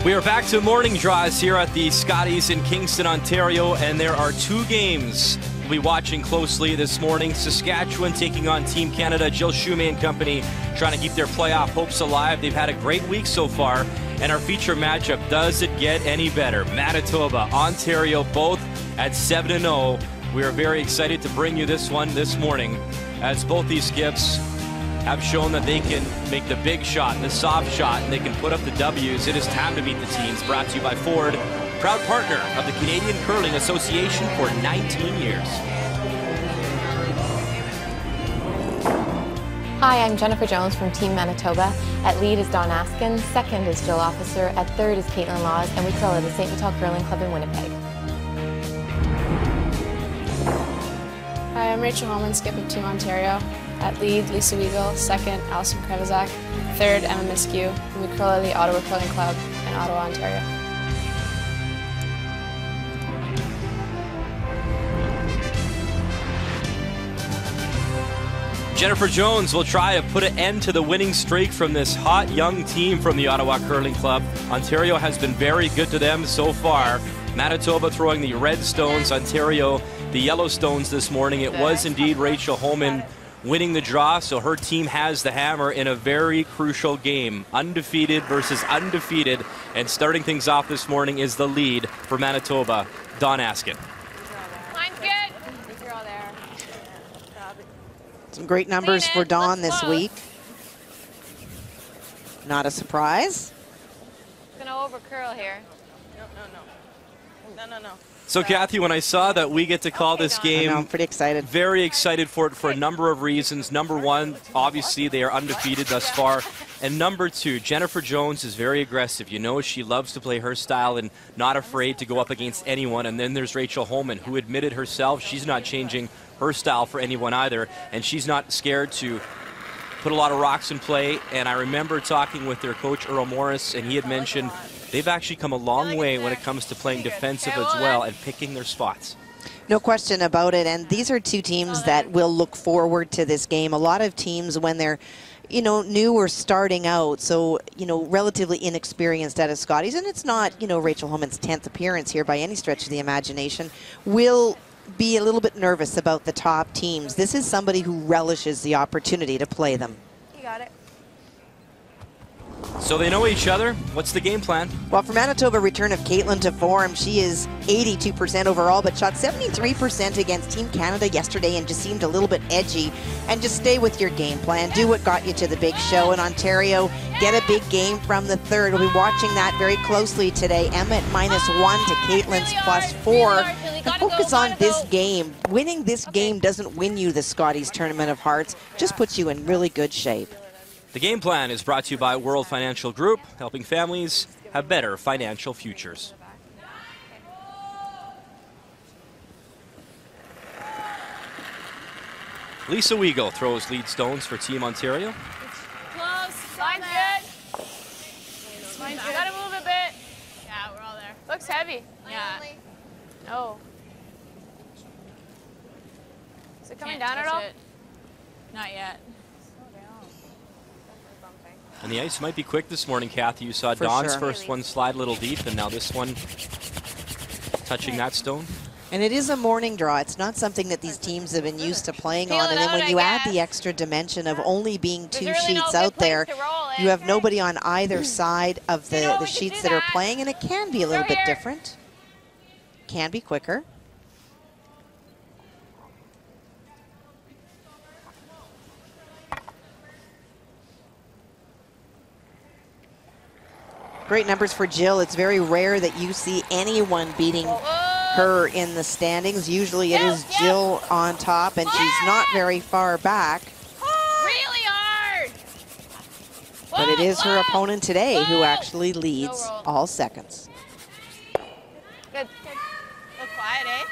We are back to morning draws here at the Scotties in Kingston, Ontario, and there are two games we'll be watching closely this morning. Saskatchewan taking on Team Canada. Jill Shumay and company trying to keep their playoff hopes alive. They've had a great week so far. And our feature matchup, does it get any better? Manitoba, Ontario, both at 7-0. We are very excited to bring you this one this morning, as both these skips have shown that they can make the big shot, the soft shot, and they can put up the W's. It is time to meet the teams. Brought to you by Ford, proud partner of the Canadian Curling Association for 19 years. Hi, I'm Jennifer Jones from Team Manitoba. At lead is Don Askin, second is Jill Officer, at third is Caitlin Laws, and we curl at the St. Vital Curling Club in Winnipeg. Hi, I'm Rachel Homan, skip of Team Ontario. At lead, Lisa Weigel, second, Alison Krevizak, third, Emma Miskew, and we curl at the Ottawa Curling Club in Ottawa, Ontario. Jennifer Jones will try to put an end to the winning streak from this hot young team from the Ottawa Curling Club. Ontario has been very good to them so far. Manitoba throwing the red stones, Ontario the yellow stones this morning. It was indeed Rachel Homan winning the draw, so her team has the hammer in a very crucial game. Undefeated versus undefeated, and starting things off this morning is the lead for Manitoba, Don Askin. Mine's good. You're all there. Some great numbers for Dawn this week. Not a surprise. Gonna over curl here. No. So Kathy, when I saw that we get to call this game, I'm pretty excited. Very excited for it for a number of reasons. Number one, obviously they are undefeated thus far. And number two, Jennifer Jones is very aggressive. You know, she loves to play her style and not afraid to go up against anyone. And then there's Rachel Homan, who admitted herself she's not changing her style for anyone either. And she's not scared to put a lot of rocks in play. And I remember talking with their coach, Earl Morris, and he had mentioned they've actually come a long way when it comes to playing defensive as well and picking their spots. No question about it, and these are two teams that will look forward to this game. A lot of teams, when they're, you know, new or starting out, so, you know, relatively inexperienced at a Scotties, and it's not, you know, Rachel Homan's 10th appearance here by any stretch of the imagination, will be a little bit nervous about the top teams. This is somebody who relishes the opportunity to play them. You got it. So they know each other. What's the game plan? Well, for Manitoba, return of Caitlin to form. She is 82% overall, but shot 73% against Team Canada yesterday and just seemed a little bit edgy. And just stay with your game plan. Do what got you to the big show. In Ontario, get a big game from the third. We'll be watching that very closely today. Emma at -1 to Caitlin's +4. And focus on this game. Winning this game doesn't win you the Scotties Tournament of Hearts, just puts you in really good shape. The game plan is brought to you by World Financial Group, helping families have better financial futures. Lisa Weigel throws lead stones for Team Ontario. Close. Mine's good. Mine's good. Gotta move a bit. Yeah, we're all there. Looks heavy. Yeah. No. Is it coming down at all? Not yet. And the ice might be quick this morning, Kathy. You saw Dawn's first one slide a little deep, and now this one touching that stone. And it is a morning draw. It's not something that these teams have been used to playing on. And then when you add the extra dimension of only being two sheets out there, you have nobody on either side of the sheets that are playing, and it can be a little bit different. Can be quicker. Great numbers for Jill. It's very rare that you see anyone beating her in the standings. Usually it is Jill on top, and she's not very far back. Really hard. But it is her opponent today who actually leads all seconds. Good. Look quiet, eh?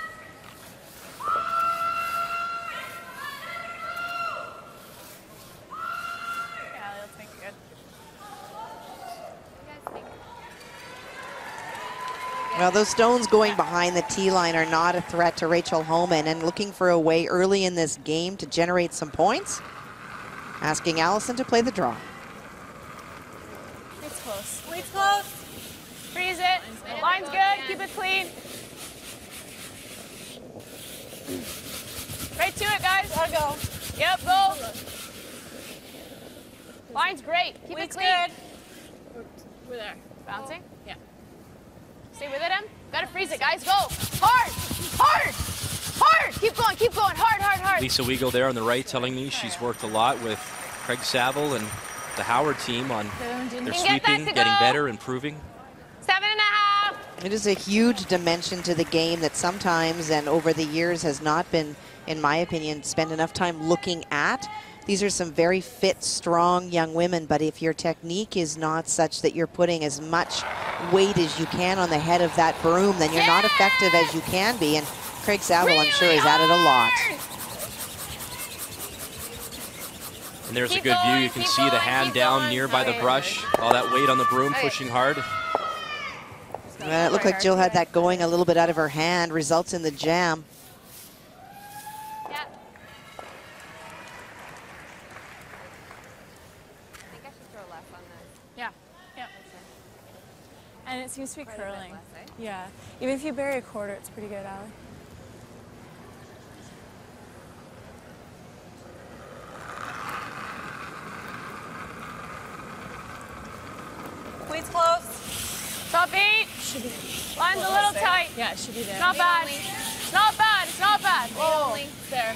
Well, those stones going behind the tee line are not a threat to Rachel Homan, and looking for a way early in this game to generate some points. Asking Allison to play the draw. It's close. It's close. keep it clean. Right to it, guys. Gotta go. Yep, go. Line's great. Keep it clean. Good. We're there. Bouncing? Yeah. Stay with it, Em. Gotta freeze it, guys. Go. Hard! Hard! Hard! Keep going. Hard, hard, hard. Lisa Weigel there on the right telling me she's worked a lot with Craig Saville and the Howard team on their sweeping, getting better, improving. 7.5. It is a huge dimension to the game that sometimes and over the years has not been, in my opinion, spent enough time looking at. These are some very fit, strong young women, but if your technique is not such that you're putting as much weight as you can on the head of that broom, then you're not effective as you can be. And Craig Saville, I'm sure, has added a lot. And there's a good view. You can see the hand down near by the brush. All that weight on the broom, pushing hard. It looked like Jill had that going a little bit out of her hand, results in the jam. Yeah. Yeah. Yeah. And it seems to be curling. Yeah. Even if you bury a quarter, it's pretty good, Allie. Queen's close. Top 8. Should be. Line's a little tight. Yeah, it should be there. Not bad. It's not bad. It's not bad. Whoa. It's there.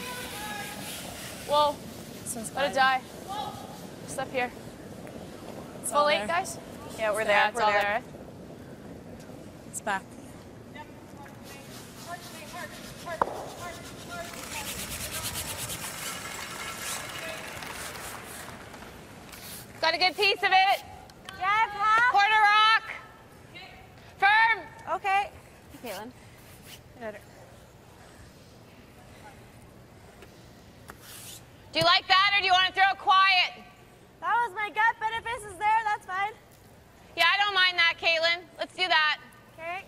Whoa. Let it die. Just up here. It's Full all 8, there. guys? Yeah, we're Yeah, there. it's We're all there. there. It's back. Got a good piece of it. Jeff, half. Quarter rock. Firm. Okay. Caitlin. Do you like that, or do you want to throw it quiet? That was my gut, but if this is there, that's fine. Yeah, I don't mind that, Caitlin. Let's do that. Okay.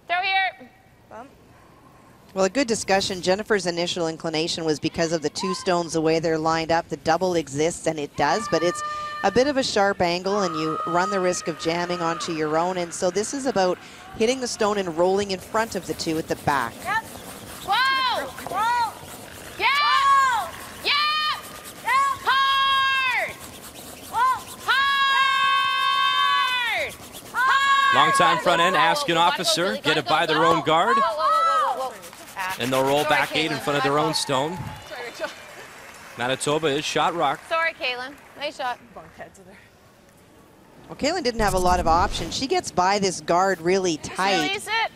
Throw here. Bump. Well, a good discussion. Jennifer's initial inclination was because of the two stones, the way they're lined up. The double exists, and it does, but it's a bit of a sharp angle, and you run the risk of jamming onto your own. And so this is about hitting the stone and rolling in front of the two at the back. Yep. Whoa! Whoa. Yeah! Whoa. Yeah! Yep. Hard! Whoa. Hard! Hard! Long time front end, ask an officer, get it by their own guard, Whoa, whoa, whoa, whoa, whoa. and they'll roll Sorry, back 8 in Caitlin. front of their My own fault. stone. Sorry, Rachel. Manitoba is shot rock. Sorry, Caitlin. Nice shot. Well, Caitlin didn't have a lot of options. She gets by this guard really tight. Release it.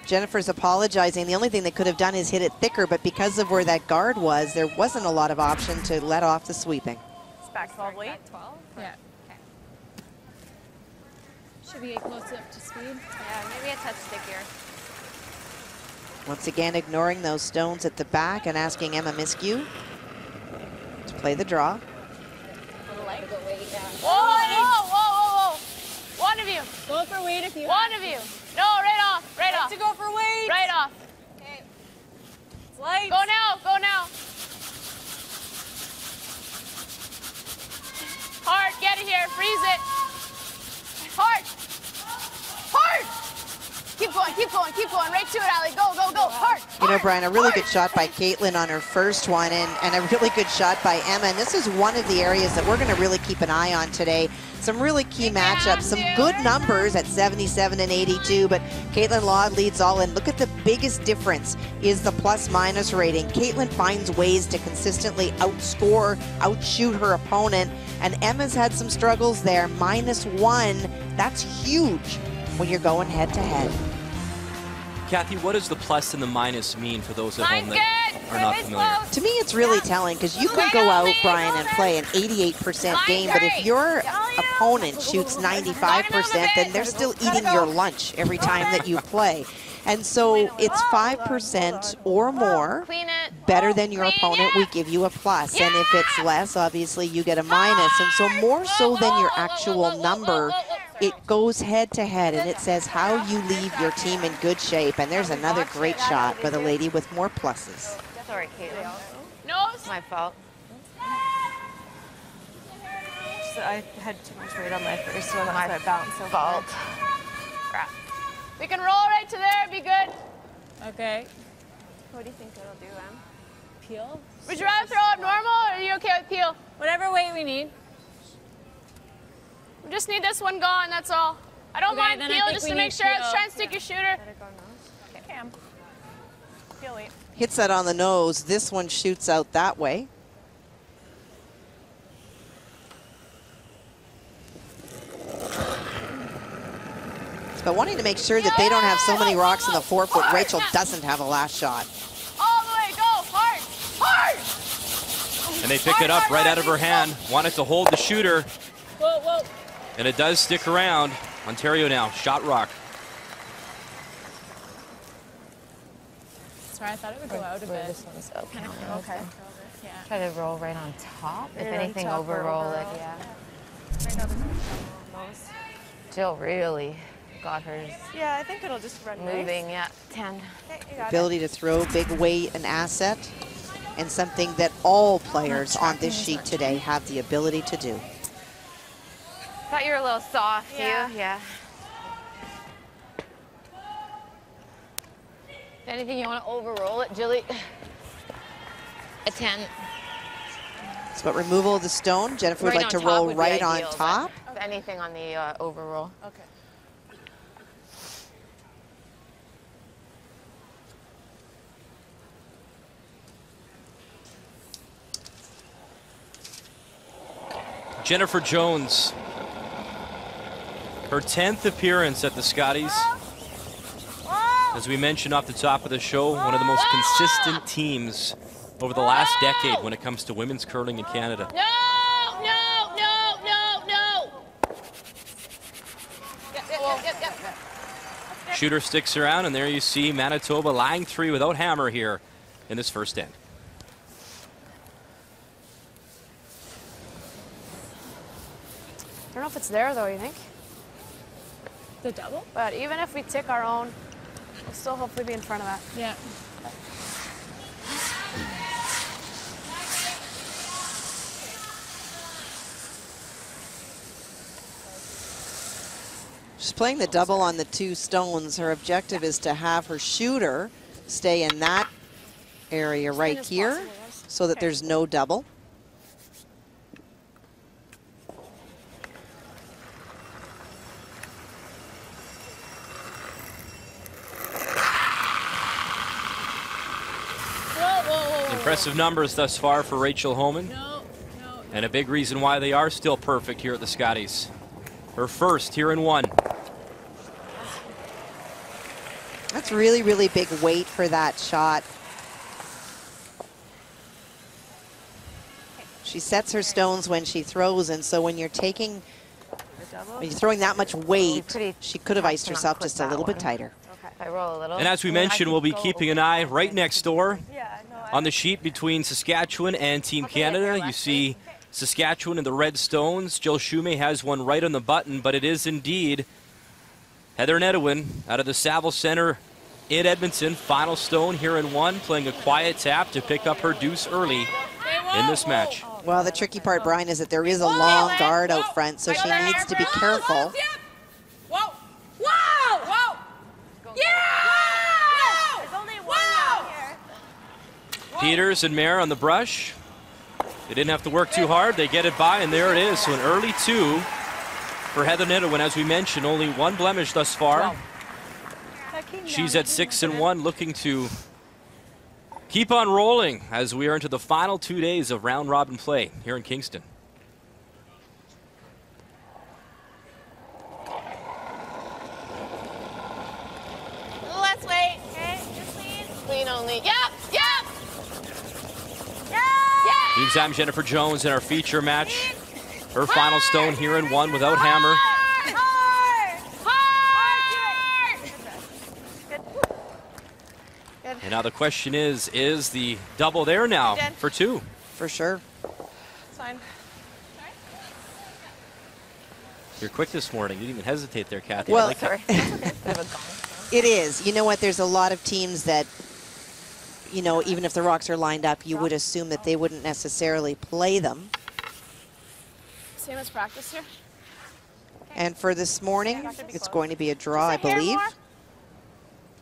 Jennifer's apologizing. The only thing they could have done is hit it thicker, but because of where that guard was, there wasn't a lot of option to let off the sweeping. It's back 12 weight. Yeah. Okay. Should we get close up to speed? Yeah, maybe a touch stickier. Once again, ignoring those stones at the back and asking Emma Miskew to play the draw. Whoa, whoa, whoa, whoa, whoa. One of you. Go for weight if you One of you. No, right off. Right off. To go for weight. Right off. Okay. It's light. Go now. Go now. Hard. Get it here. Freeze it. Hard. Hard. Keep going. Keep going. Keep going. Right to it, Allie. Go, go, go. Hard. You know, hard, Brian, a really hard. good shot by Caitlin on her first one and a really good shot by Emma. And this is one of the areas that we're going to really keep an eye on today. Some really key matchups, some good numbers at 77 and 82, but Caitlin Laud leads all in. Look at the biggest difference is the plus-minus rating. Caitlin finds ways to consistently outscore, outshoot her opponent, and Emma's had some struggles there. -1, that's huge when you're going head-to-head. Kathy, what does the plus and the minus mean for those at home Line's that good. are not It's familiar? close. To me, it's really telling because you can go out, Brian, and play an 88% game, but if your opponent shoots 95%, then they're still eating your lunch every time that you play. And so it's 5% or more Clean it. better than your Clean, opponent, yeah. we give you a plus. And if it's less, obviously you get a minus. And so more so than your actual number, it goes head to head and it says how you leave your team in good shape. And there's another great shot by the lady with more pluses. Sorry, Caitlin. Nose. My fault. So I had too much weight on my first one, so I bounced so far. Crap. We can roll right to there, be good. Okay. What do you think it'll do, Em? Peel. Would you rather throw up normal, or are you okay with peel? Whatever weight we need. We just need this one gone, that's all. I don't Okay, mind then I peel think just we to need make sure. Let's peel. try and stick your shooter. Let it go nose. Okay, Em. Peel weight. Hits that on the nose. This one shoots out that way. But wanting to make sure that they don't have so many rocks in the forefoot, Rachel doesn't have a last shot. All the way, go, hard, hard! And they pick it up right out of her hand. Wanted to hold the shooter, Whoa, whoa. and it does stick around. Ontario now, shot rock. Sorry, I thought it would go out a bit. This one's okay. Okay. Yeah. Try to roll right on top. If Right on anything, top or overroll it. overroll. Yeah. Right now, there's no nose. Jill really got hers Yeah, I think it'll just run moving. nice. Yeah, 10. Okay, you got Ability to throw, big weight, an asset, and something that all players on this sheet today have the ability to do. Thought you were a little soft, Yeah. you? Yeah. If anything, you want to overroll it, Jilly? A 10. So, but removal of the stone, Jennifer would Right like on to top roll would be right on ideal, but top. If anything on the overroll. Okay. Jennifer Jones, her 10th appearance at the Scotties. As we mentioned off the top of the show, one of the most consistent teams over the last decade when it comes to women's curling in Canada. No, no, no, no, no! Yep. Shooter sticks around, and there you see Manitoba lying 3 without hammer here in this first end. I don't know if it's there, though, you think? The double? But even if we tick our own, we'll still hopefully be in front of that. Yeah. She's playing the double on the 2 stones. Her objective is to have her shooter stay in that area right as here possible, guys. so that there's no double. Impressive numbers thus far for Rachel Homan, No. and a big reason why they are still perfect here at the Scotties. Her first here in 1. That's really, really big weight for that shot. She sets her stones when she throws, and so when you're taking, when you're throwing that much weight, pretty she could have tough iced to not herself clip just a that little bit one. tighter. If I roll a little. And as we I mean, I mentioned, could we'll be go keeping an over eye that right way. next door Yeah, no, on the sheet between Saskatchewan and Team Canada. You see Saskatchewan in the red stones. Jill Shumay has one right on the button, but it is indeed Heather Nedwin out of the Saville Center in Edmonton. Final stone here in 1, playing a quiet tap to pick up her deuce early in this match. Well, the tricky part, Brian, is that there is a long guard out front, so she needs to be careful. Whoa! Whoa! Whoa! Yeah! There's only one out here. Peters and Mayer on the brush. They didn't have to work too hard. They get it by, and there it is. So an early 2 for Heather Nedwin. As we mentioned, only 1 blemish thus far. She's at 6-1, looking to keep on rolling as we are into the final 2 days of round robin play here in Kingston. Let's wait. Okay, just clean. Clean only. Yep. Meantime, Jennifer Jones in our feature match. Her final stone here in 1 without hammer. And now the question is the double there now for 2? For sure. It's fine. You're quick this morning. You didn't even hesitate there, Kathy. Well, I like that. Sorry. It is. You know what? There's a lot of teams that, you know, even if the rocks are lined up, you would assume that they wouldn't necessarily play them. Same as practice here. And for this morning, it's going to be a draw, I believe.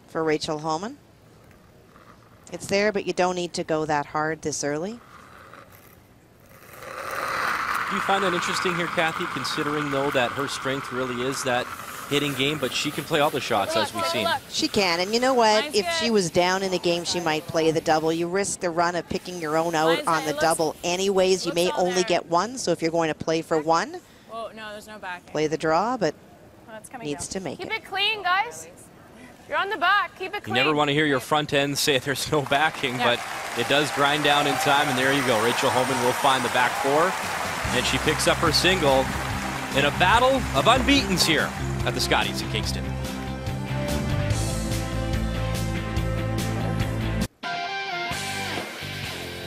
for Rachel Homan. It's there, but you don't need to go that hard this early. Do you find that interesting here, Kathy, considering, though, that her strength really is that hitting game, but she can play all the shots, as we've seen. She can, and you know what? If she was down in a game, she might play the double. You risk the run of picking your own out on the double anyways. You may only get one, so if you're going to play for one, Whoa, no, there's no back. play the draw, but That's coming needs to make Keep it. it clean, guys. You're on the back. Keep it You clean. never want to hear your front end say there's no backing, but it does grind down in time, and there you go. Rachel Homan will find the back four, and she picks up her single in a battle of unbeatens here at the Scotties in Kingston.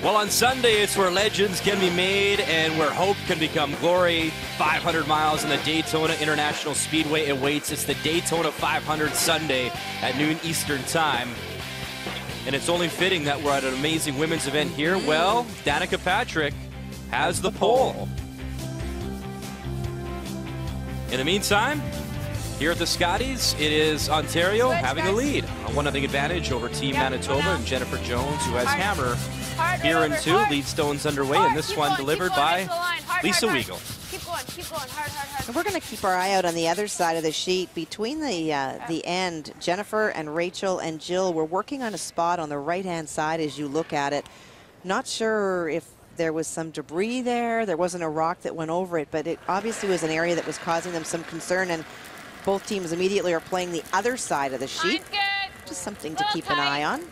Well, on Sunday, it's where legends can be made and where hope can become glory. 500 miles in the Daytona International Speedway awaits. It's the Daytona 500 Sunday at noon Eastern Time. And it's only fitting that we're at an amazing women's event here. Well, Danica Patrick has the pole. In the meantime, here at the Scotties, it is Ontario having the lead. A 1-0 advantage over Team Manitoba and Jennifer Jones, who has hammer here in two. Lead stones underway, and this one delivered by Lisa Weigel. Keep going, hard. And we're going to keep our eye out on the other side of the sheet. Between the end, Jennifer and Rachel and Jill were working on a spot on the right-hand side as you look at it. Not sure if there was some debris there. There wasn't a rock that went over it, but it obviously was an area that was causing them some concern, and both teams immediately are playing the other side of the sheet. Just something to keep an eye on.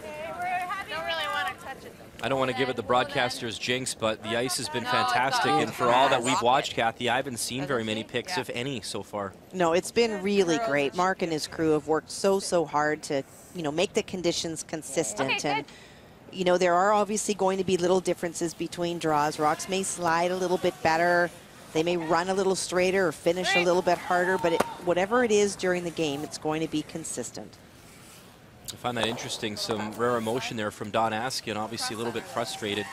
I don't want to give it the broadcaster's jinx, but the ice has been fantastic, and for all that we've watched, Kathy, I haven't seen very many picks, if any, so far. No, it's been really great. Mark and his crew have worked so hard to, make the conditions consistent. And, there are obviously going to be little differences between draws. Rocks may slide a little bit better. They may run a little straighter or finish a little bit harder, but whatever it is during the game, it's going to be consistent. I find that interesting. Some rare emotion there from Dawn Askin, obviously a little bit frustrated.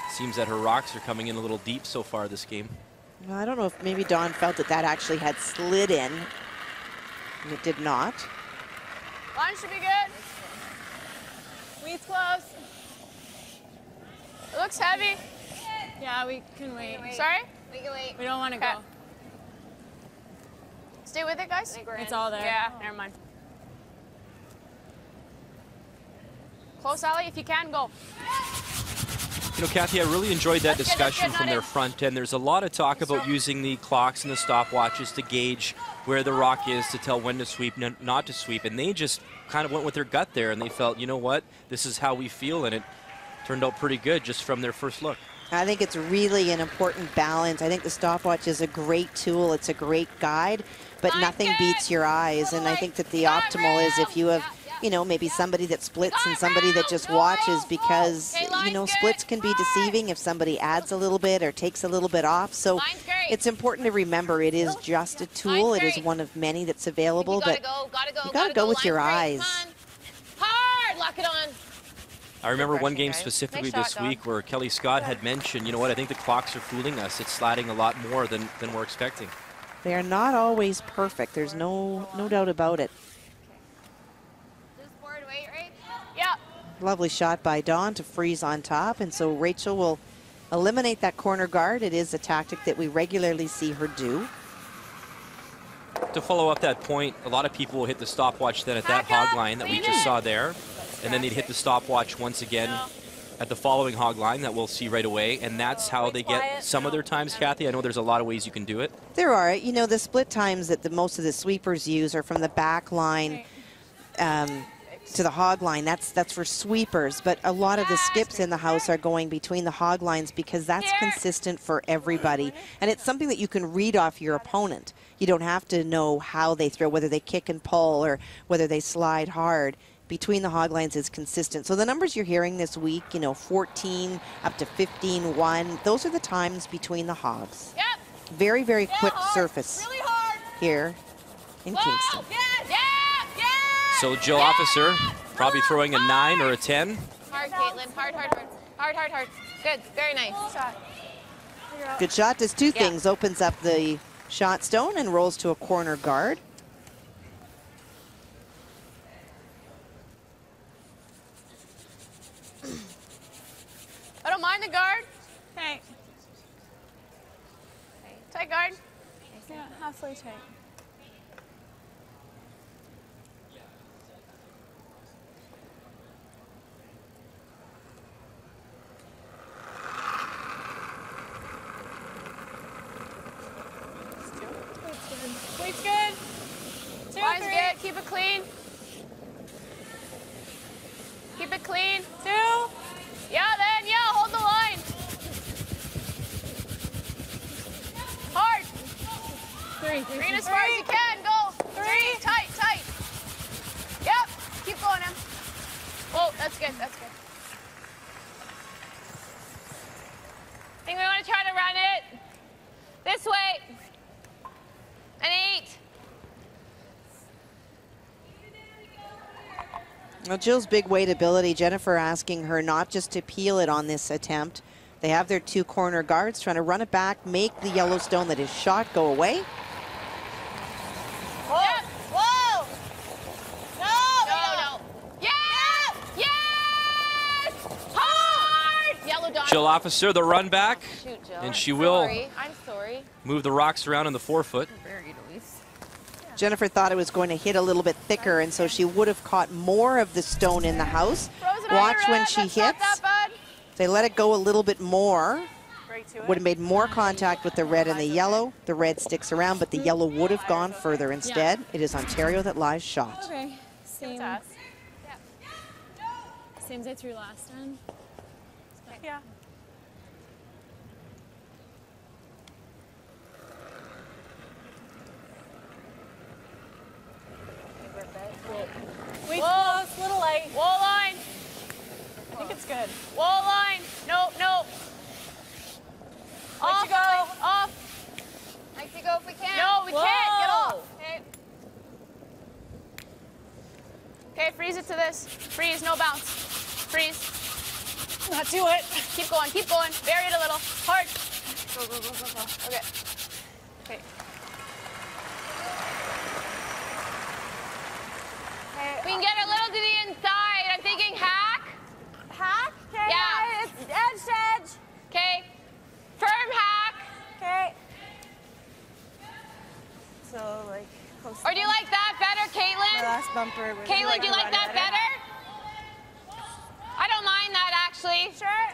Seems that her rocks are coming in a little deep so far this game. Well, I don't know if maybe Dawn felt that actually had slid in. And it did not. Line should be good. Weeds close. It looks heavy. Yeah, we can wait. Sorry? We can wait. We don't want to go. Stay with it, guys. It's all there. Yeah, never mind. Close, Allie, if you can, go. Kathy, I really enjoyed that discussion from their front end. There's a lot of talk about using the clocks and the stopwatches to gauge where the rock is to tell when to sweep, not to sweep, and they just kind of went with their gut there, and they felt, you know what, this is how we feel, and it turned out pretty good just from their first look. I think it's really an important balance. I think the stopwatch is a great tool. It's a great guide, but nothing beats your eyes, and I think that the optimal is if you have maybe somebody that splits and somebody that just watches, because, splits can be deceiving if somebody adds a little bit or takes a little bit off. So it's important to remember it is just a tool. It is one of many that's available, but you got to go with your eyes. Hard, lock it on. I remember one game specifically this week where Kelly Scott had mentioned, you know what, I think the clocks are fooling us. It's sliding a lot more than we're expecting. They are not always perfect. There's no doubt about it. Yeah. Lovely shot by Dawn to freeze on top, and so Rachel will eliminate that corner guard. It is a tactic that we regularly see her do. To follow up that point, a lot of people will hit the stopwatch then at that hog line that we just saw there, and then they'd hit the stopwatch once again at the following hog line that we'll see right away, and that's how they get some of their times, Kathy. I know there's a lot of ways you can do it. There are. The split times that most of the sweepers use are from the back line to the hog line. That's for sweepers, but a lot of the skips in the house are going between the hog lines because that's consistent for everybody, and it's something that you can read off your opponent. You don't have to know how they throw, whether they kick and pull or whether they slide hard. Between the hog lines is consistent. So the numbers you're hearing this week, 14 up to 15-1, those are the times between the hogs. Very, very quick surface here in Kingston. So Jill Officer probably throwing a 9 or a 10. Hard, Caitlin. Hard. Good. Very nice. Good shot. Does two things. Opens up the shot stone and rolls to a corner guard. mind the guard. Okay. Tight guard. Yeah, halfway tight. Weight's good. 2, Line's 3. good. Keep it clean. Keep it clean. 2. Yeah, then, yeah, hold the line. Hard. 3. Green as far as you can. Go. 3. Tight, tight. Yep. Keep going, Em. Oh, that's good. That's good. I think we want to try to run it this way. An 8. Well, Jill's big weight ability, Jennifer asking her not just to peel it on this attempt. They have their 2 corner guards trying to run it back, make the yellow stone that is shot go away. Whoa. Yep. Whoa. No. Yeah. Yes. Hard. Yellow dot. Jill Officer, the run back. Shoot, Jill. And she will I'm sorry. move the rocks around in the forefoot. Jennifer thought it was going to hit a little bit thicker, and so she would have caught more of the stone in the house. Watch when she hits. They let it go a little bit more. Would have made more contact with the red and the yellow. The red sticks around, but the yellow would have gone further. Instead, it is Ontario that lies shot. Okay. Same as I threw last time. Yeah. Wait, close, little light. Wall line. I think it's good. Wall line. Nope. Off. go. Off. Like to go if we can. No, we can't. Get off. Okay. Okay, freeze it to this. Freeze, no bounce. Freeze. Not do it. Keep going. Bury it a little. Hard. Go. Okay. We can get a little to the inside. I'm thinking hack. Hack? Okay. Yeah. It's edge to edge. Okay. Firm hack. Okay. So, like, close. Or do you like that better, My Caitlin? last bumper. Was Caitlin, do you like that better? I don't mind that, actually. Sure.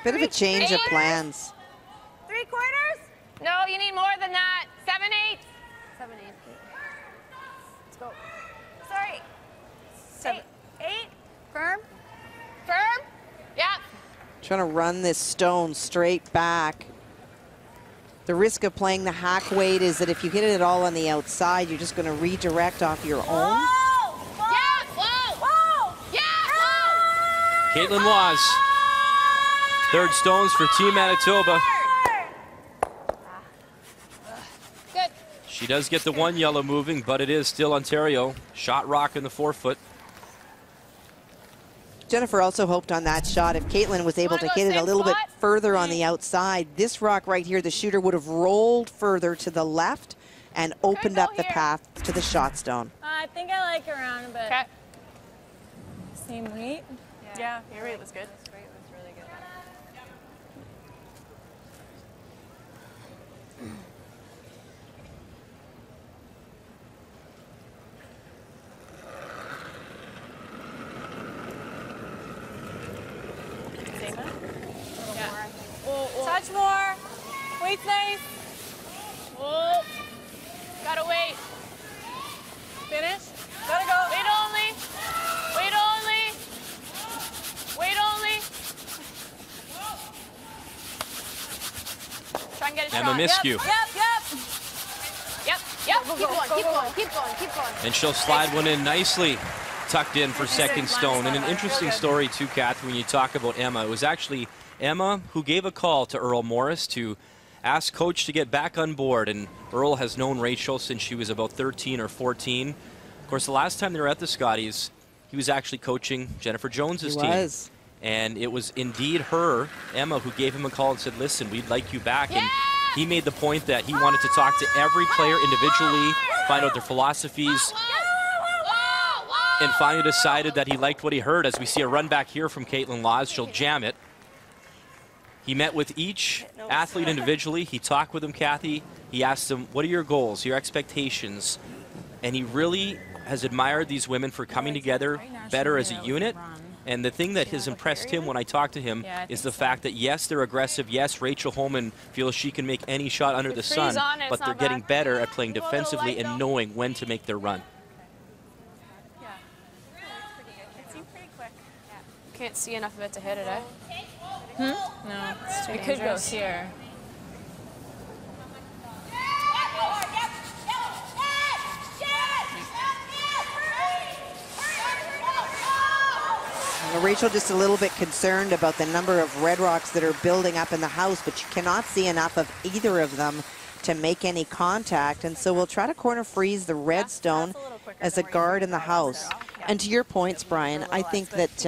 Bit of a change of plans. 3/4? No, you need more than that. 7/8. 7/8. Let's go. Sorry. 7, 8. Firm. Firm? Yeah. Trying to run this stone straight back. The risk of playing the hack weight is that if you hit it at all on the outside, you're just going to redirect off your own. Whoa! Yeah. Whoa. Yeah. Whoa. Caitlin Laws. Third stones for Team Manitoba. Good. She does get the 1 yellow moving, but it is still Ontario. Shot rock in the forefoot. Jennifer also hoped on that shot if Caitlin was able to Wanna go hit it a same little bit spot? further on the outside. This rock right here, the shooter would have rolled further to the left and opened go up the here. path to the shot stone. I think I like around a bit. Okay. Same weight. Yeah, your weight was good. That's great. That's really good. Same one? Touch more. Weight's nice. Oh. Gotta wait. Finish. Gotta go. Wait only. Wait only. Wait only. Try and get a Emma shot. Miskew. Yep. Keep going. And she'll slide one in nicely, tucked in for second stone. And an interesting story too, Kathy, when you talk about Emma. It was actually Emma who gave a call to Earl Morris to ask Coach to get back on board. And Earl has known Rachel since she was about 13 or 14. Of course, the last time they were at the Scotties, he was actually coaching Jennifer Jones's He team. was. And it was indeed her, Emma, who gave him a call and said, listen, we'd like you back. And he made the point that he wanted to talk to every player individually, find out their philosophies, and finally decided that he liked what he heard. As we see a run back here from Caitlin Laws, she'll jam it. He met with each athlete individually. He talked with them, Kathy. He asked them, what are your goals, your expectations? And he really has admired these women for coming together better as a unit. And the thing that has impressed him when I talked to him is the fact that, yes, they're aggressive. Yes, Rachel Homan feels she can make any shot under the sun, but they're getting better at playing defensively and knowing when to make their run. Yeah. It seemed pretty quick. Can't see enough of it to hit it, eh? No, it could go here. Rachel just a little bit concerned about the number of red rocks that are building up in the house, but you cannot see enough of either of them to make any contact. And so we'll try to corner freeze the red stone as a guard in the house. And to your points, Brian, I think that,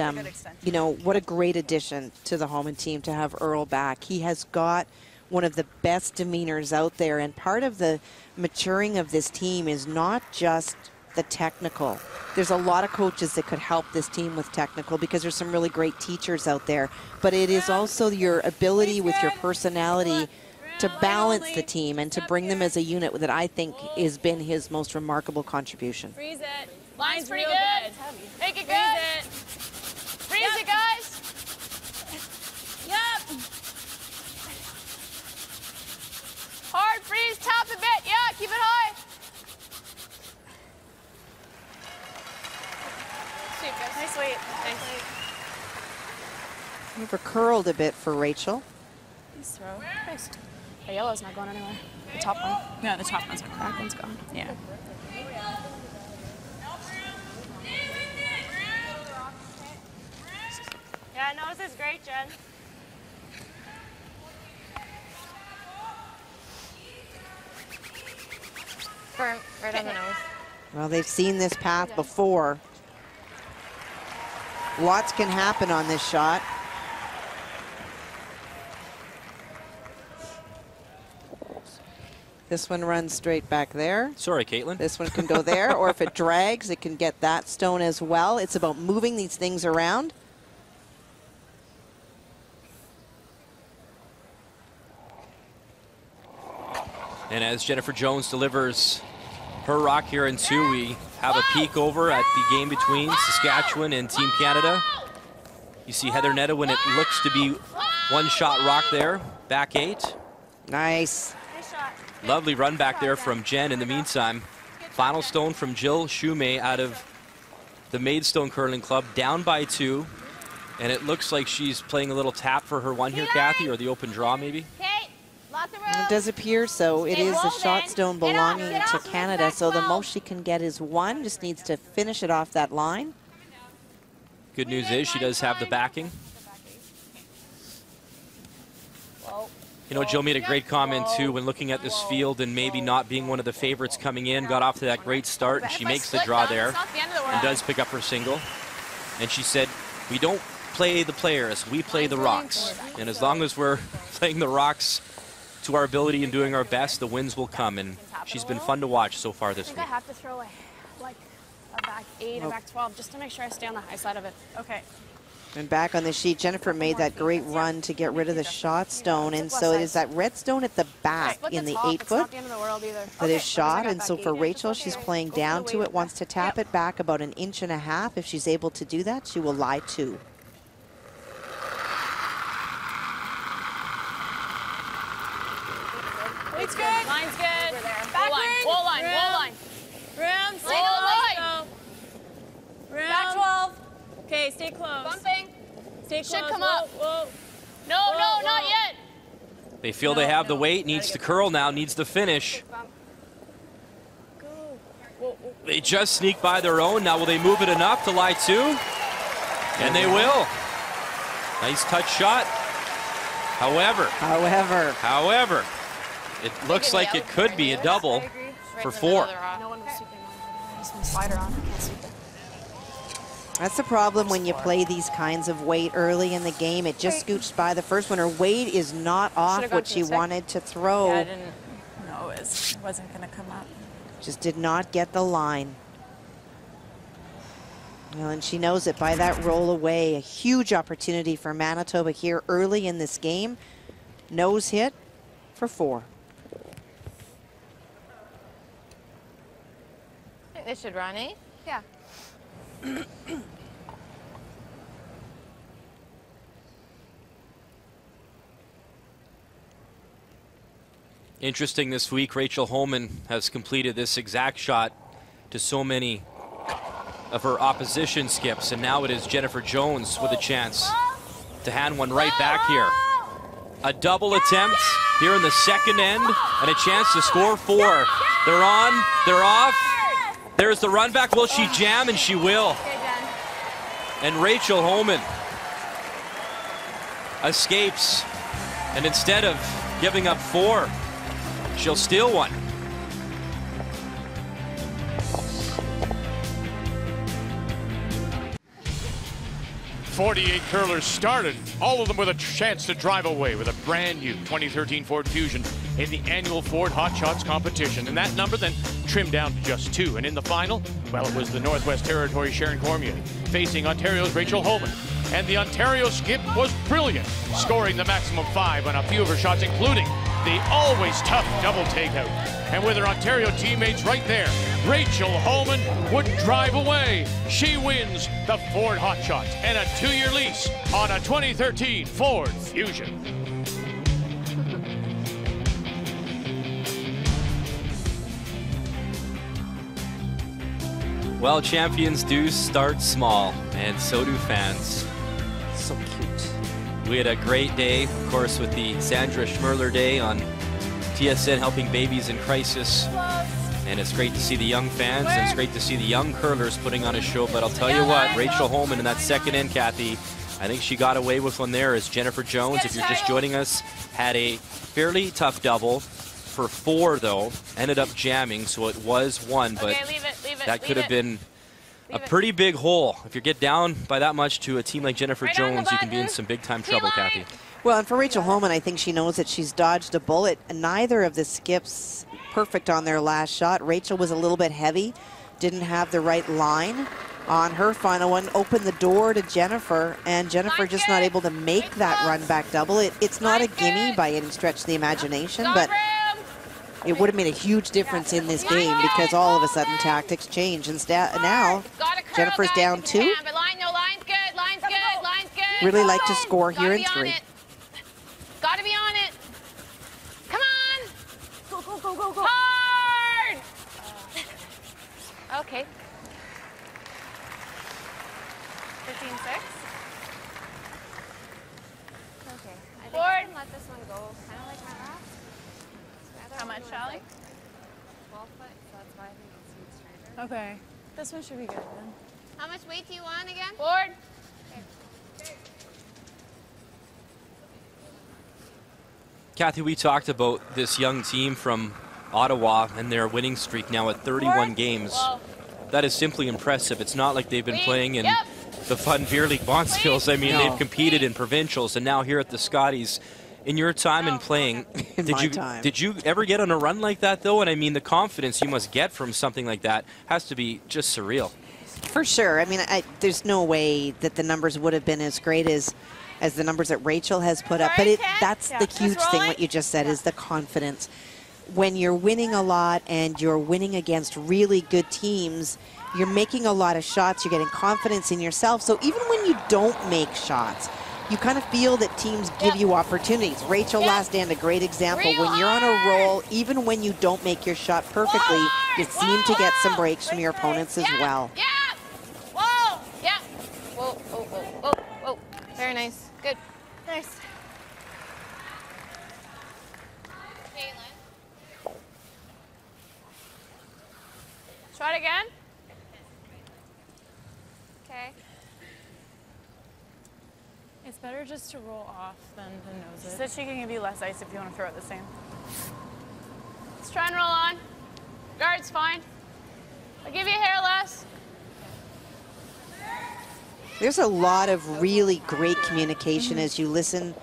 you know, what a great addition to the Homan team to have Earl back. He has got one of the best demeanors out there, and part of the maturing of this team is not just the technical. There's a lot of coaches that could help this team with technical because there's some really great teachers out there, but it is also your ability with your personality to balance the team and to bring them as a unit that I think has been his most remarkable contribution. Freeze it. Line's pretty good. Make it good. Freeze it, guys. Yep. Hard freeze, tap a bit. Yeah, keep it high. Sweet, guys. Nice weight. Thanks. Over curled a bit for Rachel. Nice throw. Nice. The yellow's not going anywhere. The top one. No, the top one's Back one's gone. Yeah. Yeah, no, this is great, Jen. Firm, right on the nose. Well, they've seen this path before. Lots can happen on this shot. This one runs straight back there. Sorry, Caitlin. This one can go there, or if it drags, it can get that stone as well. It's about moving these things around. And as Jennifer Jones delivers her rock here in two, we have a peek over at the game between Saskatchewan and Team Canada. You see Heather Netta when it looks to be one-shot rock there, back 8. Nice. Lovely run back there from Jen. In the meantime, final stone from Jill Shumay out of the Maidstone Curling Club, down by 2. And it looks like she's playing a little tap for her one here, Kathy, or the open draw maybe. It does appear so. It is a shot stone belonging to Canada, so the most she can get is 1. Just needs to finish it off that line. Good news is she does have the backing. You know, Jill made a great comment, too, when looking at this field and maybe not being one of the favorites coming in. Got off to that great start, and she makes the draw there and does pick up her single. And she said, we don't play the players, we play the rocks. And as long as we're playing the rocks to our ability and doing our best, the wins will come. And she's been fun to watch so far this I think week. I have to throw like a back 8, a back 12, just to make sure I stay on the high side of it. Okay. And back on the sheet, Jennifer made that great run to get rid of the shot stone, and so it is that red stone at the back in the 8-foot that is shot. And so for Rachel, she's playing down to it, wants to tap it back about 1.5 inches. If she's able to do that, she will lie 2. It's good. Line's good. Backward. Wall line. Wall line. Room, stay Wall close. line. Room. Back 12. Okay, stay close. Bumping. Stay close. Should come whoa, up. Whoa. No, Whoa, no, whoa. not yet. They feel they have the weight, needs to curl now, needs to finish. They just sneak by their own. Now will they move it enough to lie 2? And they will. Nice touch shot. However, it looks like it could be a double for 4. No one was sweeping on. Some spider on. I can't sweep it. That's the problem when you play these kinds of weight early in the game. It just scooched by the first one. Her weight is not off what she wanted to throw. Yeah, I didn't know it wasn't going to come up. Just did not get the line. Well, and she knows it by that roll away. A huge opportunity for Manitoba here early in this game. Nose hit for 4. I think this should run, eh? Yeah. Interesting this week, Rachel Homan has completed this exact shot to so many of her opposition skips, and now it is Jennifer Jones with a chance to hand one right back here. A double attempt here in the second end, and a chance to score 4. They're on, they're off. There's the run back. Will she jam? And she will. And Rachel Homan escapes, and instead of giving up 4, she'll steal one. 48 curlers started, all of them with a chance to drive away with a brand new 2013 Ford Fusion in the annual Ford Hot Shots competition. And that number then trimmed down to just 2. And in the final, well, it was the Northwest Territory Sharon Cormier facing Ontario's Rachel Homan. And the Ontario skip was brilliant, scoring the maximum 5 on a few of her shots, including the always tough double takeout. And with her Ontario teammates right there, Rachel Homan would drive away. She wins the Ford Hot Shots and a 2-year lease on a 2013 Ford Fusion. Well, champions do start small, and so do fans. So cute. We had a great day, of course, with the Sandra Schmerler Day on TSN helping babies in crisis. And it's great to see the young fans, and it's great to see the young curlers putting on a show. But I'll tell you what, Rachel Homan in that second end, Kathy, I think she got away with one there as Jennifer Jones, if you're just joining us, had a fairly tough double. For 4, though, ended up jamming, so it was 1, but that could have been a pretty big hole. If you get down by that much to a team like Jennifer Jones, you can be in some big-time trouble, Kathy. Well, and for Rachel Homan, I think she knows that she's dodged a bullet. Neither of the skips perfect on their last shot. Rachel was a little bit heavy, didn't have the right line on her final one, opened the door to Jennifer, and Jennifer just not able to make that run back double. It's not a gimme by any stretch of the imagination, but it would have made a huge difference in this game because all of a sudden tactics change. Instead, now Jennifer's down 2. Really like to score here in 3. Gotta be on it. Come on. Go, go, go, go, go. Hard. Okay. 15-6. Okay. I think Ford. I can let this one go. Kind of like my last. How much, Shelly? 12 foot, so that's why I think it's straighter. Okay. This one should be good then. How much weight do you want again? Ford. Kathy, we talked about this young team from Ottawa and their winning streak now at 31 games. That is simply impressive. It's not like they've been playing in the Fun Beer League Bonspiels. I mean, they've competed in provincials, and now here at the Scotties. In your time in playing, did you ever get on a run like that, though? And I mean, the confidence you must get from something like that has to be just surreal. For sure. I mean, there's no way that the numbers would have been as great as the numbers that Rachel has put up. But that's the huge thing, what you just said, is the confidence. When you're winning a lot and you're winning against really good teams, you're making a lot of shots, you're getting confidence in yourself. So even when you don't make shots, you kind of feel that teams give you opportunities. Rachel last stand, a great example. When you're on a roll, even when you don't make your shot perfectly, you seem to get some breaks from your opponents as well. Yeah. Whoa. Yeah. Whoa, whoa, whoa, whoa, whoa. Very nice. Good. Nice. Caitlin. Try it again. Okay. It's better just to roll off than to nose She it. said she can give you less ice if you want to throw it the same. Let's try and roll on. Guard's fine. I'll give you a hair less. There's a lot of really great communication as you listen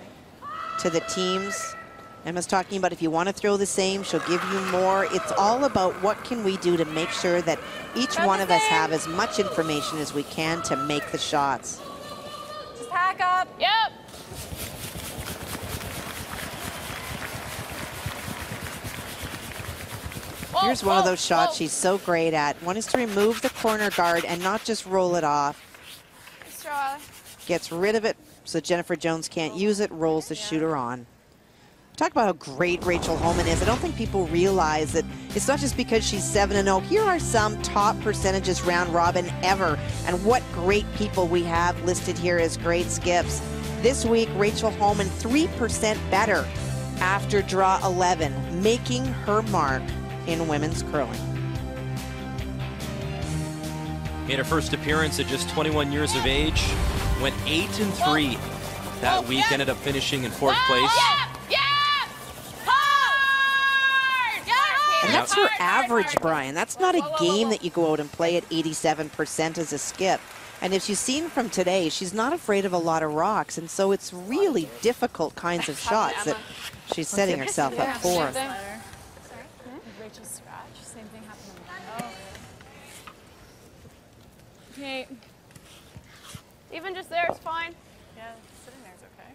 to the teams Emma's talking about if you want to throw the same, she'll give you more. It's all about what can we do to make sure that each one of us have as much information as we can to make the shots. Just hack up. Yep. Here's one of those shots she's so great at. One is to remove the corner guard and not just roll it off. Gets rid of it so Jennifer Jones can't use it, rolls the shooter on. Talk about how great Rachel Homan is. I don't think people realize that it's not just because she's 7-0. Here are some top percentages round robin ever, and what great people we have listed here as great skips. This week, Rachel Homan 3% better after draw 11, making her mark in women's curling. Made her first appearance at just 21 years of age. Went 8-3 that week. Ended up finishing in 4th place. And that's her average, Brian. That's not a game that you go out and play at 87% as a skip. And if you've seen from today, she's not afraid of a lot of rocks. And so it's really difficult kinds of shots that she's setting herself up for. Rachel's scratch. Same thing happened on the Okay. Even just there is fine. Yeah, sitting there is okay.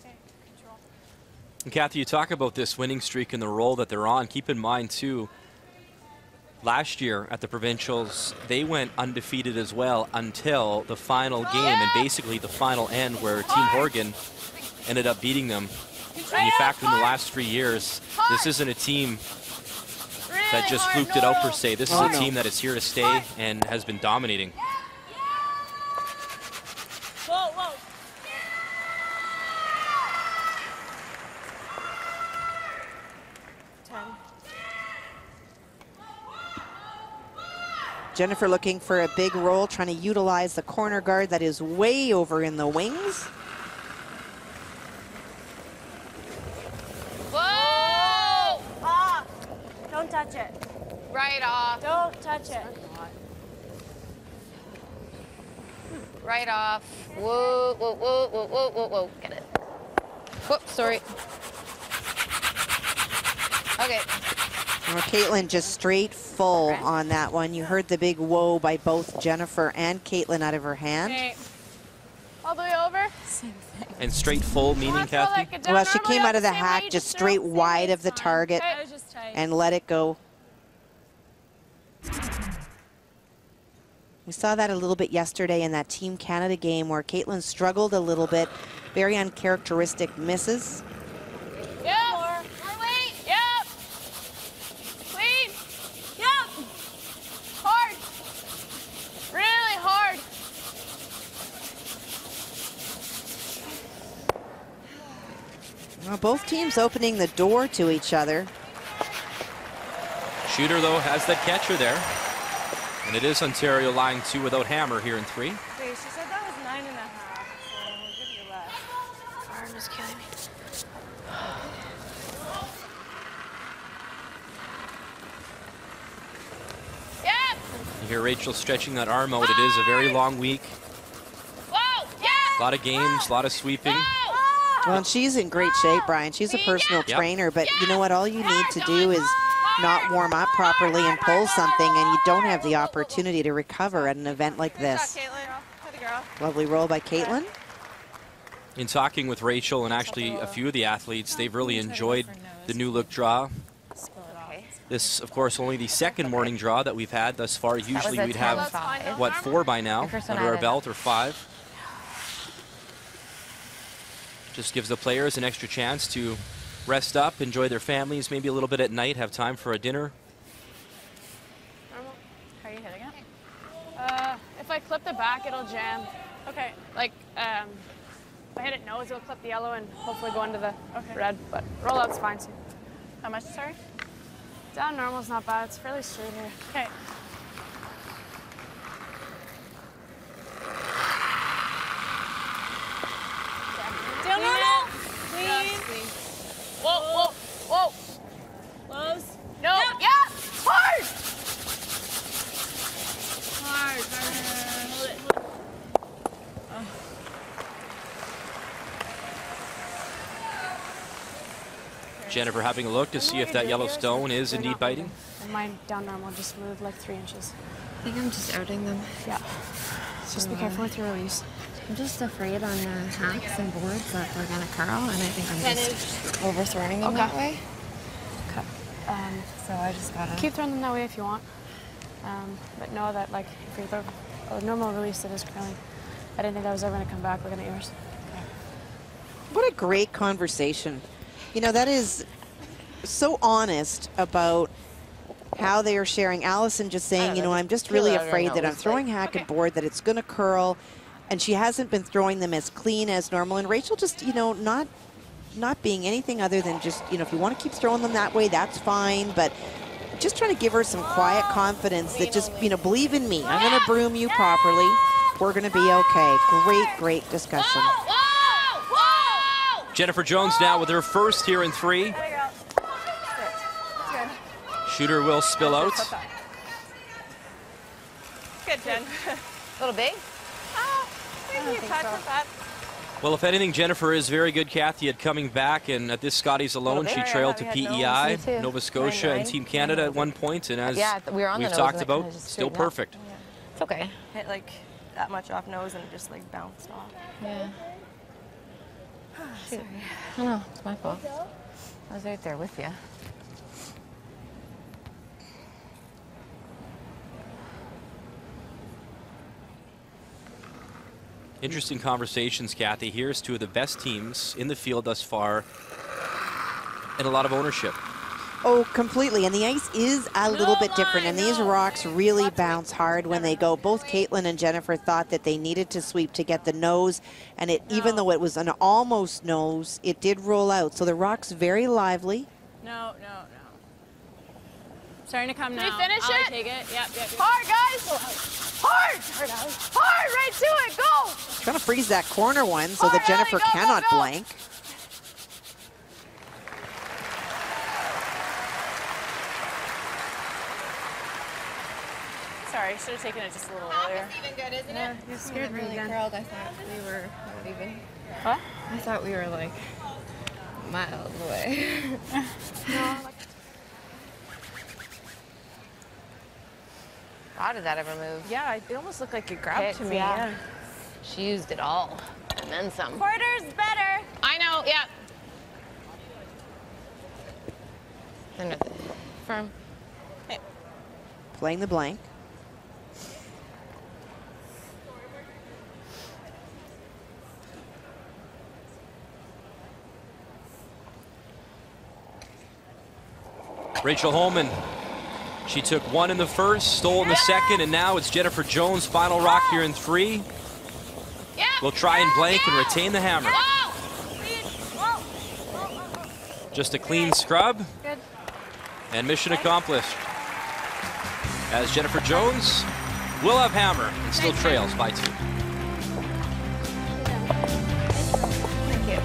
Okay, control. And Kathy, you talk about this winning streak and the role that they're on. Keep in mind, too, last year at the Provincials, they went undefeated as well until the final game and basically the final end where Team Horgan ended up beating them. And you factor in the last 3 years, this isn't a team that just fluked it out per se. This is a team that is here to stay and has been dominating. Whoa, whoa. Jennifer looking for a big roll, trying to utilize the corner guard that is way over in the wings. Whoa! Ah! Don't touch it. Right off. Don't touch it. Right off. Whoa, whoa, whoa, whoa, whoa, whoa, whoa. Get it. Whoops, sorry. Okay. Well, Caitlin just straight full on that one. You heard the big whoa by both Jennifer and Caitlin out of her hand. Okay. All the way over. Same thing. And straight full meaning, Kathy? Well, she came out of the hack just straight wide of the target I was just tight. and let it go. We saw that a little bit yesterday in that Team Canada game where Caitlin struggled a little bit. Very uncharacteristic misses. Yep. More weight. Yep. Clean. Yep. Hard. Really hard. Well, both teams opening the door to each other. Shooter, though, has that catcher there. And it is Ontario line 2 without Hammer here in 3. Wait, she said that was 9.5, so we'll give you less. Arm is killing me. Yep. You hear Rachel stretching that arm out. It is a very long week. Whoa. Yeah. A lot of games, a lot of sweeping. Well, and she's in great shape, Brian. She's a personal trainer, but you know what? All you need to do is not warm up properly and pull something, and you don't have the opportunity to recover at an event like this. Lovely roll by Caitlin. In talking with Rachel and actually a few of the athletes, they've really enjoyed the new look draw. This, of course, only the second morning draw that we've had thus far. Usually we'd have, what, 4 by now under our belt, or 5. Just gives the players an extra chance to rest up, enjoy their families, maybe a little bit at night, have time for a dinner. How are you hitting it? If I clip the back, it'll jam. Okay. Like, if I hit it nose, it'll clip the yellow and hopefully go into the red. But roll out's fine too. How much, sorry? Down normal's not bad. It's fairly straight here. Okay. Down normal. Clean. Whoa, whoa, whoa. Close. No. Yeah. Hard. Hard. Hold it. Jennifer having a look to see if that yellow stone is indeed biting. And mine down normal, just moved like 3 inches. I think I'm just outing them. Yeah. Just be careful with your release. I'm just afraid on the hacks and boards that they're gonna curl, and I think I'm just overthrowing them that way. Okay. So I just gotta Keep throwing them that way if you want. But know that, like, if you throw a normal release that is curling, I didn't think that was ever going to come back looking at yours. What a great conversation. You know, that is so honest about how they are sharing. Allison just saying, you know, I'm just really afraid that I'm throwing hack and board, that it's going to curl, and she hasn't been throwing them as clean as normal. And Rachel just, you know, not being anything other than just, you know, if you want to keep throwing them that way, that's fine, but just trying to give her some quiet confidence that just, you know, believe in me. I'm going to broom you properly. We're going to be okay. Great discussion. Jennifer Jones now with her first here in 3. Shooter will spill out. Good, Jen. A little big? Maybe a touch with that. Well, if anything, Jennifer is very good, Kathy, at coming back, and at this Scotties alone, she trailed to PEI, Nova Scotia, and Team Canada at one point, and as we've talked about, still perfect. Yeah. It's okay. Hit like that much off nose and it just like bounced off. Yeah. Sorry. I know, it's my fault. I was right there with you. Interesting conversations, Kathy. Here's 2 of the best teams in the field thus far, and a lot of ownership. Oh, completely. And the ice is a little bit different, and these rocks really bounce hard when they go. Both Caitlin and Jennifer thought that they needed to sweep to get the nose, and even though it was an almost nose, it did roll out. So the rock's very lively. No. Starting to come now. Can we finish it? Take it. Yep. Hard, guys! Hard! Hard! Right to it! Go! Trying to freeze that corner one so that Jennifer cannot blank. Sorry, should have taken it just a little earlier. Even good, isn't it? You scared me again. Curled, I thought we were not even. What? I thought we were like miles away. How did that ever move? Yeah, it almost looked like it grabbed Hits, to me. yeah. She used it all, and then some. Quarter's better. I know, yeah. Firm. Playing the blank. Rachel Homan, she took 1 in the first, stole in the second, and now it's Jennifer Jones' final rock here in 3. Will try and blank and retain the hammer. Just a clean scrub. Good. And mission accomplished. As Jennifer Jones will have hammer and still trails by 2. Thank you.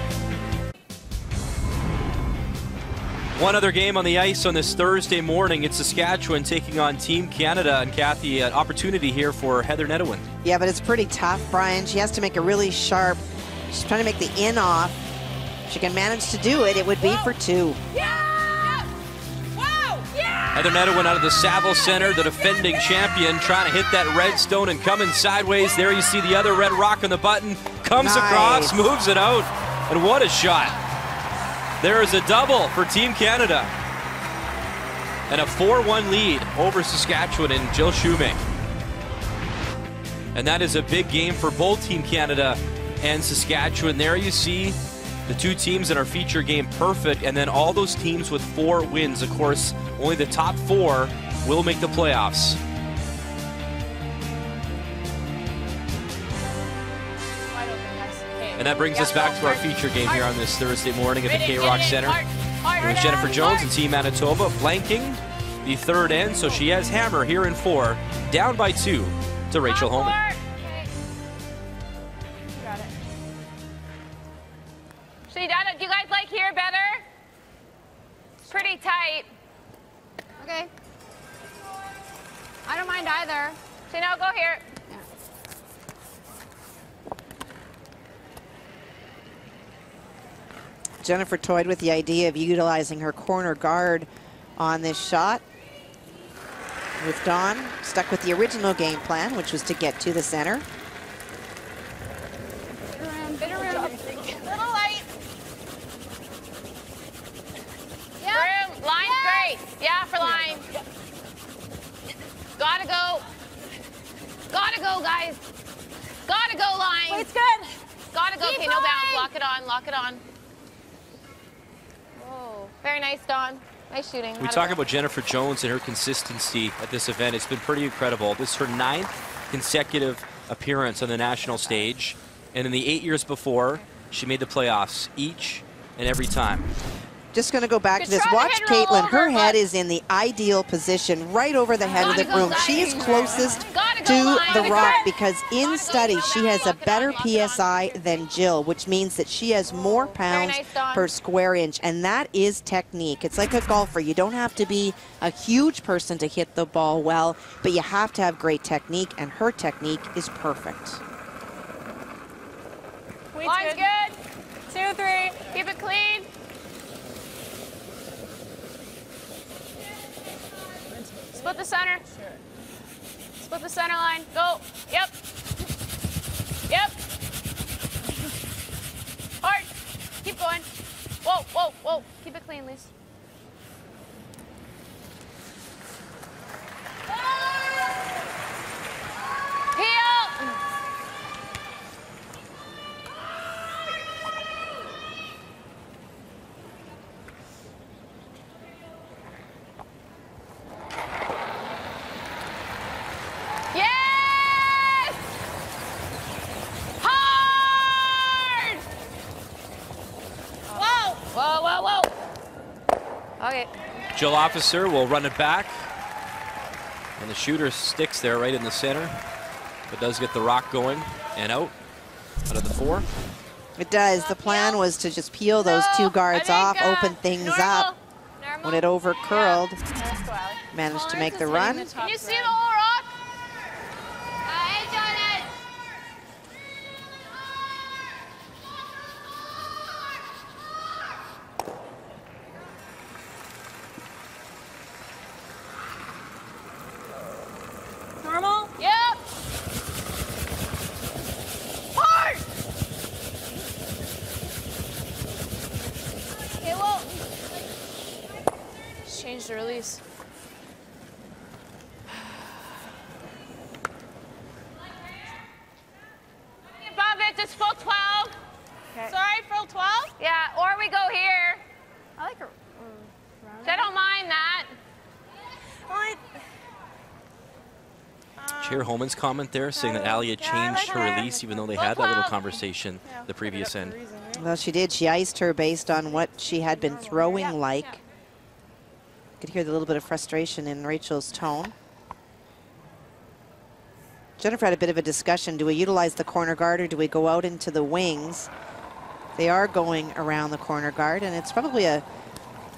One other game on the ice on this Thursday morning. It's Saskatchewan taking on Team Canada. And Kathy, an opportunity here for Heather Nedohin. Yeah, but it's pretty tough, Brian. She has to make a really sharp, she's trying to make the in off. If she can manage to do it, it would be for 2. Yeah! Wow! Yeah! Heather Nedohin out of the Saville Center, the defending champion, trying to hit that redstone and coming sideways. There you see the other red rock on the button. Comes across, moves it out, and what a shot. There is a double for Team Canada. And a 4-1 lead over Saskatchewan and Jill Shoemake. And that is a big game for both Team Canada and Saskatchewan. There you see the 2 teams in our feature game perfect, and then all those teams with 4 wins. Of course, only the top 4 will make the playoffs. And that brings us back to our feature game here on this Thursday morning at the K-Rock Center. It was Jennifer Jones and Team Manitoba flanking the third end, so she has hammer here in 4, down by 2 to Rachel Homan. Got it. So you done it? Do you guys like here better? Pretty tight. Okay. I don't mind either. So now go here. Jennifer toyed with the idea of utilizing her corner guard on this shot. With Dawn stuck with the original game plan, which was to get to the center. Bit around. Little light. Yeah. Room. Line's great. Yeah, for line. Gotta go. Gotta go, guys. Gotta go, line. Wait's good. Gotta go. Keep Okay, no bounce. going. Lock it on. Lock it on. Whoa. Very nice, Dawn. Nice shooting. We talk about Jennifer Jones and her consistency at this event. It's been pretty incredible. This is her 9th consecutive appearance on the national stage. And in the 8 years before, she made the playoffs each and every time. Just going to go back Good to this. try, Watch head roll Caitlin. Her over, head but- is in the ideal position, right over the head of the Gotta go, room. She is guys. closest Gotta go, to line. the Gotta rock go. because in Gotta go, studies go, she has a lock it on, better lock it on. PSI than Jill, which means that she has more pounds nice, Dawn. per square inch, and that is technique. It's like a golfer. You don't have to be a huge person to hit the ball well, but you have to have great technique, and her technique is perfect. Wait's Line's good. 2, 3. Keep it clean. Split the center. Split the center line. Go. Yep. Yep. Hard. Keep going. Whoa, whoa, whoa. Keep it clean, Lise. Heel. Yes! Hard! Whoa! Whoa, whoa, whoa. Okay. Jill Officer will run it back. And the shooter sticks there right in the center. But does get the rock going and out of the 4. It does. The plan was to just peel those two guards off, open things up. When it over curled, managed to make the run. Can you see the whole rock? I done it. Normal? Yep. Hard. Okay, well. Just change the release. Above it, just full 12. Okay. Sorry, full 12? Yeah, or we go here. I like her. I don't mind that. Chair Homan's comment there saying that Ali had changed her release even though they had that little conversation the previous end. Well, she did. She iced her based on what she had been throwing like. Could hear the little bit of frustration in Rachel's tone. Jennifer had a bit of a discussion. Do we utilize the corner guard or do we go out into the wings? They are going around the corner guard, and it's probably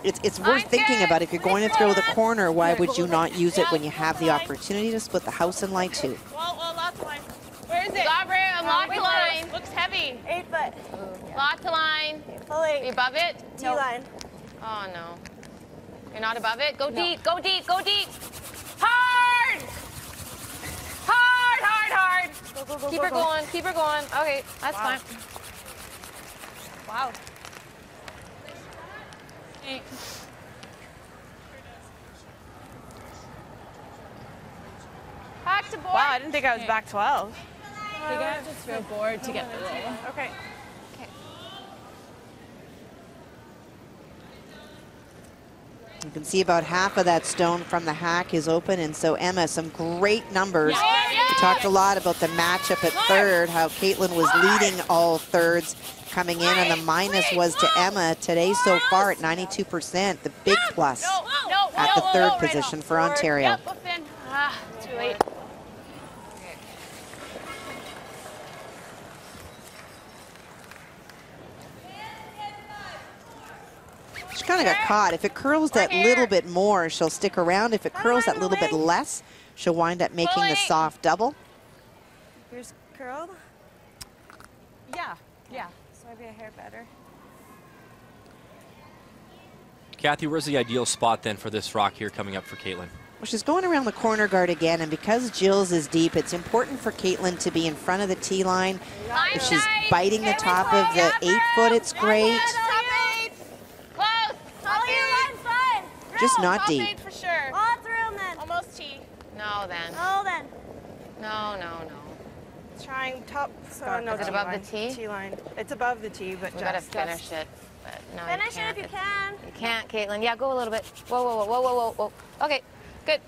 it's worth thinking about. If you're going to throw the corner, why would you not use it when you have the opportunity to split the house in line 2? Whoa, lots of line. Where is it? Got room, lots of line. Looks heavy. 8 foot. Lots of line. Full Are 8. you above it? T-line. Oh, no. You're not above it? Go deep, go deep, go deep. Hard! Hard, hard, hard. Go, Keep her going, keep her going. Okay, that's fine. Wow. Back to board. Wow, I didn't think I was back 12. You gotta just throw board to get the roll. Okay. You can see about half of that stone from the hack is open, and so Emma, some great numbers. We talked a lot about the matchup at third, how Caitlin was leading all thirds coming in, and the minus was to Emma today so far at 92%, the big plus at the third position for Ontario. Yep, up in. Ah, too late. She kind of got caught. If it curls that little bit more, she'll stick around. If it curls that little bit less, she'll wind up making the soft double. Yours curled? Yeah, yeah. This might be a hair better. Kathy, where's the ideal spot then for this rock here coming up for Caitlin? Well, she's going around the corner guard again, and because Jill's is deep, it's important for Caitlin to be in front of the tee line. If she's biting the top of the 8-foot, it's great. Just not deep. For sure. Lots of room then. Almost tee. No, then. Oh, then. No. Trying top. Is it above the tee? Tee line. It's above the tee, but We gotta finish it. But no, finish it if you can. You can't, Caitlin. Yeah, go a little bit. Whoa. Okay, good.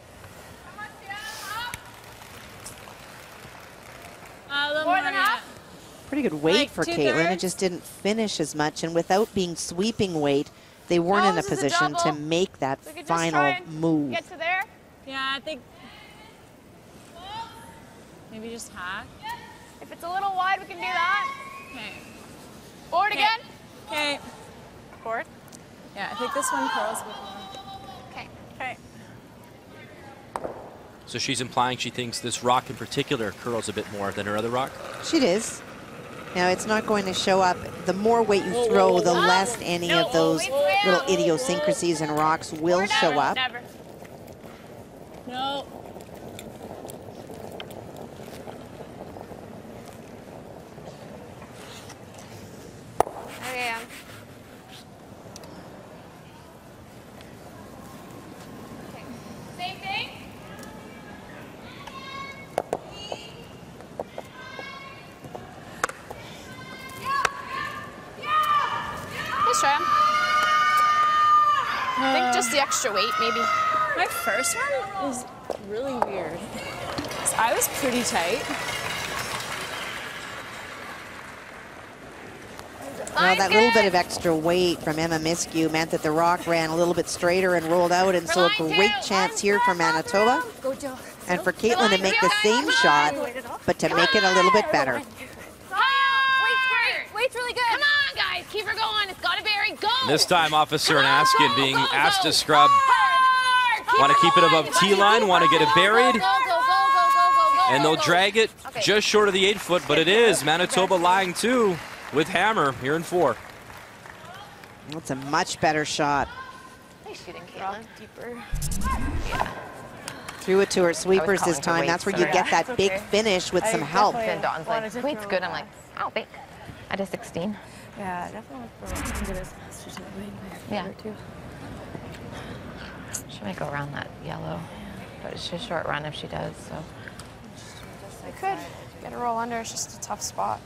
More than half? Pretty good weight Like for 2/3. Caitlin. It just didn't finish as much, and without being sweeping weight, they weren't in a this is a position to double. make that We could just final try and move. Get to there. Yeah, I think maybe just hack. If it's a little wide, we can do that. Okay. Forward again. Okay. Forward. Yeah, I think this one curls a bit more. Okay. Okay. So she's implying she thinks this rock in particular curls a bit more than her other rock? She is. Now, it's not going to show up. The more weight you throw, the less any of those little idiosyncrasies and rocks will show up. Never. No. There I am. Okay. Same thing. Let's try 'em. I think just the extra weight, maybe. My first one was really weird. 'Cause I was pretty tight. Well, that little bit of extra weight from Emma Miskew meant that the rock ran a little bit straighter and rolled out, and so a great chance here for Manitoba. And for Caitlin to make the same shot, but to make it a little bit better. Weight's really good. Come on, guys. Keep her going. It's got to bury. Go. This time, Officer and Askin being asked to scrub. Want to keep it above tee line, want to get it buried. And they'll drag it just short of the 8-foot, but it is Manitoba lying 2 with Hammer here in 4. That's a much better shot. Nice shooting, Caitlin. Deeper. Threw it to her sweepers calling this for time. weight, That's where you sorry. get that big finish with some help. Then Dawn's like, weight's good. I'm like, oh, wait. At a 16. Yeah, definitely. Yeah. She might go around that yellow, but it's a short run if she does, so. I could get a roll under. It's just a tough spot.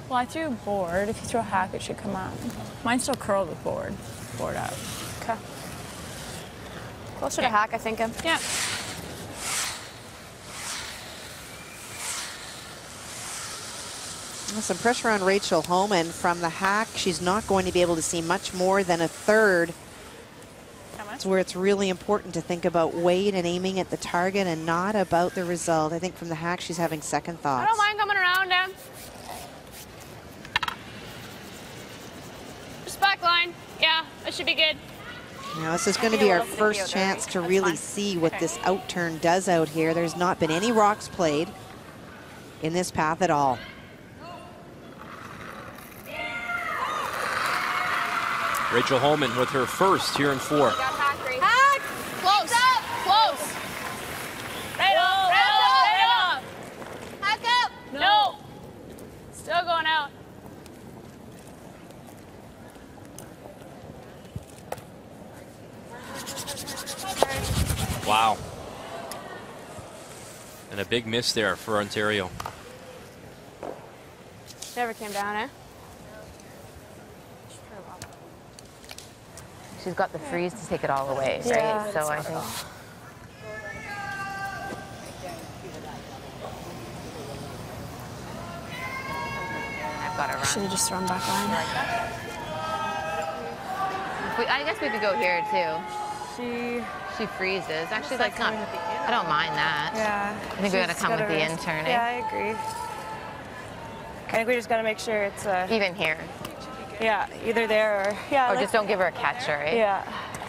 Well, I threw board. If you throw hack, it should come out. Mine still curled with board. Board out. Okay. Closer to hack, I think. Yeah. Some pressure on Rachel Homan from the hack. She's not going to be able to see much more than a third. That's where it's really important to think about weight and aiming at the target and not about the result. I think from the hack, she's having second I thoughts. don't mind coming around him. Just back line. Yeah, that should be good. Now, this is going to be our first chance to really see what this outturn does out here. There's not been any rocks played in this path at all. Rachel Homan with her first here in 4. Hack! Close. Close. Right off. Right off. Hack up. No. Still going out. Wow. And a big miss there for Ontario. Never came down, eh? She's got the freeze to take it all away, right? Yeah. So I think. I've got to run. Should have just thrown back line. I guess we could go here too. She freezes. Actually, that's not. I don't mind that. Yeah. I think we got to come with the intern. Yeah, I agree. I think we just got to make sure it's Even here. yeah, either there or yeah. Or like- just don't give her a catcher, right? Yeah.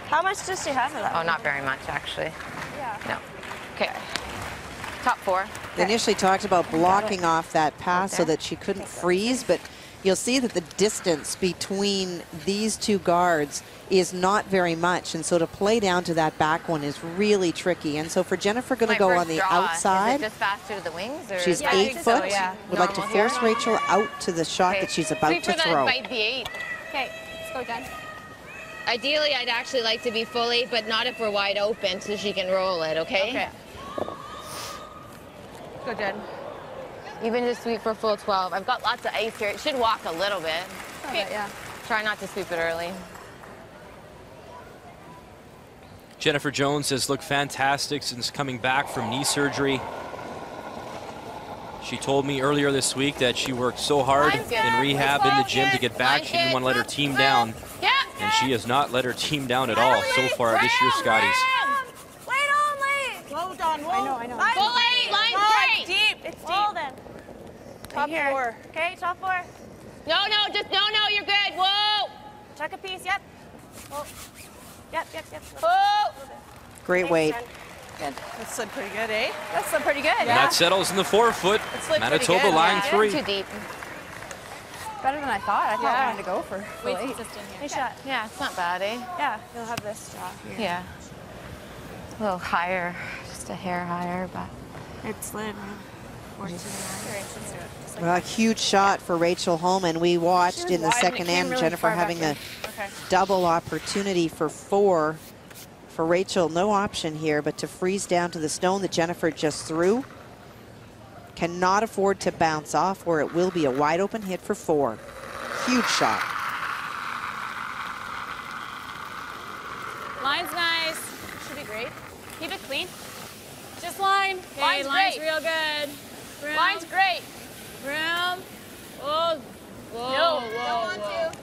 How much does she have for that? Oh, not very much, actually. Yeah. No. Okay. Top 4. They initially talked about blocking off that pass so that she couldn't freeze, but you'll see that the distance between these two guards is not very much, and so to play down to that back one is really tricky. And so for Jennifer, going to go on the outside. Is it just faster to the wings? Or? She's 8 foot. So, yeah. Would like to force Rachel out to the shot that she's about to throw. Bite the 8. Okay, let's go, Jen. Ideally, I'd actually like to be full 8, but not if we're wide open, so she can roll it, okay? Okay. Go, Jen. Even just sweep for full 12. I've got lots of ice here. It should walk a little bit. Okay, yeah. Try not to sweep it early. Jennifer Jones has looked fantastic since coming back from knee surgery. She told me earlier this week that she worked so hard in rehab in the gym to get back. She didn't want to let her team down. And she has not let her team down at all so far this year, Scotties. Wait only. Slow down. I know. Full 8, line straight. Deep. It's deep. Then. Top 4. Okay, top 4. No, you're good. Whoa. Check a piece. Yep. Oh. Yep. Whoa. Great weight. Good. That slid pretty good, eh? That slid pretty good. And that settles in the 4-foot. Manitoba line 3. Too deep. Better than I thought. I thought I wanted to go for full 8. Nice shot. Yeah, it's not bad, eh? Yeah, you'll have this draw here. Yeah. A little higher, just a hair higher, but. It slid. 14. Well, a huge shot for Rachel Homan. We watched in the second end, really Jennifer having a double opportunity for 4. For Rachel, no option here but to freeze down to the stone that Jennifer just threw. Cannot afford to bounce off, or it will be a wide open hit for 4. Huge shot. Line's nice. Should be great. Keep it clean. Just line. Okay, line's real good. Room. Line's great. Room. Oh, whoa, No, whoa, don't want whoa. to.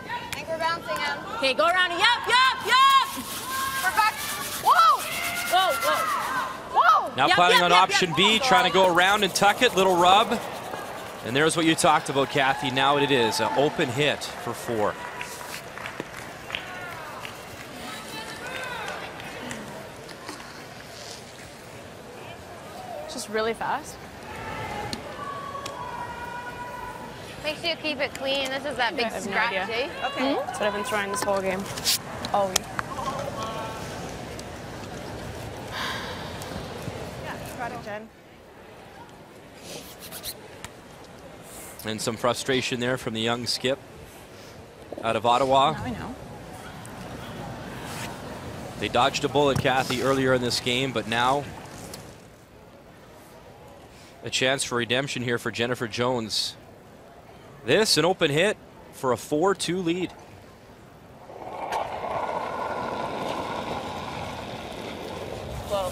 I think we're bouncing him. Okay, go around. Yup. We're back. Whoa! Now planning on option B, trying to go around and tuck it, little rub. And there's what you talked about, Kathy. Now it is an open hit for 4. Just really fast. Make sure you keep it clean. This is that big scratch, eh? Okay. That's what I've been throwing this whole game. Oh. Got it, Jen. And some frustration there from the young skip out of Ottawa. Now I know. They dodged a bullet, Kathy, earlier in this game, but now a chance for redemption here for Jennifer Jones. This, an open hit for a 4-2 lead. Whoa.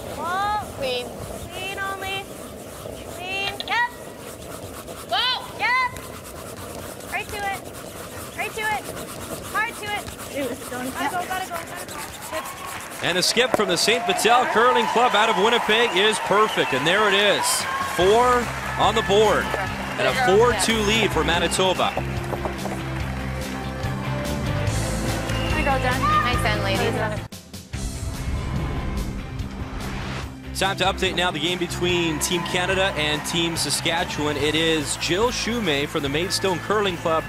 Clean. Clean only. Clean. Yep. Whoa. Yep. Right to it. Hard to it. Gotta go. Good. And a skip from the St. Vital Curling Club out of Winnipeg is perfect. And there it is. 4 on the board. And a 4-2 lead for Manitoba. There you go, Jen. Nice end, ladies. Time to update now the game between Team Canada and Team Saskatchewan. It is Jill Shumay from the Maidstone Curling Club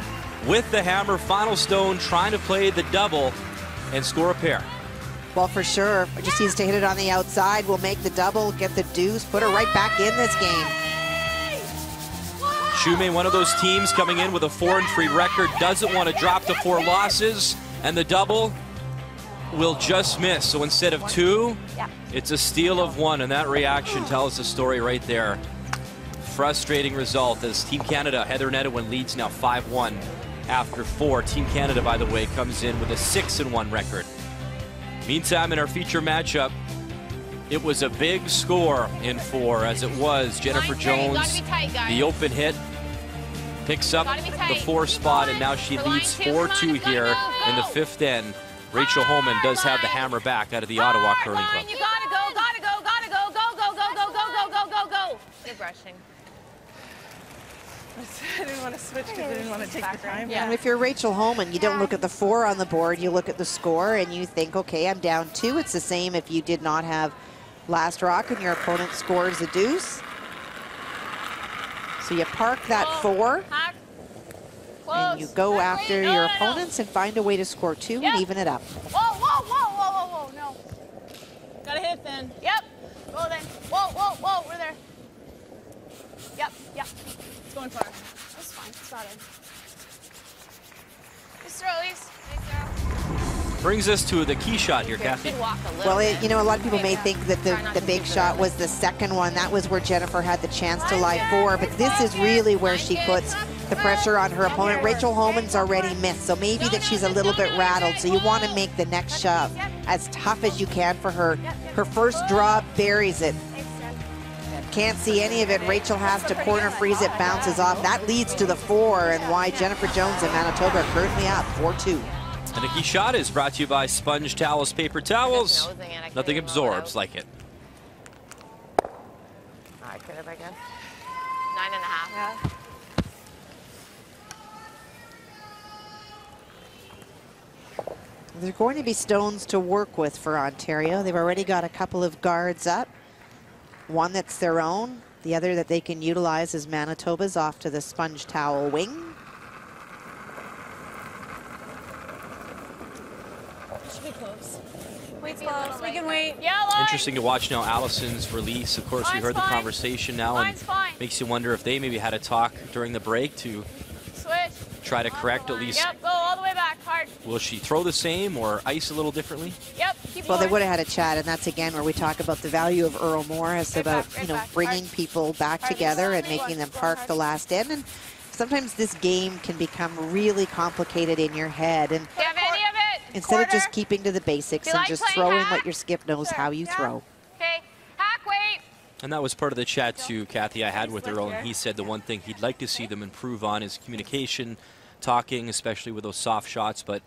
with the hammer. Final stone, trying to play the double and score a pair. Well, for sure. Just needs to hit it on the outside. We'll make the double, get the deuce, put her right back in this game. Shumay, one of those teams coming in with a 4-3 record, doesn't want to drop to 4 losses, and the double will just miss. So instead of 2, it's a steal of 1, and that reaction tells the story right there. Frustrating result as Team Canada, Heather Nedwin, leads now 5-1 after 4. Team Canada, by the way, comes in with a 6-1 record. Meantime, in our feature matchup, it was a big score in 4, as it was Jennifer Jones, the open hit, picks up the 4 spot, and now she leads 4-2 here in the 5th end. Rachel Homan does have the hammer back out of the Ottawa Curling Club. You gotta go. Good brushing. I didn't want to switch because I didn't want to take the time. And if you're Rachel Homan, you don't look at the 4 on the board, you look at the score and you think, okay, I'm down 2. It's the same if you did not have last rock and your opponent scores a deuce. So you park that 4. And you go after your opponents and find a way to score 2 and even it up. Whoa, whoa, whoa, whoa, whoa, whoa, no. Gotta hit then. Yep. Go then. Whoa, whoa, whoa, we're there. Yep, yep. It's going far. That's fine. It's got it. Just throw, Elise. Nice throw. Brings us to the key shot here, Kathy. Well, you know, a lot of people may think that the big shot was the second one. That was where Jennifer had the chance to lie 4, but this is really where she puts the pressure on her opponent. Rachel Homan's already missed, so maybe that she's a little bit rattled, so you want to make the next shove as tough as you can for her. Her first draw buries it. Can't see any of it. Rachel has to corner freeze it, bounces off. That leads to the 4, and why Jennifer Jones and Manitoba are currently up 4-2. And the key shot is brought to you by Sponge Towels Paper Towels. Nothing absorbs like it. All right, good, I guess. 9.5. Yeah. There's going to be stones to work with for Ontario. They've already got a couple of guards up. One that's their own. The other that they can utilize is Manitoba's off to the sponge towel wing. Should be close. Wait's Close. We can wait. Yeah, line. Interesting to watch now Allison's release. Of course, we Line's heard the fine. conversation now, and Line's fine. makes you wonder if they maybe had a talk during the break to Switch. try to correct at least. Yep, go all the way back, hard. Will she throw the same or ice a little differently? Yep, keep Well, they going. would have had a chat, and that's again where we talk about the value of Earl Morris, Right about back, right you know, back. bringing Hard. people back Hard. together and Go making hard. them Go park hard. the last end. And sometimes this game can become really complicated in your head. And Do you have any of it? instead of just Quarter. keeping to the basics Do you and like just playing throwing hack? what your skip knows how you throw. Okay, hack, wait. And that was part of the chat too, Kathy, I had with Earl, and he said the one thing he'd like to see them improve on is communication, talking, especially with those soft shots, but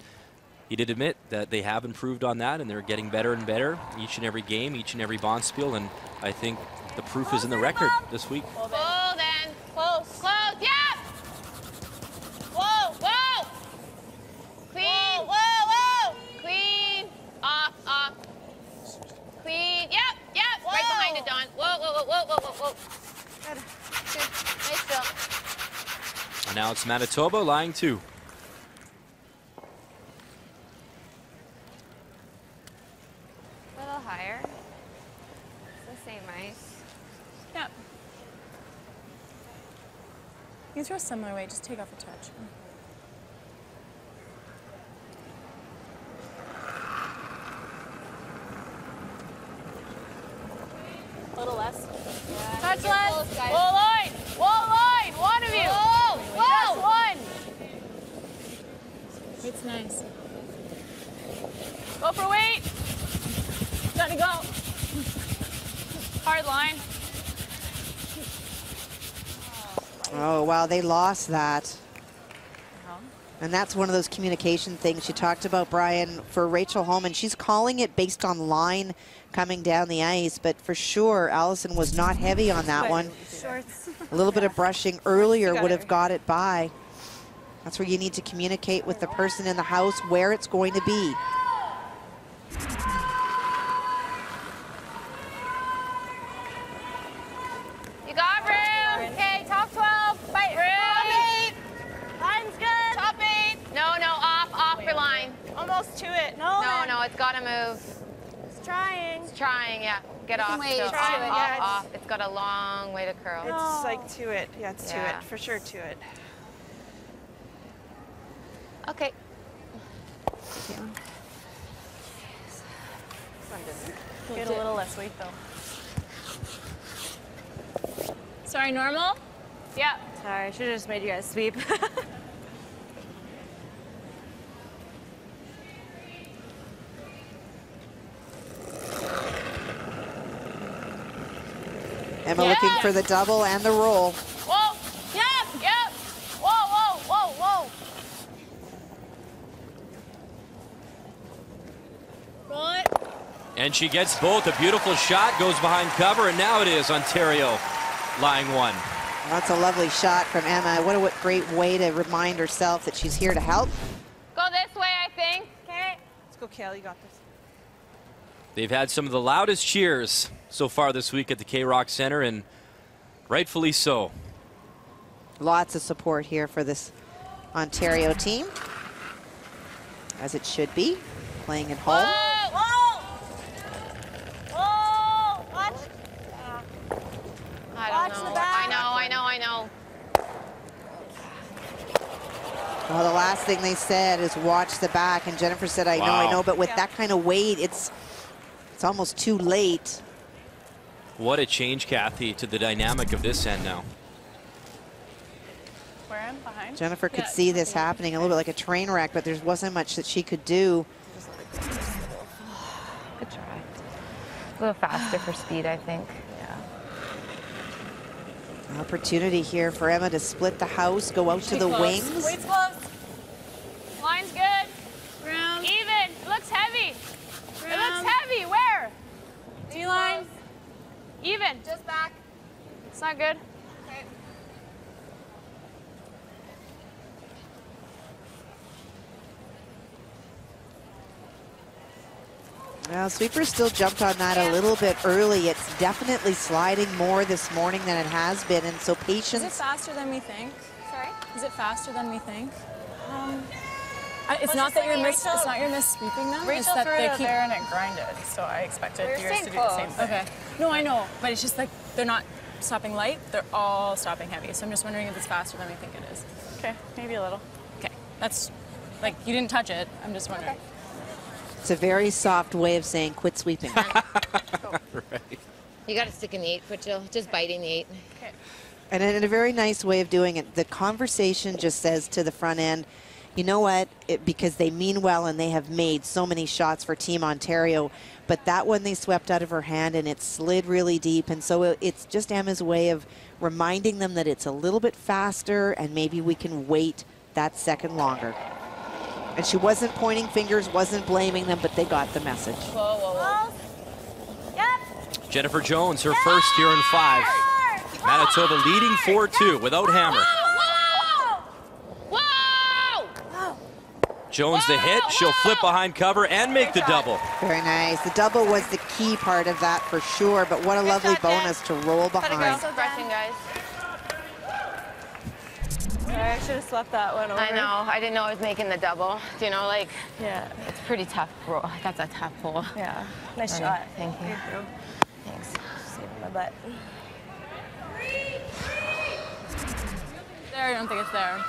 he did admit that they have improved on that, and they're getting better and better each and every game, each and every Bonspiel, and I think the proof is in the record this week. Full then. Close. Close, yeah. Whoa, whoa. Clean. Whoa, whoa, whoa. Clean. Off, off. Clean. Yep, yep. Whoa. Right behind it, Dawn. Whoa, whoa, whoa, whoa, whoa, whoa. Good. Good. Nice still. And now it's Manitoba lying 2. A little higher. It's the same ice. Yep. You can throw a similar way, just take off a touch. A little less. Touch less. Whoa, line. Whoa, line. One of you. Whoa, whoa. Just one. It's nice. Go for weight. Gotta go. Hard line. Oh, wow, they lost that. And that's one of those communication things you talked about, Brian, for Rachel Homan. She's calling it based on line coming down the ice, but for sure, Allison was not heavy on that one. Shorts. A little bit of brushing earlier would have got it by. That's where you need to communicate with the person in the house where it's going to be. You got room. Okay, top 12. Fight room. Line's good. Top 8. No, no, off for line. Almost to it. No, it's got to move. It's trying. It's trying, yeah. Get off. wait. So Try it, off, yeah, off. It's got a long way to curl. It's like to it. Yeah, it's Yeah. to it. For sure to it. Okay. Get a little less weight though. Sorry, normal? Yeah. Sorry, I should have just made you guys sweep. Emma looking for the double and the roll. Whoa. Yep. Yep. Whoa, whoa, whoa, whoa. Roll it. And she gets both. A beautiful shot, goes behind cover, and now it is Ontario lying 1. That's a lovely shot from Emma. What a great way to remind herself that she's here to help. Go this way, I think. Okay. Let's go, Kale. You got this. They've had some of the loudest cheers so far this week at the K-Rock Center, and rightfully so. Lots of support here for this Ontario team, as it should be, playing at home. Whoa! Whoa! Watch. I don't know. I know. Well, the last thing they said is watch the back, and Jennifer said, I know, but with that kind of weight, it's almost too late. What a change, Kathy, to the dynamic of this end now. Where am I behind? Jennifer could see this happening, a little bit like a train wreck, but there wasn't much that she could do. Good try. A little faster for speed, I think. Yeah. Opportunity here for Emma to split the house, go out to the wings. Weight's close. Line's good. Round. Even. It looks heavy. It looks heavy. Where? D-line. Even. Just back. It's not good. Okay. Well, Sweeper still jumped on that a little bit early. It's definitely sliding more this morning than it has been, and so patience. Is it faster than we think? Sorry? Is it faster than we think? It's not that you're it's not you're missweeping them. It's Rachel that threw they it out keep there and it grinded, so I expected yours to do the same thing. Okay. No, I know, but it's just like they're not stopping light. They're all stopping heavy. So I'm just wondering if it's faster than we think it is. Okay, maybe a little. Okay. That's like you didn't touch it. I'm just wondering. Okay. It's a very soft way of saying quit sweeping. Right. You got to stick in the 8-foot, Jill. Just biting the 8. Okay. And in a very nice way of doing it, the conversation just says to the front end, you know what, because they mean well and they have made so many shots for Team Ontario, but that one they swept out of her hand and it slid really deep. And so it's just Emma's way of reminding them that it's a little bit faster and maybe we can wait that second longer. And she wasn't pointing fingers, wasn't blaming them, but they got the message. Whoa, whoa, whoa. Yep. Jennifer Jones, her first here in 5. Manitoba leading 4-2 without Hammer. Jones the hit. She'll flip behind cover and make the double. Very nice. The double was the key part of that for sure, but what a lovely bonus to roll behind. So brushing, guys. I should have slept that one over. I know. I didn't know I was making the double. Do you know, like, Yeah. it's pretty tough roll. That's a tough hole. Yeah. Nice shot. Thank you. Good. Thanks. Saving my butt. There, I don't think it's there.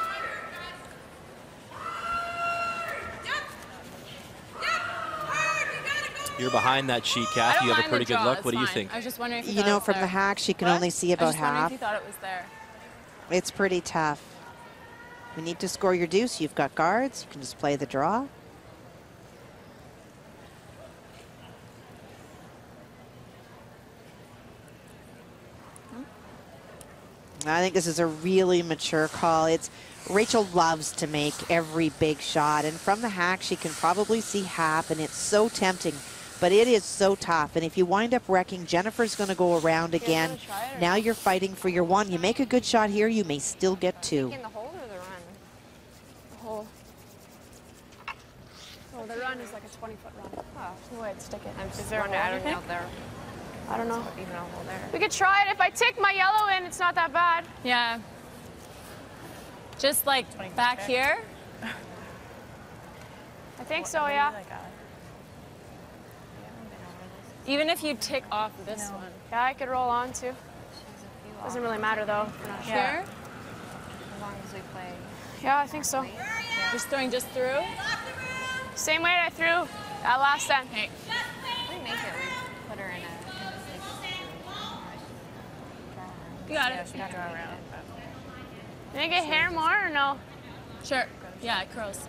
You're behind that sheet, Kathy. You have a pretty good look. What do you think? I was just wondering if you You thought know, it was from the there. hack, she can What? only see I about was just wondering half. if you thought it was there. It's pretty tough. We need to score your deuce. You've got guards. You can just play the draw. I think this is a really mature call. Rachel loves to make every big shot, and from the hack she can probably see half, and it's so tempting, but it is so tough. And if you wind up wrecking, Jennifer's going to go around again. Now you're fighting for your one. You make a good shot here, you may still get two. In the hole or the run? The hole. Oh, the run is like a 20-foot run. Oh, no way I'd stick it. I'm just Is there a wondering. I hole, don't you know think? there. I don't know. Even a hole there. We could try it. If I tick my yellow in, it's not that bad. Yeah. Just like back here. I think so, yeah. Even if you tick off this one. Yeah, I could roll on too. Doesn't really matter though. If we're not sure. Here. As long as we play. Yeah, I think so. Just throwing just through. Same way I threw that last time. Hey. We make it. We put her in a You got it. Yeah, she can draw around. Can I get hair more or no? Sure. Yeah, it curls.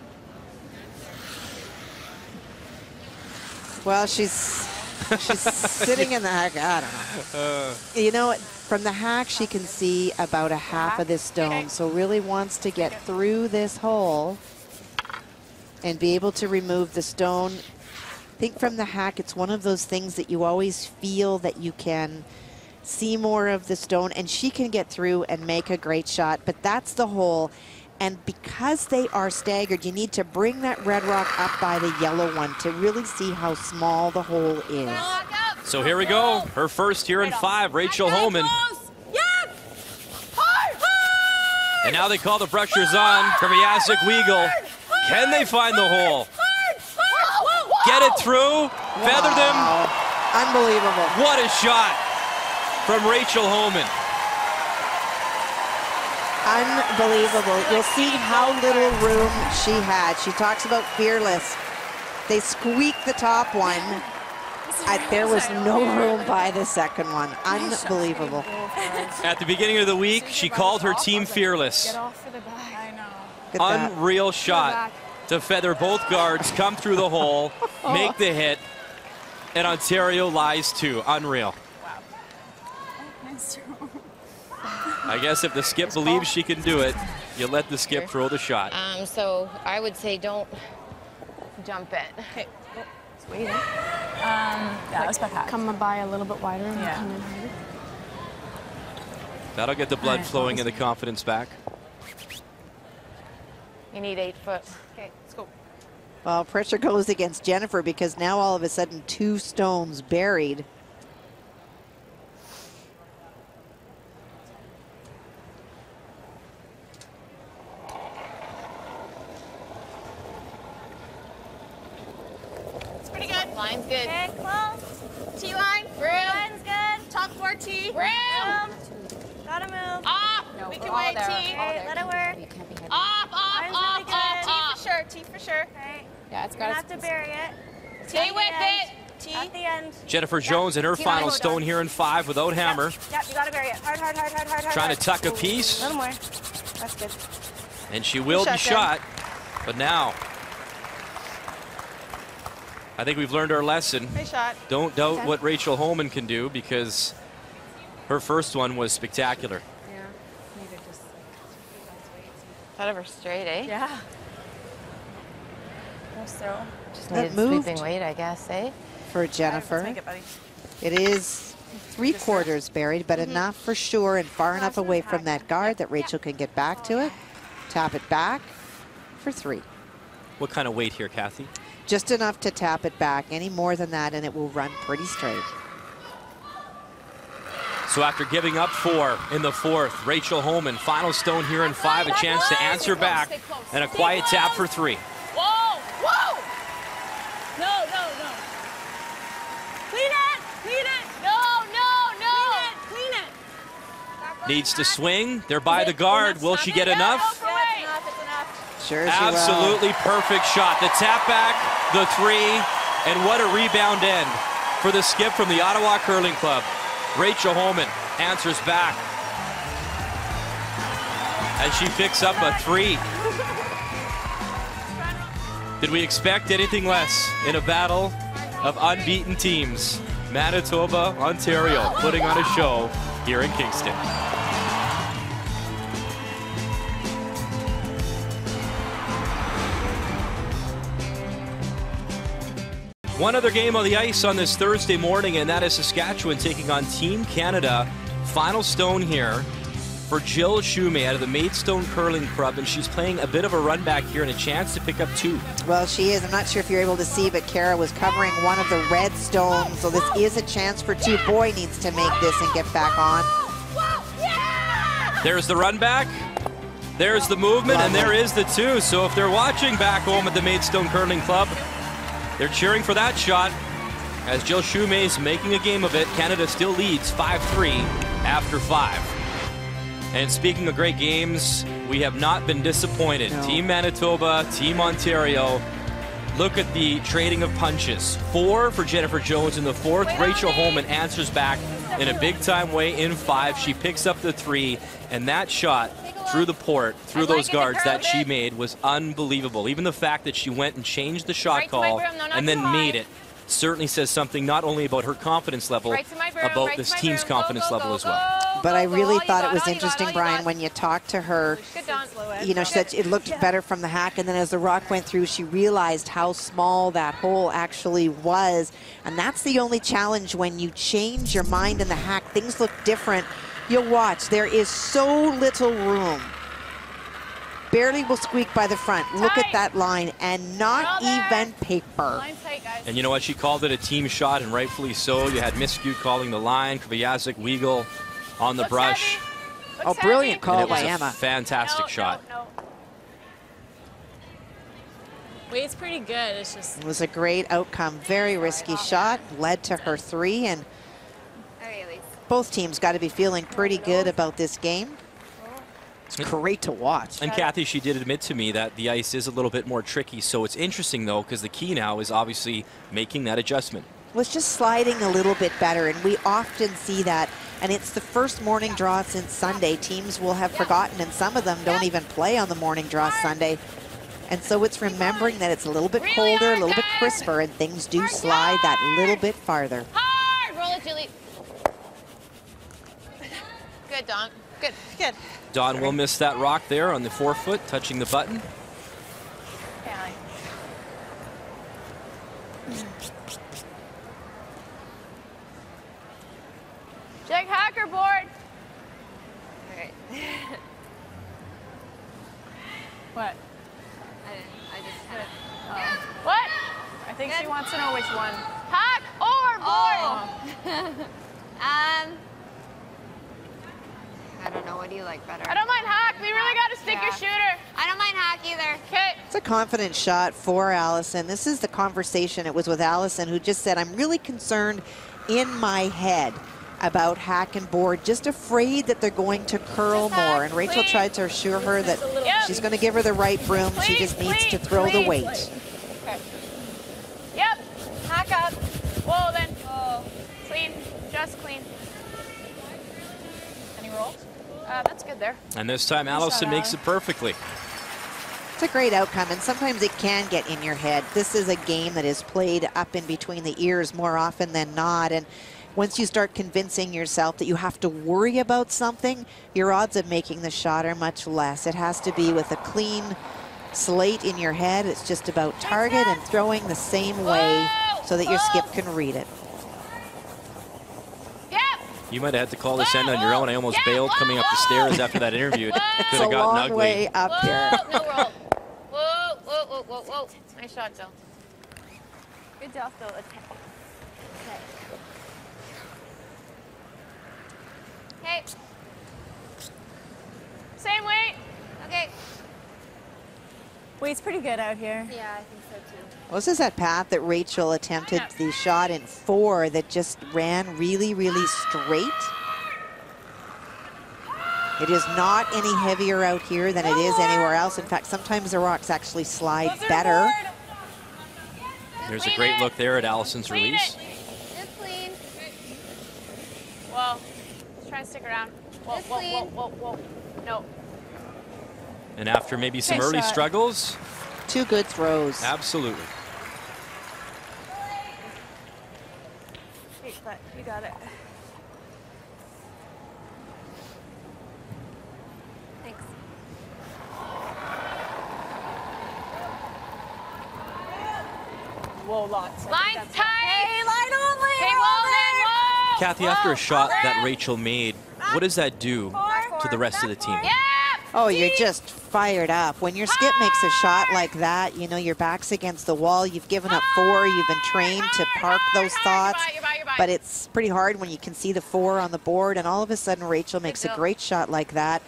Well, she's sitting in the hack. I don't know. You know, from the hack, she can see about a half of this stone, so really wants to get through this hole and be able to remove the stone. I think from the hack, it's one of those things that you always feel that you can see more of the stone, and she can get through and make a great shot, but that's the hole. And because they are staggered, you need to bring that red rock up by the yellow one to really see how small the hole is. So here we go. Her first here in 5, Rachel Homan. Hard! And now they call the brushers on. Krivjasic, Weagle. Can they find the hole? Get it through. Feather them. Unbelievable. What a shot from Rachel Homan. Unbelievable. You'll see how little room she had. She talks about fearless. They squeaked the top one. There was no room by the second one. Unbelievable. At the beginning of the week, she called her team fearless. Get off for the back. I know. Unreal shot to feather both guards, come through the hole, make the hit, and Ontario lies too. Unreal. Wow. Nice throw. I guess if the skip believes she can do it, you let the skip throw the shot. So I would say don't jump it. Okay. It's waiting. Yeah, let's back. Come by a little bit wider and Yeah. come in harder. That'll get the blood flowing and the confidence back. You need 8 foot. Okay, let's go. Well, pressure goes against Jennifer because now all of a sudden 2 stones buried. It's pretty good. Line's good. Okay, close. T-line. Room. Line's good. Top 4 T. Room. Gotta move. Off. No, We we're can all wait. there, T. all Okay, there. let it work. You can't be heavy. Off, off, Line's off, really off, good. off. T for sure. T for sure. Okay. Yeah, it's You're got gonna have to bury it. Stay with it. T. At the end. Jennifer Jones in her T-line, final go stone down. here in 5 without hammer. Yep, you gotta bury it. Hard, hard, hard, hard, hard, hard. Trying to hard. tuck a piece. A little more. That's good. And she will be Good shot. shot, But now, I think we've learned our lesson. Nice shot. Don't doubt Okay. what Rachel Homan can do because her first one was spectacular. Yeah. Need to just Out of her straight, eh? Yeah. Nice throw. Just That needed moved. sweeping weight, I guess, eh? For Let's Jennifer. make it, buddy. It is 3/4 buried, but enough for sure and far enough away from that guard that Rachel can get back to it. Tap it back for 3. What kind of weight here, Kathy? Just enough to tap it back. Any more than that and it will run pretty straight. So after giving up 4 in the 4th, Rachel Homan, final stone here in 5, a chance to answer back, and a quiet tap for 3. Whoa, whoa. No, no, no. Clean it! Clean it! No, no, no. Clean it! Needs to swing. They're by the guard. Will she get enough? Go away. It's enough, it's enough. Sure she will. Absolutely perfect shot. The tap back, the 3, and what a rebound end for the skip from the Ottawa Curling Club. Rachel Homan answers back as she picks up a 3. Did we expect anything less in a battle of unbeaten teams? Manitoba, Ontario, putting on a show here in Kingston. One other game on the ice on this Thursday morning, and that is Saskatchewan taking on Team Canada. Final stone here for Jill Shumay out of the Maidstone Curling Club, and she's playing a bit of a run back here and a chance to pick up 2. Well, she is. I'm not sure if you're able to see, but Kara was covering one of the red stones, so this is a chance for 2. Boy needs to make this and get back on. There's the run back. There's the movement, and there is the 2. So if they're watching back home at the Maidstone Curling Club, they're cheering for that shot as Jill Shumay's making a game of it. Canada still leads 5-3 after 5. And speaking of great games, we have not been disappointed. No. Team Manitoba, Team Ontario. Look at the trading of punches. 4 for Jennifer Jones in the 4th. Rachel Homan answers back in a big-time way in 5. She picks up the 3, and that shot through the port, through those guards that she made was unbelievable. Even the fact that she went and changed the shot call and then made it certainly says something not only about her confidence level, about this team's confidence level as well. But I really thought it was interesting, Brian, when you talked to her, you know, she said it looked better from the hack, and then as the rock went through, she realized how small that hole actually was. And that's the only challenge when you change your mind in the hack. Things look different. You'll watch. There is so little room. Barely will squeak by the front. Look at that line, and not even paper. And you know what? She called it a team shot, and rightfully so. You had Miscue calling the line, Krivjasic, Weagle on the brush. Oh, brilliant call by Emma. Fantastic shot. No. Weight's pretty good. It's just. It was a great outcome. Very risky shot. Led to her 3. And both teams got to be feeling pretty good about this game. It's great to watch. And Kathy, she did admit to me that the ice is a little bit more tricky. So it's interesting, though, because the key now is obviously making that adjustment. Well, it's just sliding a little bit better, and we often see that. And it's the first morning draw since Sunday. Teams will have forgotten, and some of them don't even play on the morning draw Sunday. And so it's remembering that it's a little bit colder, a little bit crisper, and things do slide that little bit farther. Hard! Roll it, Julie. Good, Dawn. Good. Dawn will miss that rock there on the forefoot, touching the button. Check hacker board. Okay. What? I just had it. What? I think she wants to know which one. Hack or board? I don't know. What do you like better? I don't mind hack. We really got to stick your shooter. I don't mind hack either. Okay. It's a confident shot for Allison. This is the conversation. It was with Allison, who just said, I'm really concerned in my head about hack and board, just afraid that they're going to curl more. And Rachel tried to assure her that she's going to give her the right broom. She just needs to throw the weight. Okay. Yep. Hack up. Whoa, then. Oh. Clean. Just clean. Any rolls? That's good there. And this time, Allison makes it perfectly. It's a great outcome, and sometimes it can get in your head. This is a game that is played up in between the ears more often than not. And once you start convincing yourself that you have to worry about something, your odds of making the shot are much less. It has to be with a clean slate in your head. It's just about target and throwing the same way so that your skip can read it. You might have had to call this end on your own. I almost bailed coming up the stairs after that interview. It could have gotten ugly. Way up here. No roll. Whoa. Nice shot, Jill. Good job, Phil. Okay. Same weight. Okay. Weight's pretty good out here. Yeah, I think so too. Well, this is that path that Rachel attempted the shot in 4 that just ran really, really straight. It is not any heavier out here than it is anywhere else. In fact, sometimes the rocks actually slide better. There's a great look there at Allison's release. Just clean. Whoa. Just try to stick around. Whoa. No. And after maybe some early struggles. 2 good throws. Absolutely. You got it. Thanks. Whoa, lots. Line's tight. Hey, line only. Hey, whoa. Kathy, after a shot that Rachel made, what does that do to the rest of the team? Yeah. Oh, you're just fired up. When your skip makes a shot like that, you know, your back's against the wall. You've given up 4. You've been trained to park those thoughts. But it's pretty hard when you can see the 4 on the board, and all of a sudden Rachel makes a great shot like that.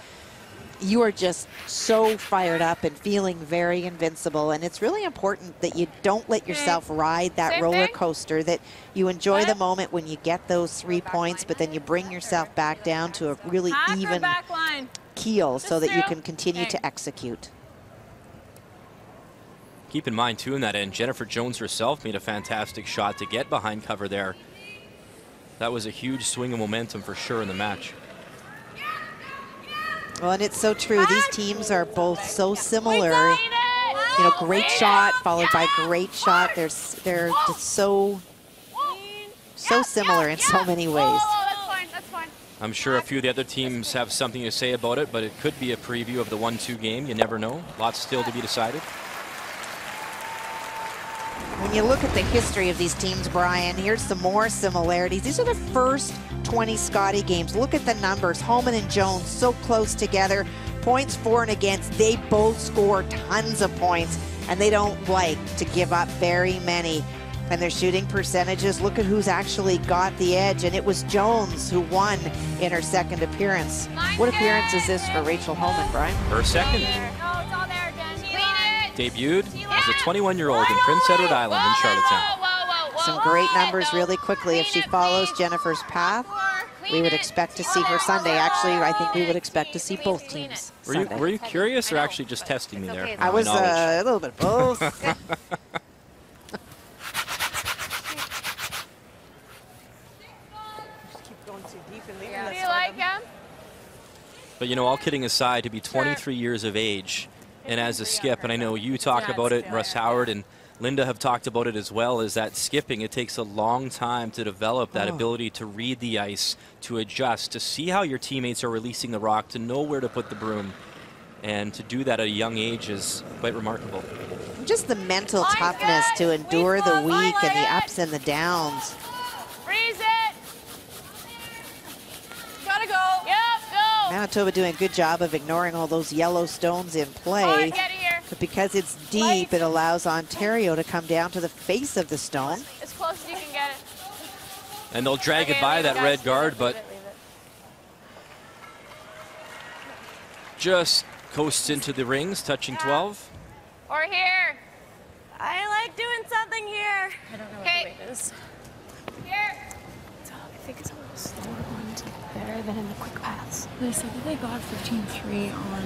You are just so fired up and feeling very invincible. And it's really important that you don't let yourself ride that roller coaster, that you enjoy the moment when you get those 3 points, but then you bring yourself back down to a really even keel so that you can continue to execute. Keep in mind, too, in that end, Jennifer Jones herself made a fantastic shot to get behind cover there. That was a huge swing of momentum for sure in the match. Well, and it's so true. These teams are both so similar. You know, great shot followed by great shot. They're just so similar in so many ways. That's fine. I'm sure a few of the other teams have something to say about it, but it could be a preview of the 1-2 game. You never know. Lots still to be decided. When you look at the history of these teams, Brian, here's some more similarities. These are the first 20 Scotty games. Look at the numbers. Homan and Jones so close together. Points for and against. They both score tons of points, and they don't like to give up very many. And their shooting percentages, look at who's actually got the edge, and it was Jones who won in her second appearance. What appearance is this for Rachel Homan, Brian? Her second. No, it's all there, Jen. Debuted as a 21-year-old in Prince Edward Island in Charlottetown. Some great numbers really quickly. If she follows Jennifer's path, we would expect to see her Sunday. Actually, I think we would expect to see both teams Sunday. Were you curious or actually just testing me there? I was a little bit both. Do you like him? But, you know, all kidding aside, to be 23 years of age and as a skip, and I know you talk about it, Russ Howard and Linda have talked about it as well, is that skipping, it takes a long time to develop that ability to read the ice, to adjust, to see how your teammates are releasing the rock, to know where to put the broom. And to do that at a young age is quite remarkable. Just the mental toughness to endure the week and the ups and the downs. Freeze it. Gotta go. Yep, go. Manitoba doing a good job of ignoring all those yellow stones in play. But because it's deep, it allows Ontario to come down to the face of the stone. As close as you can get it. And they'll drag it by that red guard, but just coasts into the rings, touching 12. Or here. I like doing something here. I don't know what the weight is. Here. I think it's a little slower on there than in the quick paths. They said that they got 15.3 on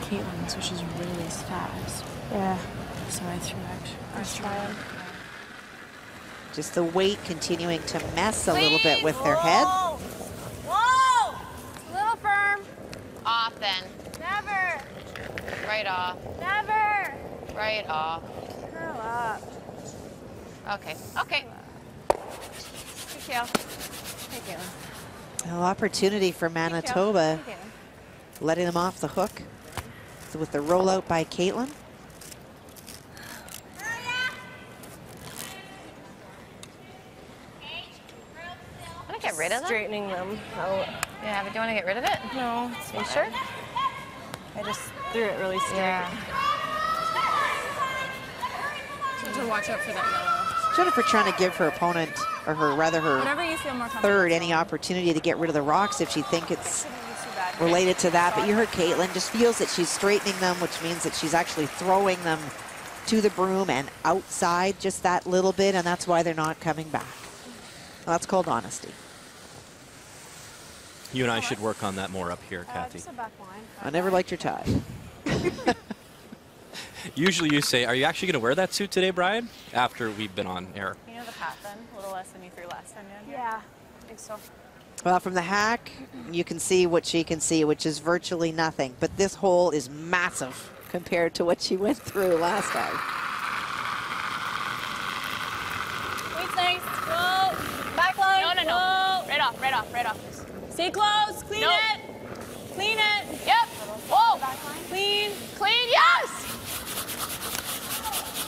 Caitlin's, which is really fast. Yeah. So I threw extra. Just the weight continuing to mess a little bit with their head. Whoa! A little firm. Off then. Never. Right off. Never. Right off. Curl up. Okay. Okay. Good kill. Hey, Caitlin. No opportunity for Manitoba, letting them off the hook. So with the rollout by Caitlin. Want to get rid of them? Straightening them out. Yeah, but do you want to get rid of it? No. Are you sure? I just threw it really straight. Yeah. To watch out for that yellow. Jennifer trying to give her opponent, or her rather her Whenever you feel more third, any opportunity to get rid of the rocks if she think it's related to that. But you heard Caitlin just feels that she's straightening them, which means that she's actually throwing them to the broom and outside just that little bit, and that's why they're not coming back. Well, that's called honesty. You and I should work on that more up here, Kathy. Just a back line. I never liked your tie. Usually you say, are you actually going to wear that suit today, Brian? After we've been on air. You know the path then? A little less than you threw last time down here? Yeah, I think so. Well, from the hack, you can see what she can see, which is virtually nothing. But this hole is massive compared to what she went through last time. Wait, thanks. Whoa. Back line. No, no, no. Whoa. Right off, right off, right off. Stay close. Clean Nope. it. Clean it. Yep. Whoa. Clean. Clean, yes.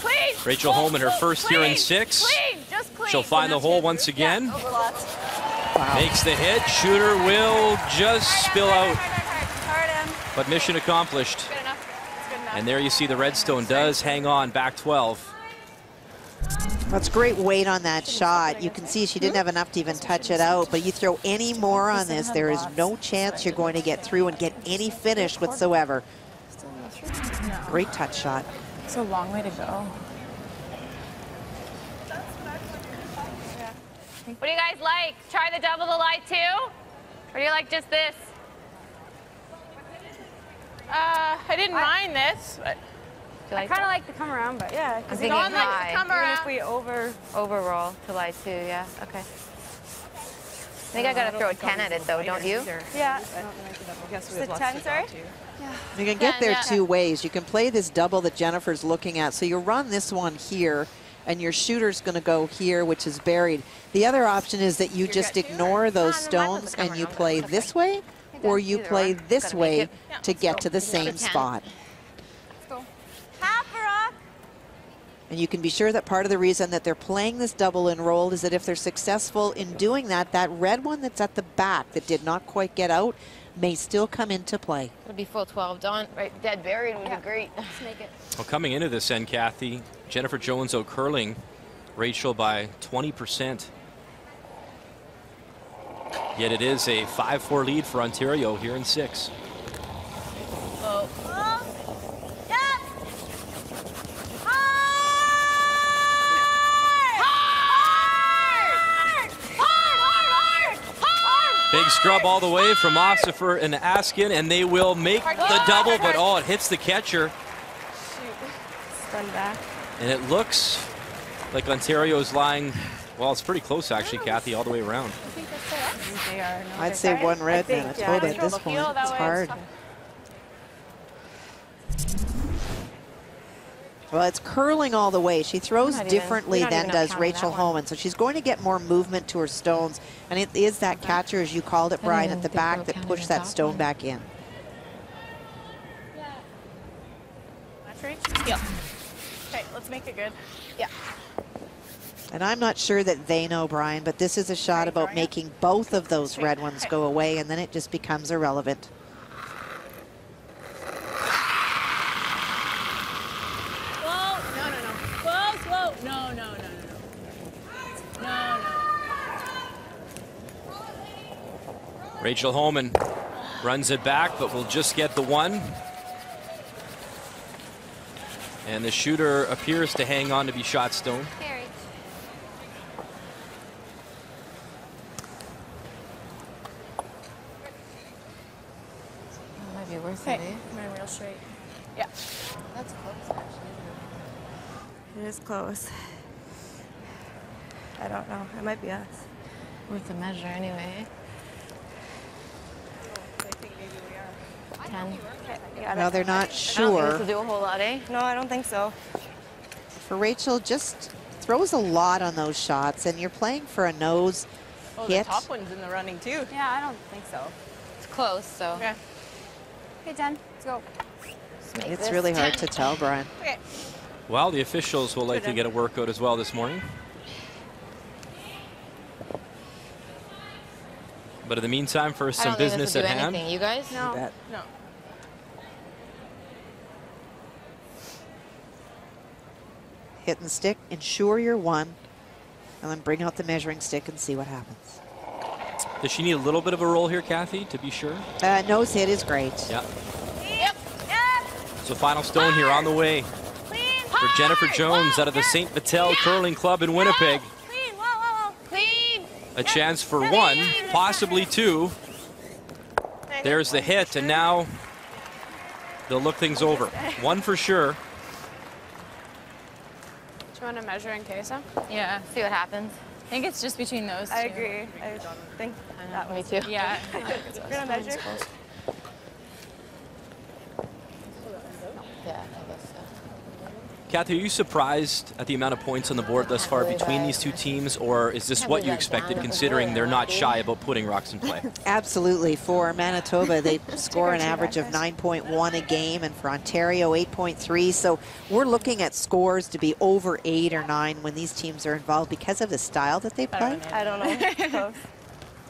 Clean. Rachel Homan, her first here in 6. Clean, just clean. She'll find the hole once again. Wow. Makes the hit. Shooter will just spill out. Hard him. But mission accomplished. Good enough. It's good enough. And there you see the redstone does hang on, back 12. That's great weight on that shot. You can see she didn't have enough to even touch it out, but you throw any more on this, there is no chance you're going to get through and get any finish whatsoever. Great touch shot. It's a long way to go. What do you guys like? Try the double the light too? Or do you like just this? I didn't mind this, but I kind of like the come around, but yeah. I'm you don't like to come Even around. if we Overroll to lie too, yeah. Okay. I think I got to throw a 10 at it though, don't you? Yeah. Just a 10, sorry? You can get there Yeah. two ways. You can play this double that Jennifer's looking at. So you run this one here, and your shooter's going to go here, which is buried. The other option is that you just ignore those stones and you play this way, or you play this way to get to the same spot. Half a rock. And you can be sure that part of the reason that they're playing this double enrolled is that if they're successful in doing that, that red one that's at the back that did not quite get out may still come into play. It'll be full 12 done. Right, dead buried would be great. Let's make it. Well, coming into this end, Kathy, Jennifer Jones O'Curling Rachel by 20%. Yet it is a 5-4 lead for Ontario here in 6. Oh. Big scrub all the way from Ossifer and Askin, and they will make the double, but oh, it hits the catcher. Spun back. And it looks like Ontario's lying, well, it's pretty close actually, Kathy, all the way around. They are. No, I'd say one red Manitoba at this point. It's hard. Well, it's curling all the way. She throws differently than does Rachel Homan, so she's going to get more movement to her stones. And it is that catcher, as you called it, Brian, at the back that pushed that stone back in. Yeah. Okay, let's make it good. Yeah. And I'm not sure that they know, Brian, but this is a shot about making both of those red ones go away, and then it just becomes irrelevant. Rachel Homan runs it back, but will just get the one. And the shooter appears to hang on to be shot stone. That might be worth it, eh? Come in real straight. Yeah. That's close, actually. It is close. I don't know. It might be us. Worth a measure, anyway. I think maybe we are. 10. Well, they're not I don't sure. think to do a whole lot, eh? No, I don't think so. For Rachel, just throws a lot on those shots, and you're playing for a nose hit. The top one's in the running, too. Yeah, I don't think so. It's close, so. Okay. Okay, 10. Let's go. It's really hard to tell, Brian. Okay. Well, the officials will likely get a workout as well this morning. But in the meantime, for some business at hand. You guys? No. No. Hit and stick, ensure you're one, and then bring out the measuring stick and see what happens. Does she need a little bit of a roll here, Kathy, to be sure? Nose hit is great. Yeah. Yep. So final stone here on the way for Jennifer Jones out of the St. Vital Curling Club in Winnipeg. Clean. Whoa, whoa, whoa. Clean. A chance for one, possibly two. There's the hit, and now they'll look things over. One for sure. Do you want to measure in case? Yeah. See what happens. I think it's just between those two. I agree. I think that Me too. Yeah. we're going to measure. Yeah, I guess so. Kathy, are you surprised at the amount of points on the board thus far between these two teams, or is this what you expected considering they're not shy about putting rocks in play? Absolutely. For Manitoba, they score an average of 9.1 a game, and for Ontario, 8.3. So we're looking at scores to be over 8 or 9 when these teams are involved because of the style that they play. I don't know. Close.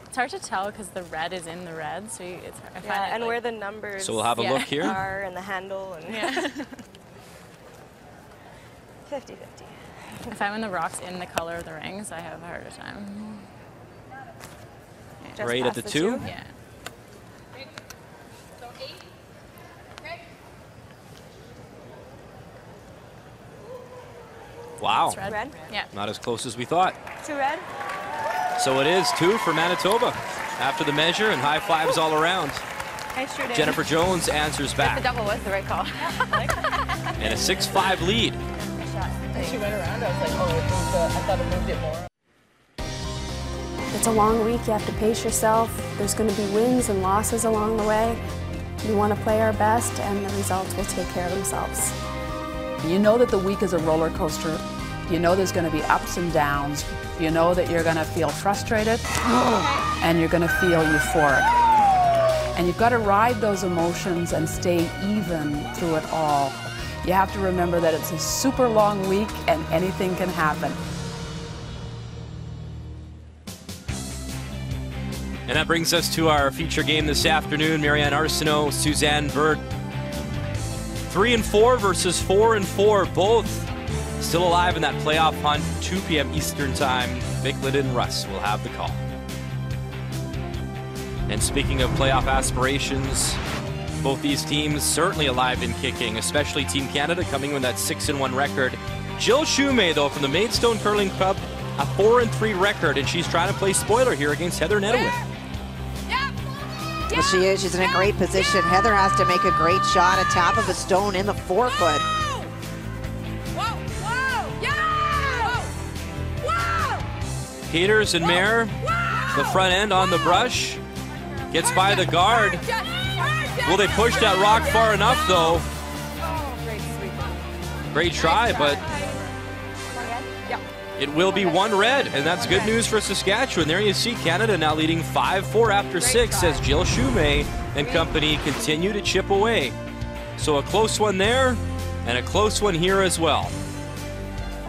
It's hard to tell because the red is in the red, so it's hard. Yeah, and where the numbers So we'll have a look here. are and the handle. And Yeah. 50-50. If I'm in the rocks in the color of the rings, I have a harder time. Just Right at past the two? Yeah. Wow. Red. Red? Yeah. Not as close as we thought. 2 red? So it is 2 for Manitoba. After the measure, and high fives all around. I sure did. Jennifer Jones answers The back. double was the right call. And a 6-5 lead. She went around, I was like, oh, I thought it moved it more. It's a long week. You have to pace yourself. There's going to be wins and losses along the way. We want to play our best, and the results will take care of themselves. You know that the week is a roller coaster. You know there's going to be ups and downs. You know that you're going to feel frustrated and you're going to feel euphoric. And you've got to ride those emotions and stay even through it all. You have to remember that it's a super long week and anything can happen. And that brings us to our feature game this afternoon. Marianne Arsenault, Suzanne Bird. 3-4 versus 4-4, both Still alive in that playoff hunt, 2 p.m. Eastern time. Vic Linden and Russ will have the call. And speaking of playoff aspirations, both these teams certainly alive in kicking, especially Team Canada coming with that 6-1 record. Jill Shumay, though, from the Maidstone Curling Club, a 4-3 record, and she's trying to play spoiler here against Heather Nettowith. Well, she is. She's in a great position. Heather has to make a great shot, a tap of a stone in the 4-foot. Peters and Mayer, the front end on the brush, gets by the guard. Will they push that rock far enough, though? Great try, but it will be 1 red, and that's good news for Saskatchewan. There you see Canada now leading 5-4 after 6 as Jill Shumay and company continue to chip away. So a close one there, and a close one here as well.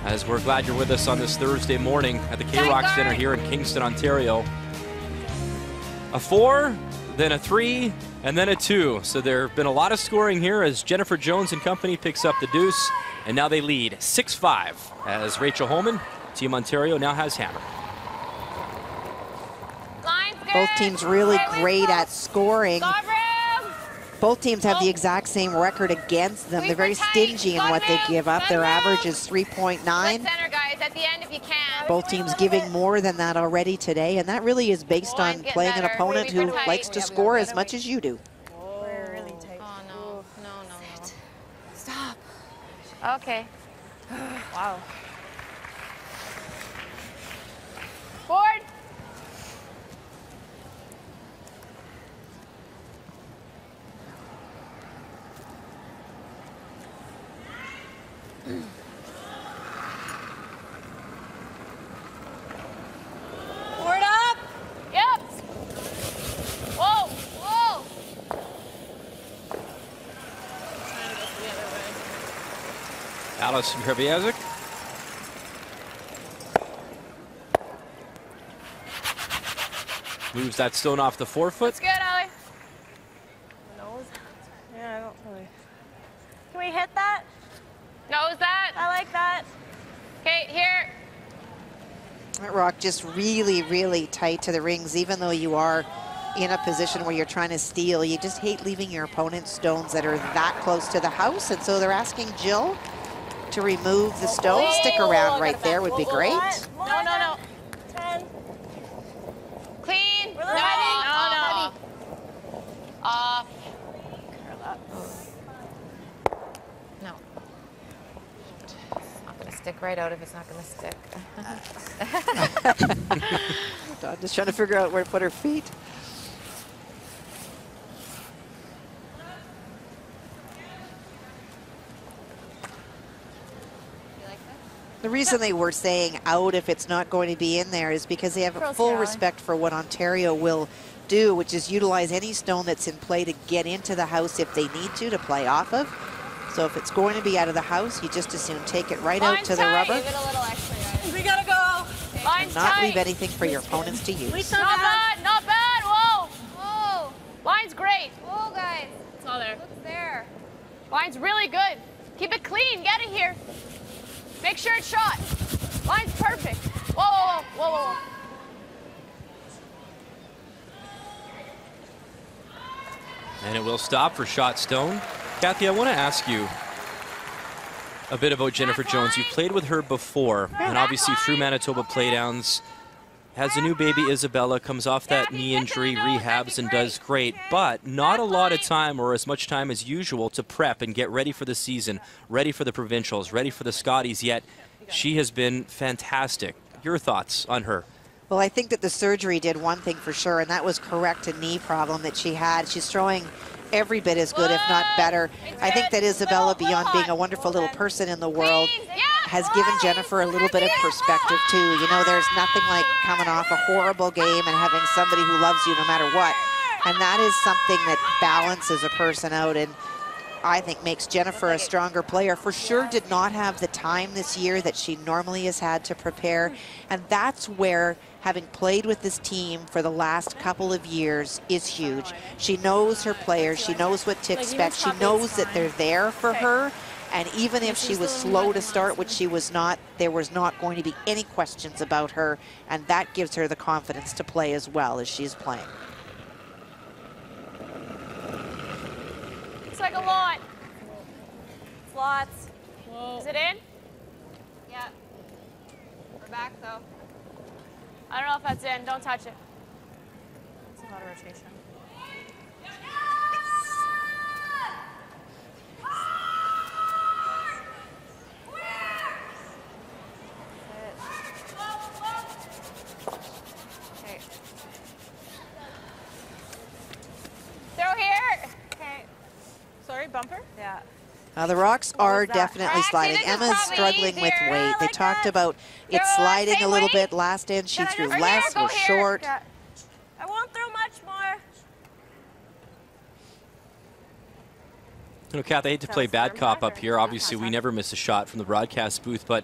As we're glad you're with us on this Thursday morning at the K-Rock Center here in Kingston, Ontario. A 4, then a 3, and then a 2. So there have been a lot of scoring here as Jennifer Jones and company picks up the deuce, and now they lead 6-5 as Rachel Homan, Team Ontario, now has hammer. Both teams really great at scoring. Both teams have the exact same record against them. They're very stingy in what they give up. Their average is 3.9. Both teams giving more than that already today, and that really is based on playing an opponent who likes to score as much as you do. We're really tight. Oh, no. Stop. Okay. Wow. Board. Board up. Yep. Whoa. Trying to go the other way. Allison Kriviezik. Moves that stone off the 4-foot. That's good, Allie. Nose? Yeah, I don't really. Can we hit that? Nose that. I like that. Okay, here. That rock just really, really tight to the rings, even though you are in a position where you're trying to steal. You just hate leaving your opponent's stones that are that close to the house, and so they're asking Jill to remove the stone. Stick around right there would be great. No. 10. Clean. No. Off. Curl up. No. It's not going to stick right out if it's not going to stick. Dawn just trying to figure out where to put her feet. The reason they were saying out if it's not going to be in there is because they have full respect for what Ontario will do, which is utilize any stone that's in play to get into the house if they need to play off of. So if it's going to be out of the house, you just assume take it right out to the rubber. Give it a little extra, guys. We gotta go. Line's Not tight. leave anything for your opponents to use. Not bad. Whoa. Line's great. Whoa, guys. It's all there. What's there? Line's really good. Keep it clean. Get it here. Make sure it's shot. Line's perfect. Whoa. And it will stop for shot stone. Kathy, I want to ask you a bit about Jennifer Jones. You played with her before, and obviously through Manitoba Playdowns. Has a new baby, Isabella, comes off that knee injury, rehabs, and does great, but not a lot of time or as much time as usual to prep and get ready for the season, ready for the provincials, ready for the Scotties, yet she has been fantastic. Your thoughts on her? Well, I think that the surgery did one thing for sure, and that was correct a knee problem that she had. She's throwing every bit as good, if not better. I think that Isabella, beyond being a wonderful little person in the world, has given Jennifer a little bit of perspective too. You know, there's nothing like coming off a horrible game and having somebody who loves you no matter what. And that is something that balances a person out and I think makes Jennifer a stronger player. For sure did not have the time this year that she normally has had to prepare. And that's where having played with this team for the last couple of years is huge. She knows her players. She knows what to expect. She knows that they're there for her. And even if she was slow to start, which she was not, there was not going to be any questions about her, and that gives her the confidence to play as well as she's playing. Looks like a lot. Lots. Is it in? Yeah. We're back though. I don't know if that's in. Don't touch it. It's a lot of rotation. Okay. Throw here. Okay. Sorry, bumper? Yeah. The rocks are that? definitely Actually, sliding. this is Emma's probably struggling with easier. weight. Yeah, I They like talked that. about it Throw sliding a same little weight. bit. Last end, she Can I threw just- less, Go was here. short. Yeah. I won't throw much more. You know, Kath, I hate to play bad cop up here. Obviously, we never miss a shot from the broadcast booth, but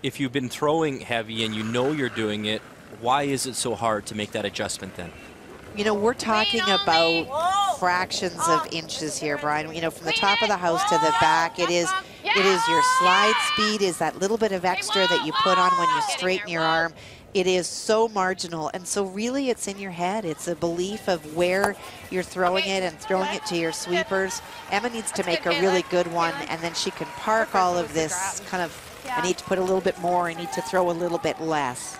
if you've been throwing heavy and you know you're doing it, why is it so hard to make that adjustment then? You know, we're talking about fractions of inches here, Brian. You know, from the top of the house to the back, it is your slide speed, is that little bit of extra that you put on when you straighten your arm. It is so marginal, and so really it's in your head. It's a belief of where you're throwing it and throwing it to your sweepers. Emma needs to make a really good one, and then she can park all of this kind of, I need to put a little bit more, I need to throw a little bit less.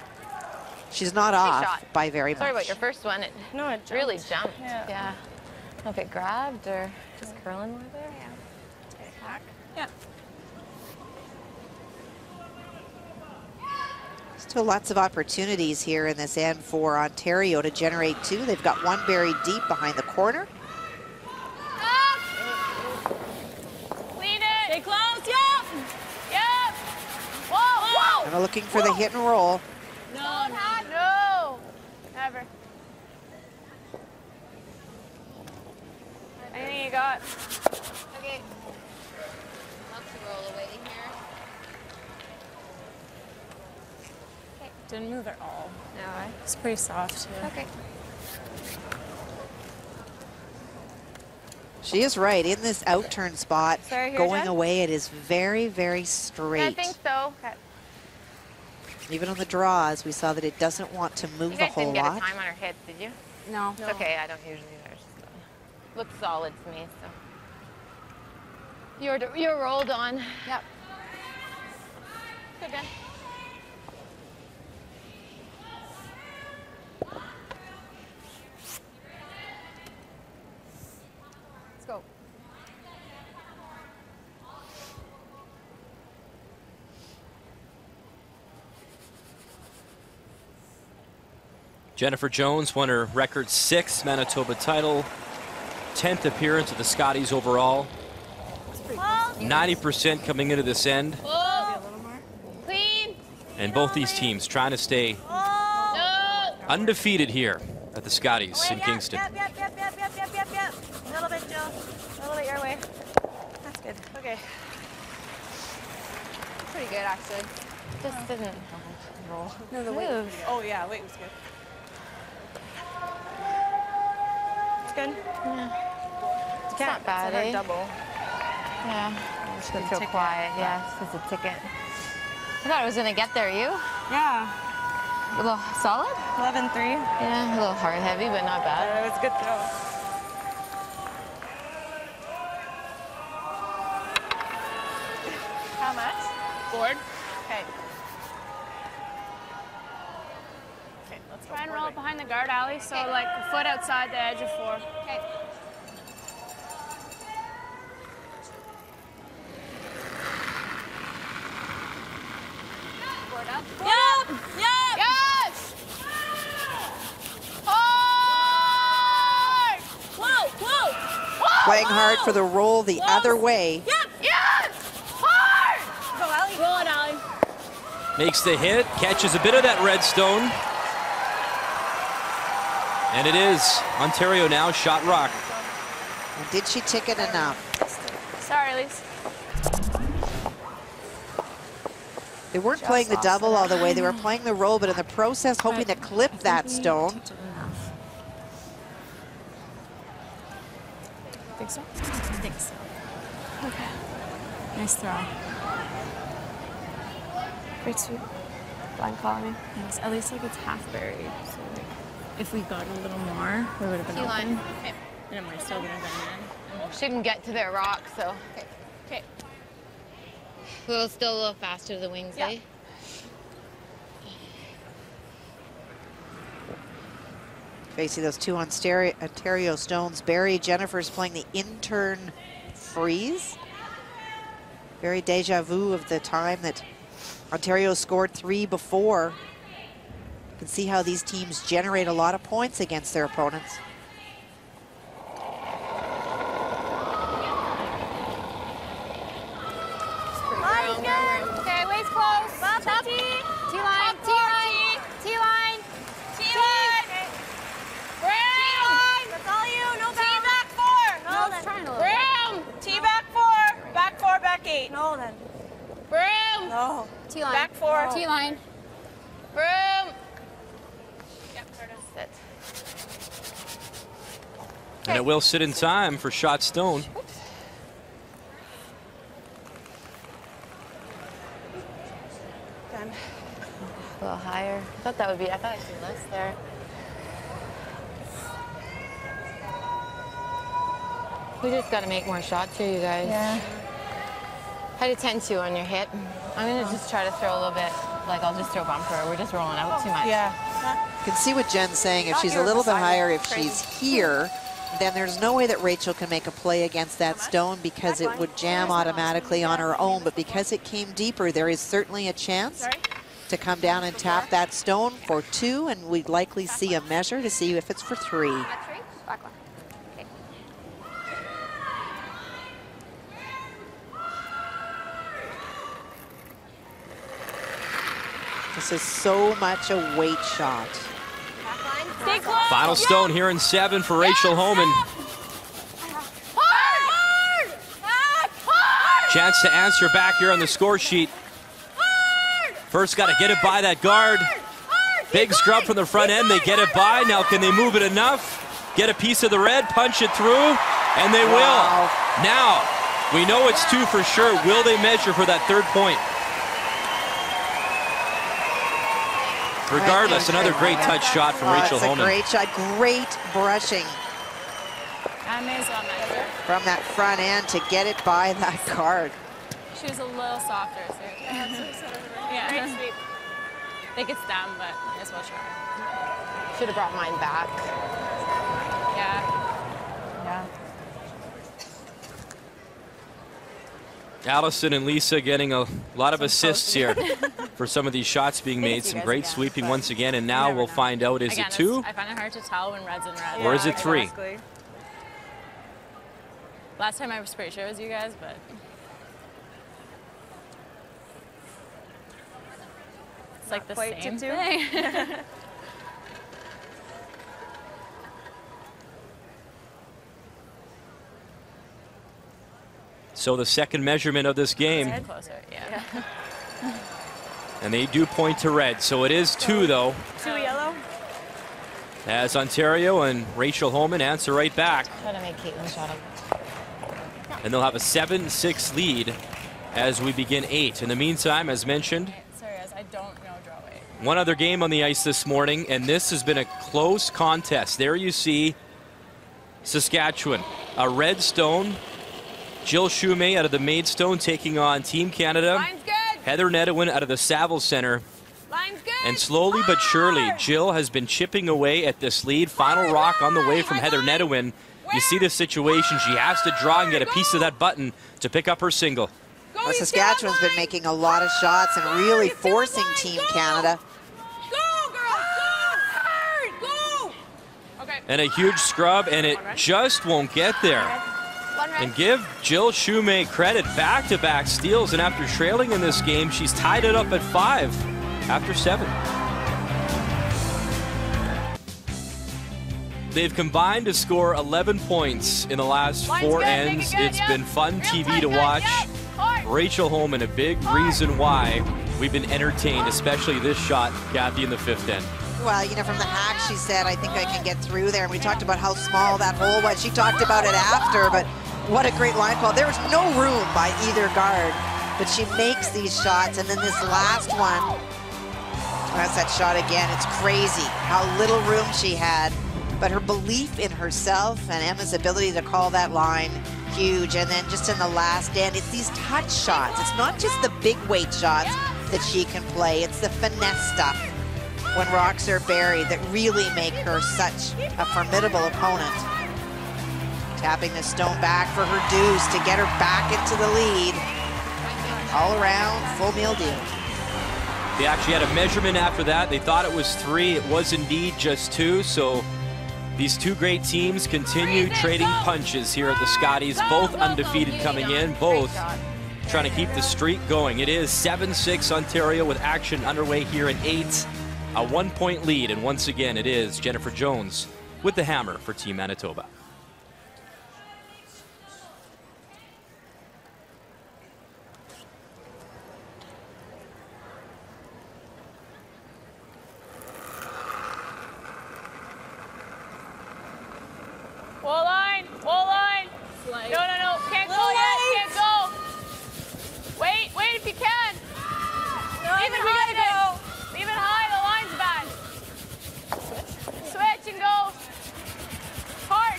She's not off by very much. Sorry about your first one. It No, it really jumped. Yeah. Yeah. I don't know if it grabbed or just curling more there. Yeah. Okay, back. Yeah. Still lots of opportunities here in this end for Ontario to generate two. They've got one buried deep behind the corner. Clean it. Stay close, yeah. Yep. Whoa, whoa. And looking for the hit and roll. No, no. Never. Anything you got? Okay. Love to roll away here. Didn't move at all. No, I. It's pretty soft too. Okay. She is right. In this outturn spot, Sorry, here, going Jen? away, it is very, very straight. I think so. Okay. Even on the draws, we saw that it doesn't want to move You a guys whole didn't get a lot. time on her hit, did you? No. It's okay. I don't usually either. So. Looks solid to me. So. You're rolled on. Yep. Good, Ben. Let's go. Jennifer Jones won her record 6th Manitoba title, 10th appearance at the Scotties overall. 90% coming into this end. Clean. And both these teams trying to stay No. undefeated here at the Scotties in Kingston. Yep. A little bit, Jill. A little bit your way. That's good. Okay. Pretty good, actually. Just didn't roll. No, the weight. Oh yeah, weight was good. It's good. It's not bad, eh? Double. Yeah. I'm just gonna feel ticket. quiet. Yeah, it's just a ticket. I thought I was gonna get there. You? Yeah. A little solid? 11-3. Yeah, a little hard heavy, but not bad. It was a good throw. How much? Board. Okay. Okay, let's go. Try and roll it behind the guard alley, so like a foot outside the edge of 4. Okay. Board up. Yep! Yep! Yes! Hard! Whoa! Playing hard for the roll the other way. Yep! Yes! Hard! Go, Allie. Roll it, Allie. Makes the hit, catches a bit of that redstone. And it is Ontario now, shot rock. And did she ticket enough? Sorry, Elise. They weren't playing the double all the way. They were playing the roll, but in the process, hoping to clip that stone. Think so? I think so. Okay. Nice throw. Great sweep. Blind calling me. Yes, at least like it's half buried. So like, if we got a little more, we would have been open. Okay. And it might still been in. She didn't get to their rock, so. Okay. Still a little faster, the wings, Yeah. eh? Facing those two Ontario stones. Barry Jennifer's playing the intern freeze. Very deja vu of the time that Ontario scored 3 before. You can see how these teams generate a lot of points against their opponents. Okay, waist close. Top. T-line, T-line, T-line, T-line. Brown. That's all you. No T bound. back 4. No, then. Brown. T back 4. Back 4, back 8. No, then. Brown. No. T-line. Back 4. T-line. Brown. Yep, sit. And it will sit in time for shot stone. Done. A little higher. I thought that would be, I thought I'd see less there. We just got to make more shots here, you guys. Yeah. Had a 10-2 on your hit. I'm going to just try to throw a little bit, like I'll just throw bumper. We're just rolling out too much. Yeah. You can see what Jen's saying. If she's a little bit higher, if she's here, then there's no way that Rachel can make a play against that stone because it would jam automatically on her own. But because it came deeper, there is certainly a chance to come down and tap that stone for 2, and we'd likely see a measure to see if it's for 3. Back one. Okay. This is so much a weight shot. Stay close. Final stone here in 7 for Rachel Homan. Hard. Hard. Chance to answer back here on the score sheet. First got to get it by that guard. Big scrub from the front end. They get it by. Now can they move it enough? Get a piece of the red, punch it through, and they will. Now, we know it's 2 for sure. Will they measure for that 3rd point? Regardless, another great touch shot from Rachel Homan. It's a great shot. Great brushing I may as well measure. from that front end to get it by that guard. She was a little softer, so yeah. Great sweep. I think it's them, but may as well try. Should have brought mine back. Yeah. Allison and Lisa getting a lot of assists here for some of these shots being made. Some great sweeping once again, and now we'll find out, is it 2? I find it hard to tell when red's in red. Or is it 3? Exactly. Last time I was pretty sure it was you guys, but it's like the Quite same to 2. thing. So the second measurement of this game. Closer, yeah. And they do point to red. So it is 2, though. 2 yellow. As Ontario and Rachel Homan answer right back. Try to make Caitlin shot up. And they'll have a 7-6 lead as we begin 8. In the meantime, as mentioned, Sorry guys, I don't know draw weight. one other game on the ice this morning, and this has been a close contest. There you see Saskatchewan, a red stone. Jill Shumay out of the Maidstone taking on Team Canada. Line's good. Heather Nedewin out of the Saville Center. Line's good. And slowly but surely, Jill has been chipping away at this lead. Final rock on the way from Heather Nedewin. You see the situation. She has to draw and get a piece of that button to pick up her single. Well, Saskatchewan's been making a lot of shots and really forcing Team Canada. Go, girl. Go. Go. Okay. And a huge scrub, and it just won't get there. And give Jill Shumay credit, back-to-back steals, and after trailing in this game, she's tied it up at 5 after 7. They've combined to score 11 points in the last 4 ends. It's been fun TV to watch. Rachel Homan, a big reason why we've been entertained, especially this shot, Kathy, in the 5th end. Well, you know, from the hack, she said, I think I can get through there. And we talked about how small that hole was. She talked about it after, but What a great line call. There was no room by either guard, but she makes these shots. And then this last one, that's that shot again. It's crazy how little room she had, but her belief in herself and Emma's ability to call that line, huge. And then just in the last end, it's these touch shots. It's not just the big weight shots that she can play. It's the finesse stuff when rocks are buried that really make her such a formidable opponent. Tapping the stone back for her deuce to get her back into the lead. All around, full meal deal. They actually had a measurement after that. They thought it was 3. It was indeed just 2. So these two great teams continue trading punches here at the Scotties. Both undefeated coming in. Both trying to keep the streak going. It is 7-6 Ontario with action underway here in 8. A 1-point lead. And once again, it is Jennifer Jones with the hammer for Team Manitoba. Wall line, wall line. No, no, no, can't go yet, can't go. Wait, wait if you can. No, Leave it high then. Leave it high, the line's bad. Switch and go. Hard.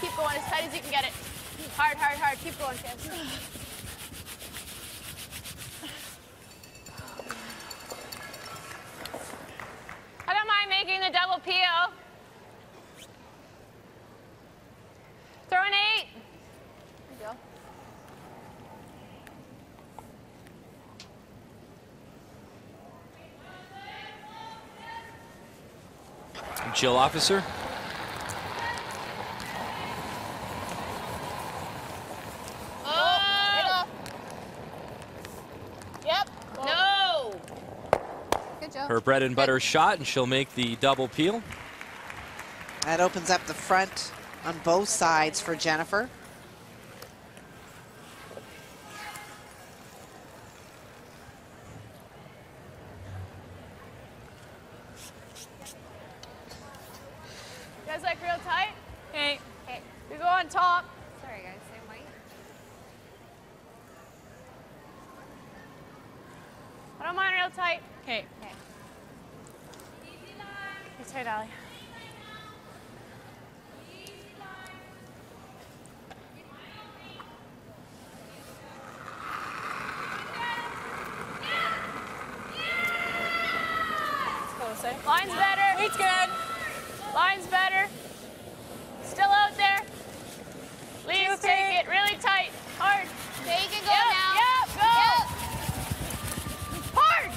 Keep going as tight as you can get it. Hard, hard, hard. Keep going, Kim. I don't mind making the double peel. Throw an 8. There you go. Jill Officer. Oh! Yep. No! Good job. Her bread and butter shot, and she'll make the double peel. That opens up the front on both sides for Jennifer. You guys like real tight? Okay. Okay. We go on top. Sorry guys, same weight. I don't mind real tight. Okay. Okay. You're tight, Allie. Line's better. Weight's good. Line's better. Still out there. Please take it really tight. Hard. Take it, go Yep, now. Yep, go. Hard.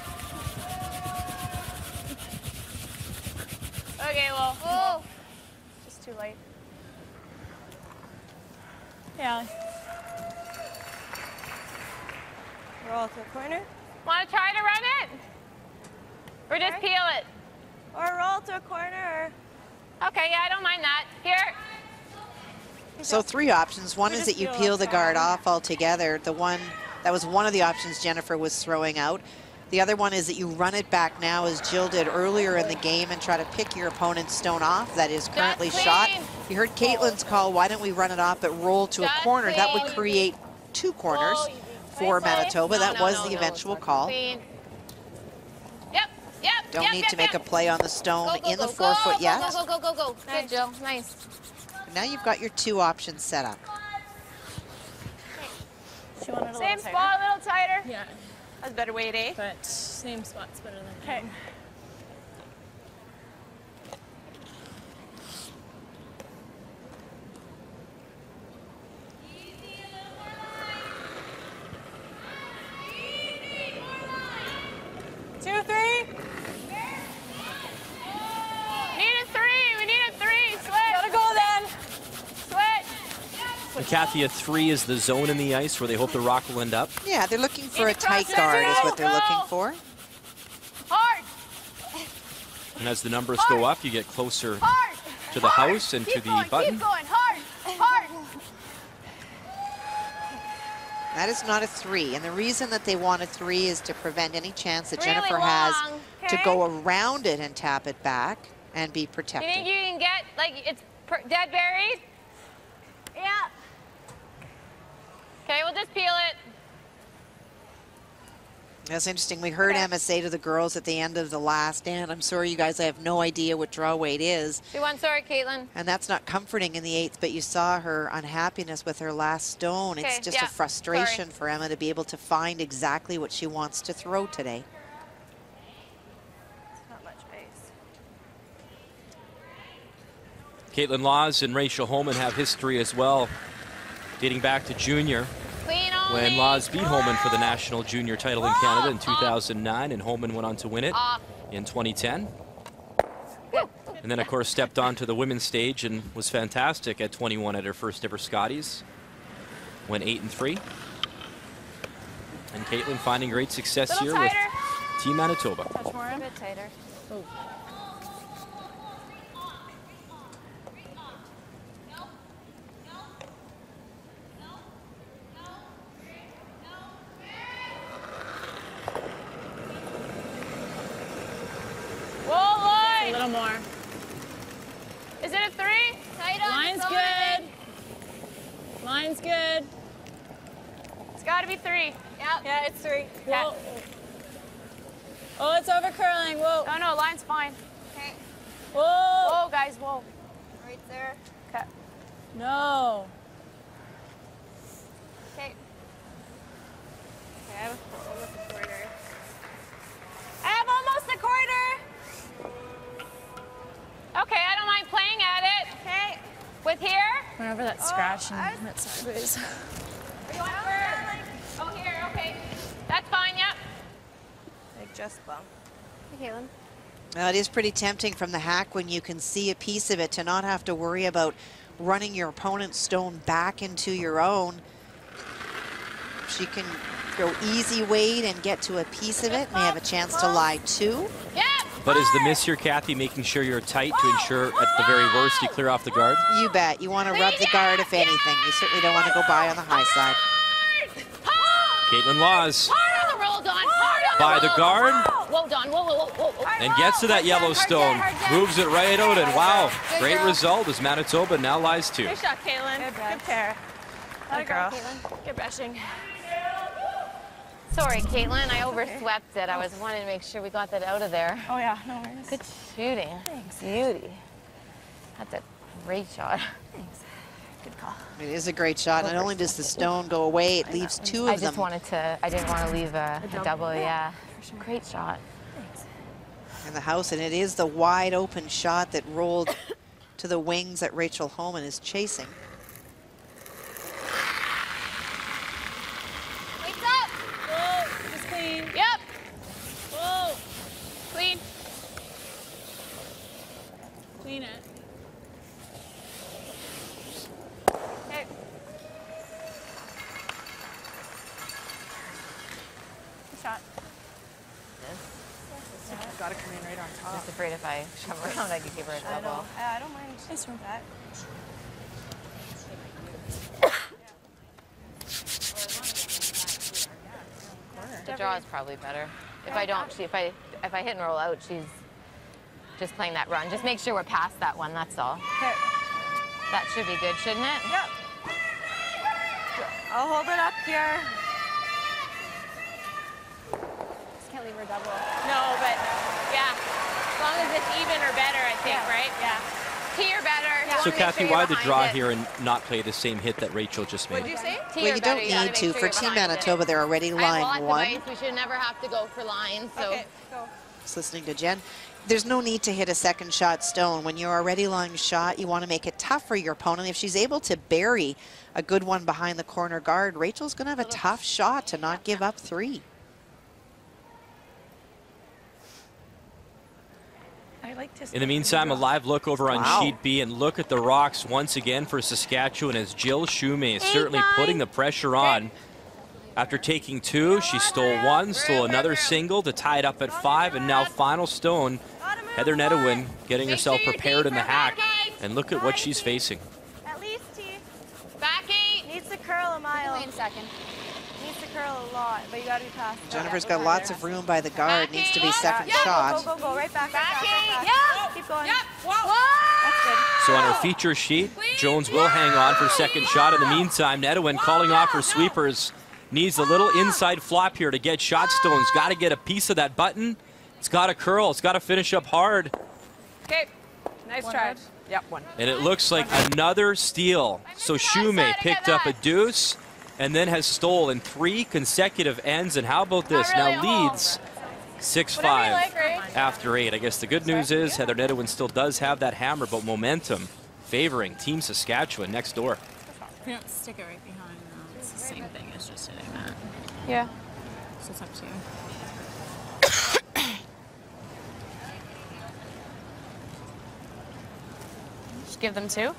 Okay, well. Oh. Just too late. Yeah. Roll to a corner. Want to try to run it? Or just peel it? Or roll to a corner. Okay, yeah, I don't mind that. Here. So 3 options. One is that you peel the guard off altogether. That was one of the options Jennifer was throwing out. The other one is that you run it back now, as Jill did earlier in the game, and try to pick your opponent's stone off. That is currently shot. You heard Caitlin's call, why don't we run it off but roll to a corner? That would create 2 corners for Manitoba. That was the eventual call. Clean. Yep, yep. Don't need to make a play on the stone in the 4-foot yet. Go, go, go, go. Good, Jill. Nice. Now you've got your 2 options set up. She wanted a Same little spot, a little tighter. Yeah, That's better weight, eh? but same spot's better than Okay. mine. Two, 3. Need a 3. We need a 3. Switch. Gotta go then. Switch. And Kathy, a 3 is the zone in the ice where they hope the rock will end up. Yeah, they're looking for a Across tight the guard is middle. what they're Go. looking for. Hard. And as the numbers go up, you get closer Hard. to the Hard. house and Keep to the going, button. Keep going. Hard. Hard. That is not a 3, and the reason that they want a 3 is to prevent any chance that Really Jennifer has long, to okay? go around it and tap it back and be You protected. think you can get, like, it's Dead buried? Yeah. Okay, we'll just peel it. That's interesting. We heard Emma say to the girls at the end of the last stand, I'm sorry, you guys, I have no idea what draw weight is. She won, sorry, Caitlin. And that's not comforting in the 8th, but you saw her unhappiness with her last stone. It's just a frustration for Emma to be able to find exactly what she wants to throw today. Not much pace. Caitlin Laws and Rachel Homan have history as well, dating back to junior. When Laws beat Homan for the national junior title in Canada in 2009, and Homan went on to win it in 2010. And then, of course, stepped onto the women's stage and was fantastic at 21 at her first ever Scotties. Went 8-3. And Caitlin finding great success here with Team Manitoba. Touch more, a bit tighter. Ooh. A little more. Is it a 3? Tight on. Line's good. Line's good. It's got to be 3. Yep. Yeah, it's 3. Whoa. Oh, it's over curling. Whoa. Oh, no, line's fine. Okay. Whoa. Whoa, guys, whoa. Right there. Okay. No. Okay. Okay, I have almost a quarter. I have almost a quarter. Okay, I don't mind playing at it. Okay. With here? Whenever that scratch and went sideways. You want for, oh, here, okay. That's fine, yep. Like just bump. Hey, Caitlin. Well, it is pretty tempting from the hack when you can see a piece of it to not have to worry about running your opponent's stone back into your own. She can throw easy weight and get to a piece of it. May have a chance to lie 2. Yep. But is the miss here, Kathy, making sure you're tight to ensure at the very worst you clear off the guard? You bet. You want to rub the guard if anything. You certainly don't want to go by on the high side. Caitlin Laws Hard on the roll, Don. Hard on by the guard Whoa, Don. Whoa, whoa, whoa, whoa. and gets to that yellow stone, moves it right out, and wow, great result as Manitoba now lies 2. Good shot, Caitlin. Good pair. Good girl. Good brushing. Sorry, Caitlin, I overswept it. I was wanting to make sure we got that out of there. Oh, yeah, no worries. Good shooting. Thanks. Beauty. That's a great shot. Thanks. Good call. It is a great shot. Not only does the stone go away, it leaves 2 of them. I just wanted to, I didn't want to leave a double, yeah. Sure. Great shot. Thanks. In the house, and it is the wide open shot that rolled to the wings that Rachel Homan is chasing. Clean. Yep. Whoa. Clean. Clean it. Okay. Good shot. I've got to come in right on top. Just afraid if I come around, I could give her a double. I don't mind. It's from that. The draw is probably better. If I don't, if I hit and roll out, she's just playing that run. Just make sure we're past that one, that's all. Okay. That should be good, shouldn't it? Yep. I'll hold it up here. Just can't leave her double. No, but Yeah. As long as it's even or better, I think, right? Yeah. Tee or better. You So wanna make Kathy, sure you're why the behind draw it. here and not play the same hit that Rachel just made? What'd you say? Tee Well, or you better, don't gotta need make to. sure For you're Team behind it. Manitoba, they're already I have line lots 1. of ice. We should never have to go for lines. So. okay, go. Just listening to Jen. There's no need to hit a second shot stone. When you're already lying shot, you want to make it tough for your opponent. If she's able to bury a good one behind the corner guard, Rachel's going to have a tough shot to not give up 3. I like to. In the meantime, a live look over on Sheet B, and look at the rocks once again for Saskatchewan as Jill Shumay is certainly putting the pressure on. After taking 2, she stole 1, stole another single to tie it up at 5, and now final stone, Heather Nedewin getting herself prepared in the hack. And look at what she's facing. At least T. Back 8. Needs to curl a mile. Wait a second. Needs to curl a lot, but you got to be past. Jennifer's got lots of room by the guard. Needs to be second shot. Go, right back. Keep going. That's good. So on her feature sheet, Jones will hang on for second shot. In the meantime, Nedwin calling off her sweepers. Needs a little inside flop here to get shot stones. Got to get a piece of that button. It's got to curl. It's got to finish up hard. Okay, nice try. Yep, one. And it looks like another steal. So Shumei picked up a deuce and then has stolen 3 consecutive ends. And how about this? Now leads 6-5 after 8. I guess the good news is Heather Nedwin still does have that hammer, but momentum favoring Team Saskatchewan next door. If you don't stick it right behind, it's the same thing as just hitting that. Yeah. So it's up to you. Just give them 2. Yeah.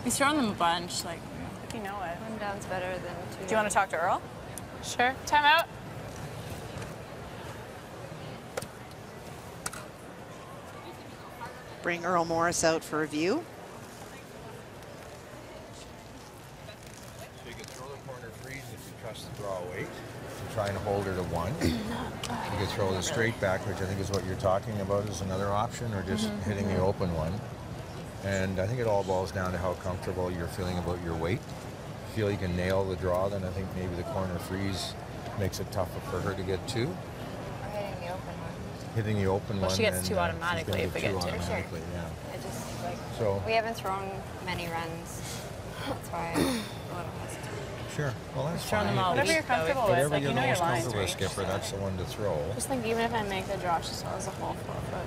He's throwing them a bunch, like. If you know it. One down's better than 2. Do you want to talk to Earl? Sure. Time out. Bring Earl Morris out for review. So you can throw the corner freeze if you trust the draw weight. Try and hold her to 1. You could throw the straight back, which I think is what you're talking about, is another option, or just hitting the open one. And I think it all boils down to how comfortable you're feeling about your weight. If you feel you can nail the draw, then I think maybe the corner freeze makes it tougher for her to get 2. Or hitting the open one. Hitting the open one. She gets and, 2 automatically if we get 2. Automatically, yeah. It just, like, So we haven't thrown many runs. That's why I'm a little hesitant. sure. Well, that's Throwing fine. them all Whatever you're comfortable with. Whatever Like, you're you know your most lines, comfortable with, right? Skipper, that's the one to throw. Just think, even if I make the draw, she still has a whole 4-foot.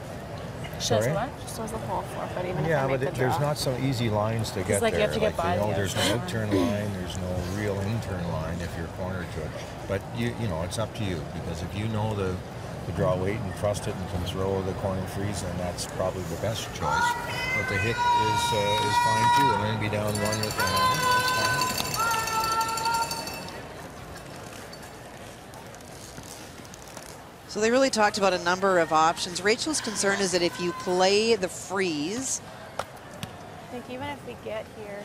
Sorry? She still has a whole 4-foot, even Yeah, if I make but the draw. there's not some easy lines to get like there. you have to get by you know, the there's no outside out-turn line, there's no real in-turn line if you're cornered to it. But you know, it's up to you, because if you know the draw weight and trust it and can throw the corner freeze, then that's probably the best choice. But the hit is fine too, and then be down 1 with the hammer. That's fine. So they really talked about a number of options. Rachel's concern is that if you play the freeze, I think even if we get here,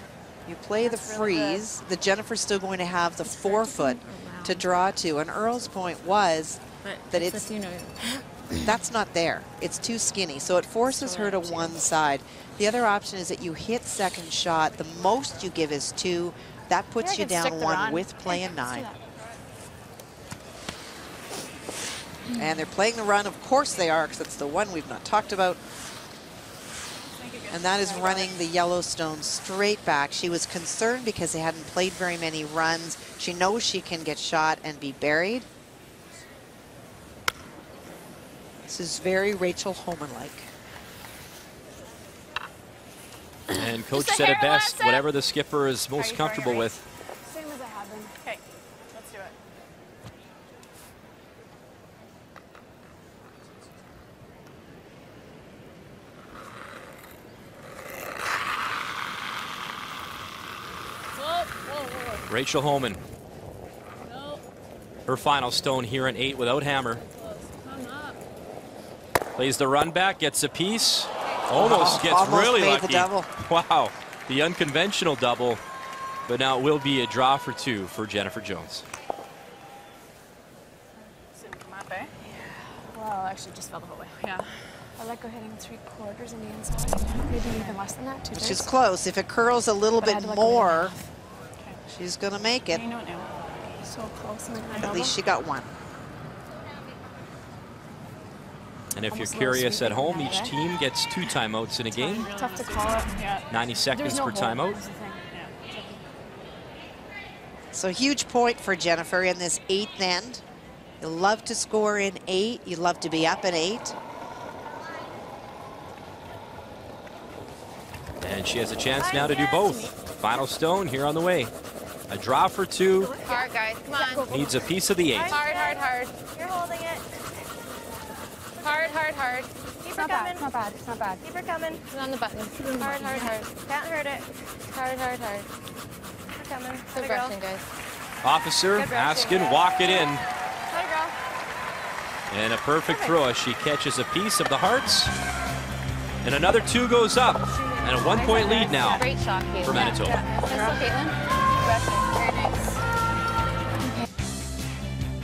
you play the freeze, the Jennifer's still going to have the 4-foot to draw to. And Earl's point was that it's that's not there. It's too skinny. So it forces her to one side. The other option is that you hit second shot. The most you give is 2. That puts you down 1 with play and 9. And they're playing the run. Of course they are, because it's the one we've not talked about. And that is running the Yellowstone straight back. She was concerned because they hadn't played very many runs. She knows she can get shot and be buried. This is very Rachel Homan-like. And coach said it best, whatever the skipper is most comfortable with. same as I have been. Okay, let's do it. Rachel Homan. Her final stone here in 8 without hammer. Plays the run back, gets a piece. Almost gets really made lucky. The double. Wow, the unconventional double. But now it will be a draw for 2 for Jennifer Jones. Well, actually just fell the whole way. Yeah. I like her hitting 3/4 on the inside. Maybe even less than that, 2/3. Which is close. If it curls a little bit more, she's going to make it. You know it now. So close. At least she got 1. And if you're curious at home, each team gets 2 timeouts in a game. Tough to call it. Yeah. 90 seconds per timeout. So huge point for Jennifer in this 8th end. You love to score in 8. You love to be up in 8. And she has a chance now to do both. Final stone here on the way. A draw for 2. Hard, guys. Come on. Needs a piece of the 8. Hard, hard, hard. You're holding it. Hard, hard, hard. Keep her coming. It's not bad. It's not bad. Keep her coming. Put on the button. Hard, hard, hard. Can't hurt it. Hard, hard, hard. Keep her coming. Good brushing, guys. Officer Askin, walk it in. Let her go. And a perfect throw as she catches a piece of the hearts. And another 2 goes up. And a 1-point lead now Great shot, Caitlin. for Manitoba.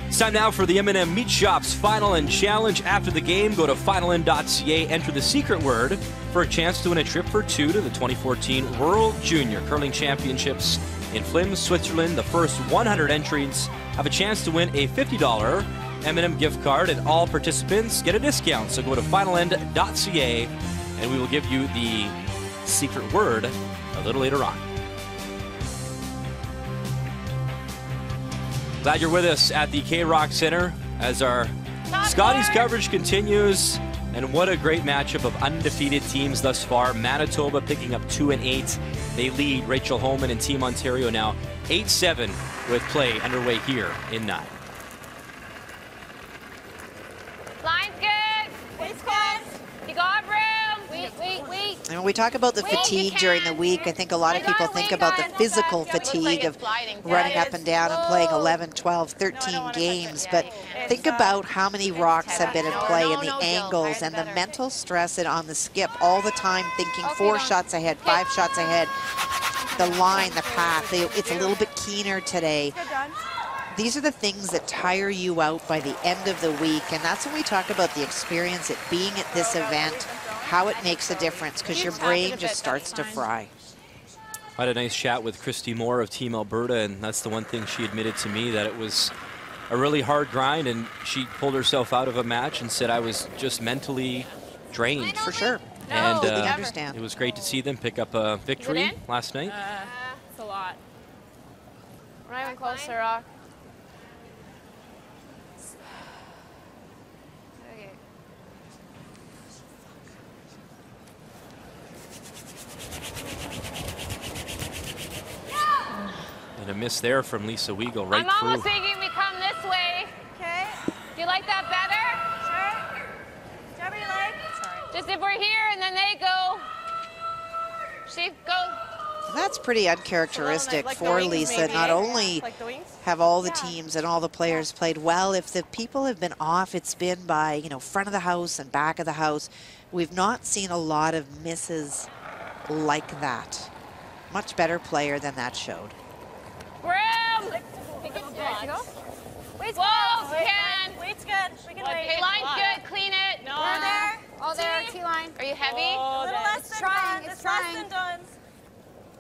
It's time now for the M&M Meat Shop's Final End Challenge. After the game, go to finalend.ca, enter the secret word for a chance to win a trip for 2 to the 2014 World Junior Curling Championships in Flims, Switzerland. The first 100 entries have a chance to win a $50 M&M gift card, and all participants get a discount. So go to finalend.ca, and we will give you the secret word a little later on. Glad you're with us at the K-Rock Center as our Scotties coverage continues. And what a great matchup of undefeated teams thus far. Manitoba picking up 2-8. They lead Rachel Homan and Team Ontario now 8-7 with play underway here in 9. Line's good. Wait's good. You got room. Wait. And when we talk about the fatigue during the week, I think a lot of people think about the physical fatigue of running up and down and playing 11, 12, 13 games. But think about how many rocks have been in play and the angles and the mental stress on the skip all the time, thinking 4 shots ahead, 5 shots ahead, the line, the path. It's a little bit keener today. These are the things that tire you out by the end of the week, and that's when we talk about the experience at being at this event, how it makes a difference, because your brain just starts to fry. I had a nice chat with Christy Moore of Team Alberta, and that's the one thing she admitted to me, that it was a really hard grind, and she pulled herself out of a match and said, I was just mentally drained. For sure. And I understand. It was great to see them pick up a victory last night. It's a lot. We're not even close to rock. And a miss there from Lisa Weigel right I'm through. almost thinking we come this way. Okay. Do you like that better? Sure. Whichever you like. Sorry. Just if we're here and then they go. She goes. That's pretty uncharacteristic like the for wings, Lisa. maybe. Not only Like the wings? have all the teams and all the players played well, if the people have been off, it's been by, front of the house and back of the house. We've not seen a lot of misses like that. Much better player than that showed. Room! Wait's Whoa, good. can. Wait's good. We can wait. Okay, line's good. Clean it. No. Over there. Oh, there. T-line. Are you heavy? A little less than done. It's less than done.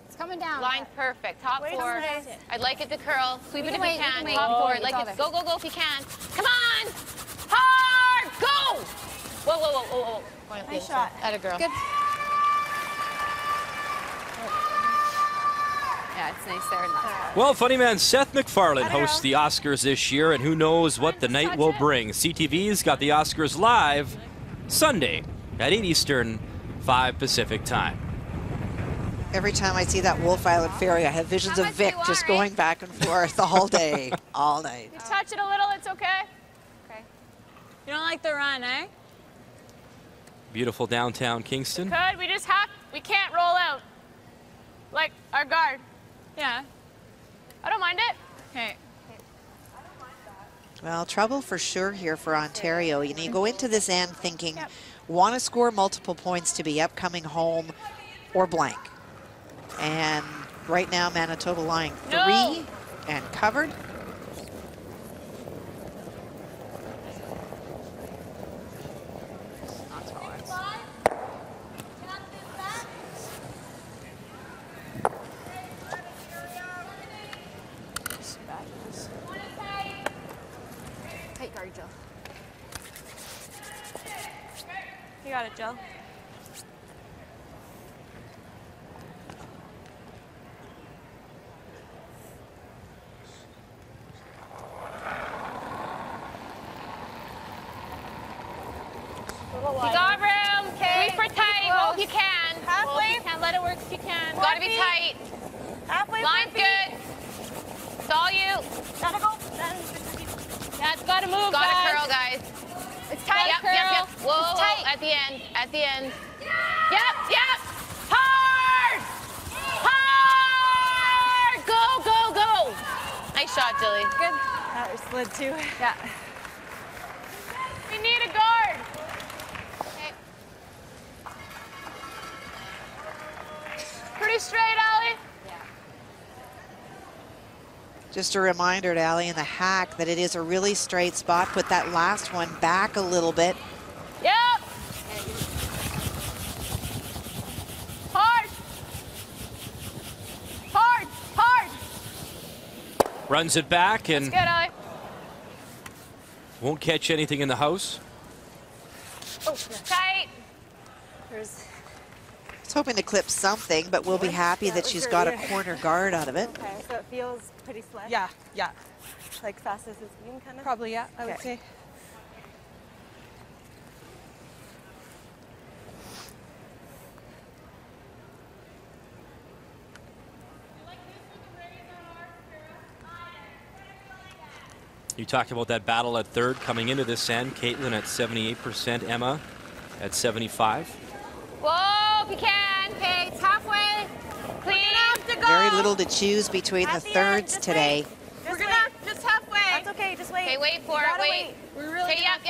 It's coming down. Line's perfect. Top Wait's 4. nice. I'd like it to curl. Sweep it if you wait, can. we can Top wait. 4. It's Like all it. there. Go if you can. Come on. Hard. Go. Whoa. Nice shot. Atta girl. Good. Yeah, it's nice there. Well, funny man Seth MacFarlane hosts the Oscars this year, and who knows what the night will bring. CTV's got the Oscars live Sunday at 8 Eastern, 5 Pacific time. Every time I see that Wolf Island ferry, I have visions of Vic just going back and forth all day, all night. You touch it a little, it's okay. Okay. You don't like the run, eh? Beautiful downtown Kingston. We can't roll out. Like our guard. Yeah. I don't mind it. Okay. Well, trouble for sure here for Ontario. You go into this end thinking, want to score multiple points to be upcoming home or blank. And right now, Manitoba lying 3 and covered. Tight guard, Jill. You got it, Jill. You got room. Okay. Sweep for tight. Go if you can. Halfway. Can't let it work if you can. 4 Gotta be feet. tight. Halfway. Line's 4 feet. good. It's all you. Gotta go. That's gotta move, Gotta guys. curl, guys. It's tight, Yep. Whoa, It's tight. at the end. Yep. Hard. Go. Nice shot, Jilly. Good. That was slid too. Yeah. We need a guard. Okay. Pretty straight, Allie. Just a reminder to Allie in the hack that it is a really straight spot. Put that last one back a little bit. Yep. Hard. Hard. Hard. Runs it back and That's good, Allie. won't catch anything in the house. Oh, tight. I was hoping to clip something, but we'll be happy that she's got a corner guard out of it. Okay, so it feels pretty slick? Yeah, yeah. Like fast as it's been, kind of? Probably, yeah, I would say. You talked about that battle at third coming into this end. Caitlin at 78%, Emma at 75. Whoa, if you can. Okay, it's halfway. Clean up to go. Very little to choose between the thirds today. We're gonna just halfway. That's okay, just wait. Okay, wait for it. Wait. We're really Okay, yep.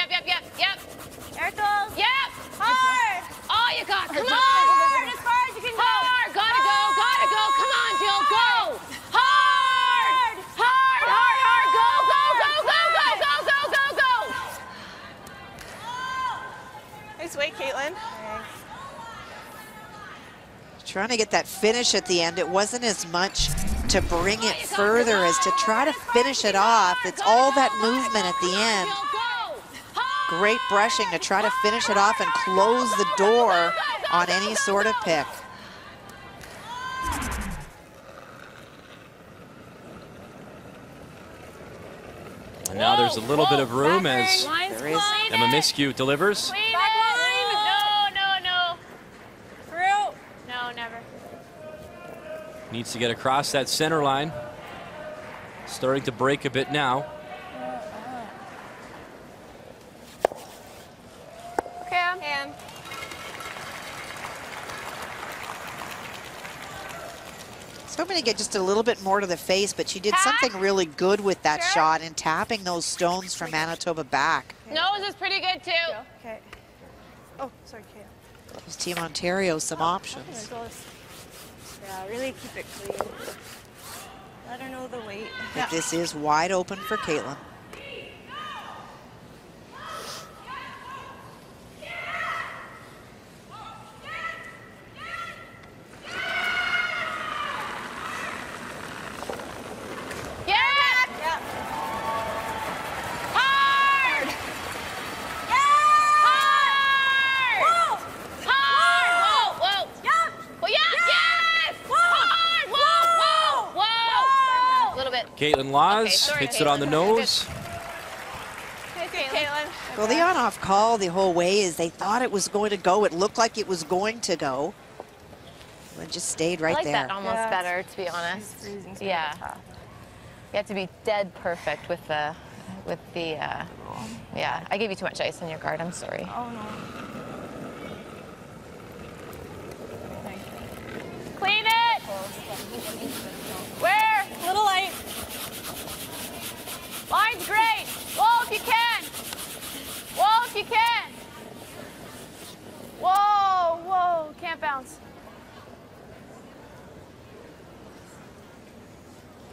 Air tools. Yep. Hard. Oh, you got. Come on. Hard as far as you can go. Hard. Gotta go. Gotta go. Come on, Jill. Go. Hard. Hard. Hard. Hard. Go. Go. Go. Go. Go. Go. Go. Go. Nice weight, Caitlin. Trying to get that finish at the end. It wasn't as much to bring it further as to try to finish it off. It's all that movement at the end. Great brushing to try to finish it off and close the door on any sort of pick. And now there's a little bit of room as there is Emma Miscue delivers. No. Through. No, never. Needs to get across that center line. Starting to break a bit now. Okay, and. I was hoping to get just a little bit more to the face, but she did something really good with that shot and tapping those stones from Manitoba back. Nose is pretty good, too. Okay. Oh, sorry, Kate. Gives Team Ontario some options. Yeah, really keep it clean. Let her know the weight. But this is wide open for Caitlin. Caitlin Laws hits it on the nose. Hey, Caitlin. Well, the on-off call the whole way is they thought it was going to go. It looked like it was going to go. It just stayed right there. I like that almost better, to be honest. Yeah. You have to be dead perfect with the, yeah. I gave you too much ice on your guard. I'm sorry. Oh, no. Clean it. Where? Little light. Line's great. Whoa, if you can. Whoa, if you can. Whoa, whoa. Can't bounce.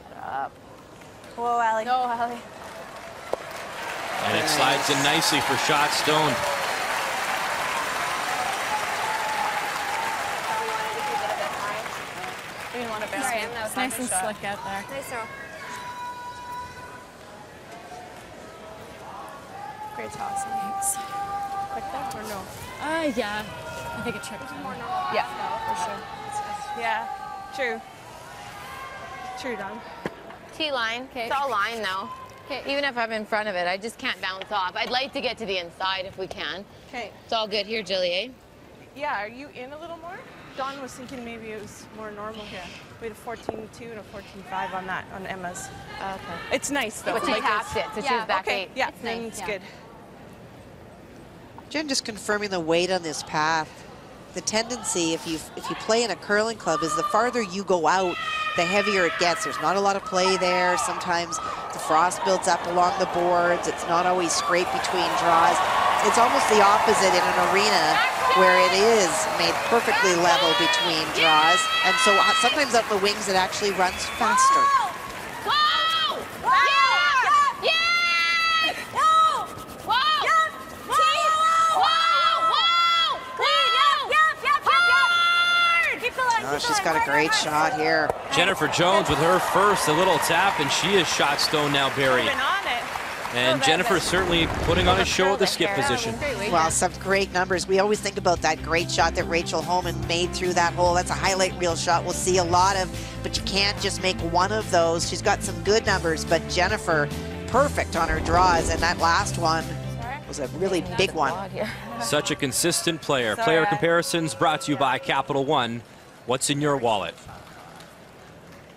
Get up. Whoa, Allie. No, Allie. And it slides in nicely for shot stoned. We didn't want to bounce. It's nice and slick out there. Nice throw. Great toss. Thanks. Quick there or no? Yeah. I think it tripped him. Yeah, for sure. Yeah, true. True, Don. T-line. It's all line, though. Even if I'm in front of it, I just can't bounce off. I'd like to get to the inside if we can. Okay. It's all good here, Julie, eh? Yeah, are you in a little more? Dawn was thinking maybe it was more normal here. We had a 14.2 and a 14.5 on that, on Emma's. Okay. It's nice, though. But she tapped it, so she was back okay. 8. Yeah, It's then nice, it's good. Jen, just confirming the weight on this path. The tendency, if you play in a curling club, is the farther you go out, the heavier it gets. There's not a lot of play there. Sometimes the frost builds up along the boards. It's not always straight between draws. it's almost the opposite in an arena where it is made perfectly level between draws. And so sometimes up the wings, it actually runs faster. Oh, she's got a great shot here. Jennifer Jones with her first, a little tap, and she is shot stone now, Barry. And Jennifer certainly putting on a show at the skip position. Well, some great numbers. We always think about that great shot that Rachel Homan made through that hole. That's a highlight reel shot we'll see a lot of, but you can't just make one of those. She's got some good numbers, but Jennifer, perfect on her draws, and that last one was a really big one. Such a consistent player. Player comparisons brought to you by Capital One. What's in your wallet?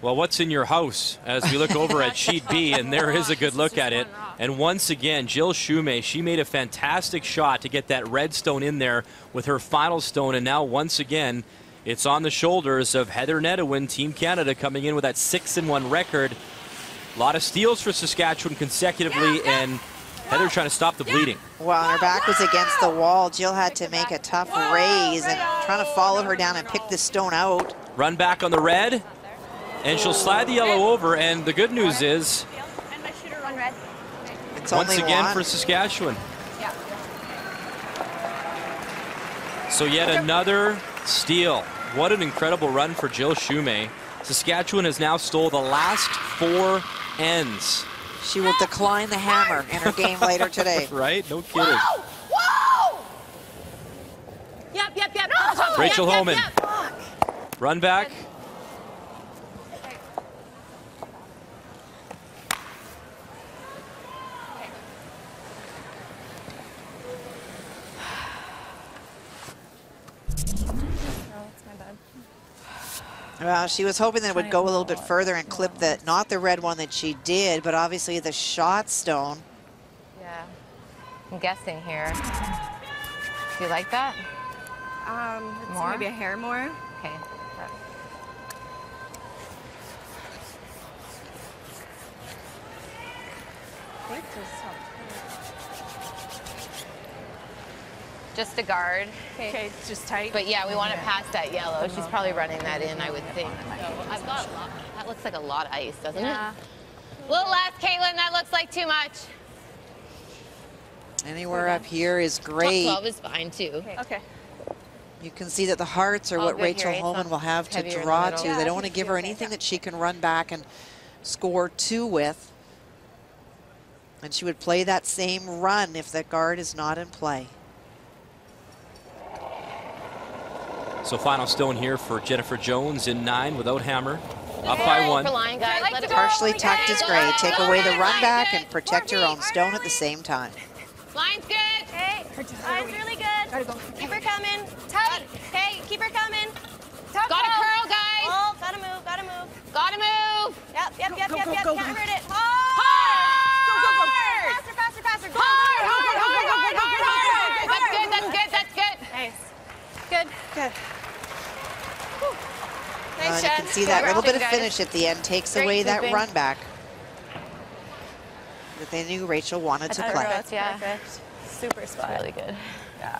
Well, what's in your house as we look over at sheet B, and there is a good look at it. And once again, Jill Shumay, she made a fantastic shot to get that red stone in there with her final stone. And now once again, it's on the shoulders of Heather Nedewin, Team Canada, coming in with that 6-1 record. A lot of steals for Saskatchewan consecutively, and Heather trying to stop the bleeding. Well, her back was against the wall. Jill had to make a tough raise and trying to follow her down and pick this stone out. Run back on the red, and she'll slide the yellow over. And the good news is, it's once only again one for Saskatchewan. So yet another steal. What an incredible run for Jill Shumay. Saskatchewan has now stole the last 4 ends. She will decline the hammer in her game later today. Right? No kidding. Whoa! Yep. No, Rachel Homan. Run back. Well, she was hoping that it would go a little bit further and clip the, not the red one that she did, but obviously the shot stone. Yeah. I'm guessing here. Do you like that? More? Maybe a hair more. Okay. Just a guard. Okay, it's just tight. But yeah, we want it past that yellow. She's probably running that in, I would think. I've got a lot. That looks like a lot of ice, doesn't it? A little less, Caitlin. That looks like too much. Anywhere up here is great. Top 12 is fine too. Okay. You can see that the hearts are what Rachel Homan will have to draw to. They don't want to give her anything that she can run back and score 2 with. And she would play that same run if the guard is not in play. So final stone here for Jennifer Jones in 9 without hammer. Up by 1. Line, guys. Let it go. Partially tucked is great. Take away the run back and protect your own stone at the same time. Line's good. Okay, line's really good. Gotta go. Keep her coming. Tight. Okay, keep her coming. Gotta curl, guys. Oh, gotta move, gotta move. Gotta move. Yep. Can't hurt it. Hard. Faster. Go. Hard. That's good. Nice. Good. Nice You shot. can see that little bit of finish at the end takes away that run back that they knew Rachel wanted to play. Perfect. Super spot. Really good. Yeah.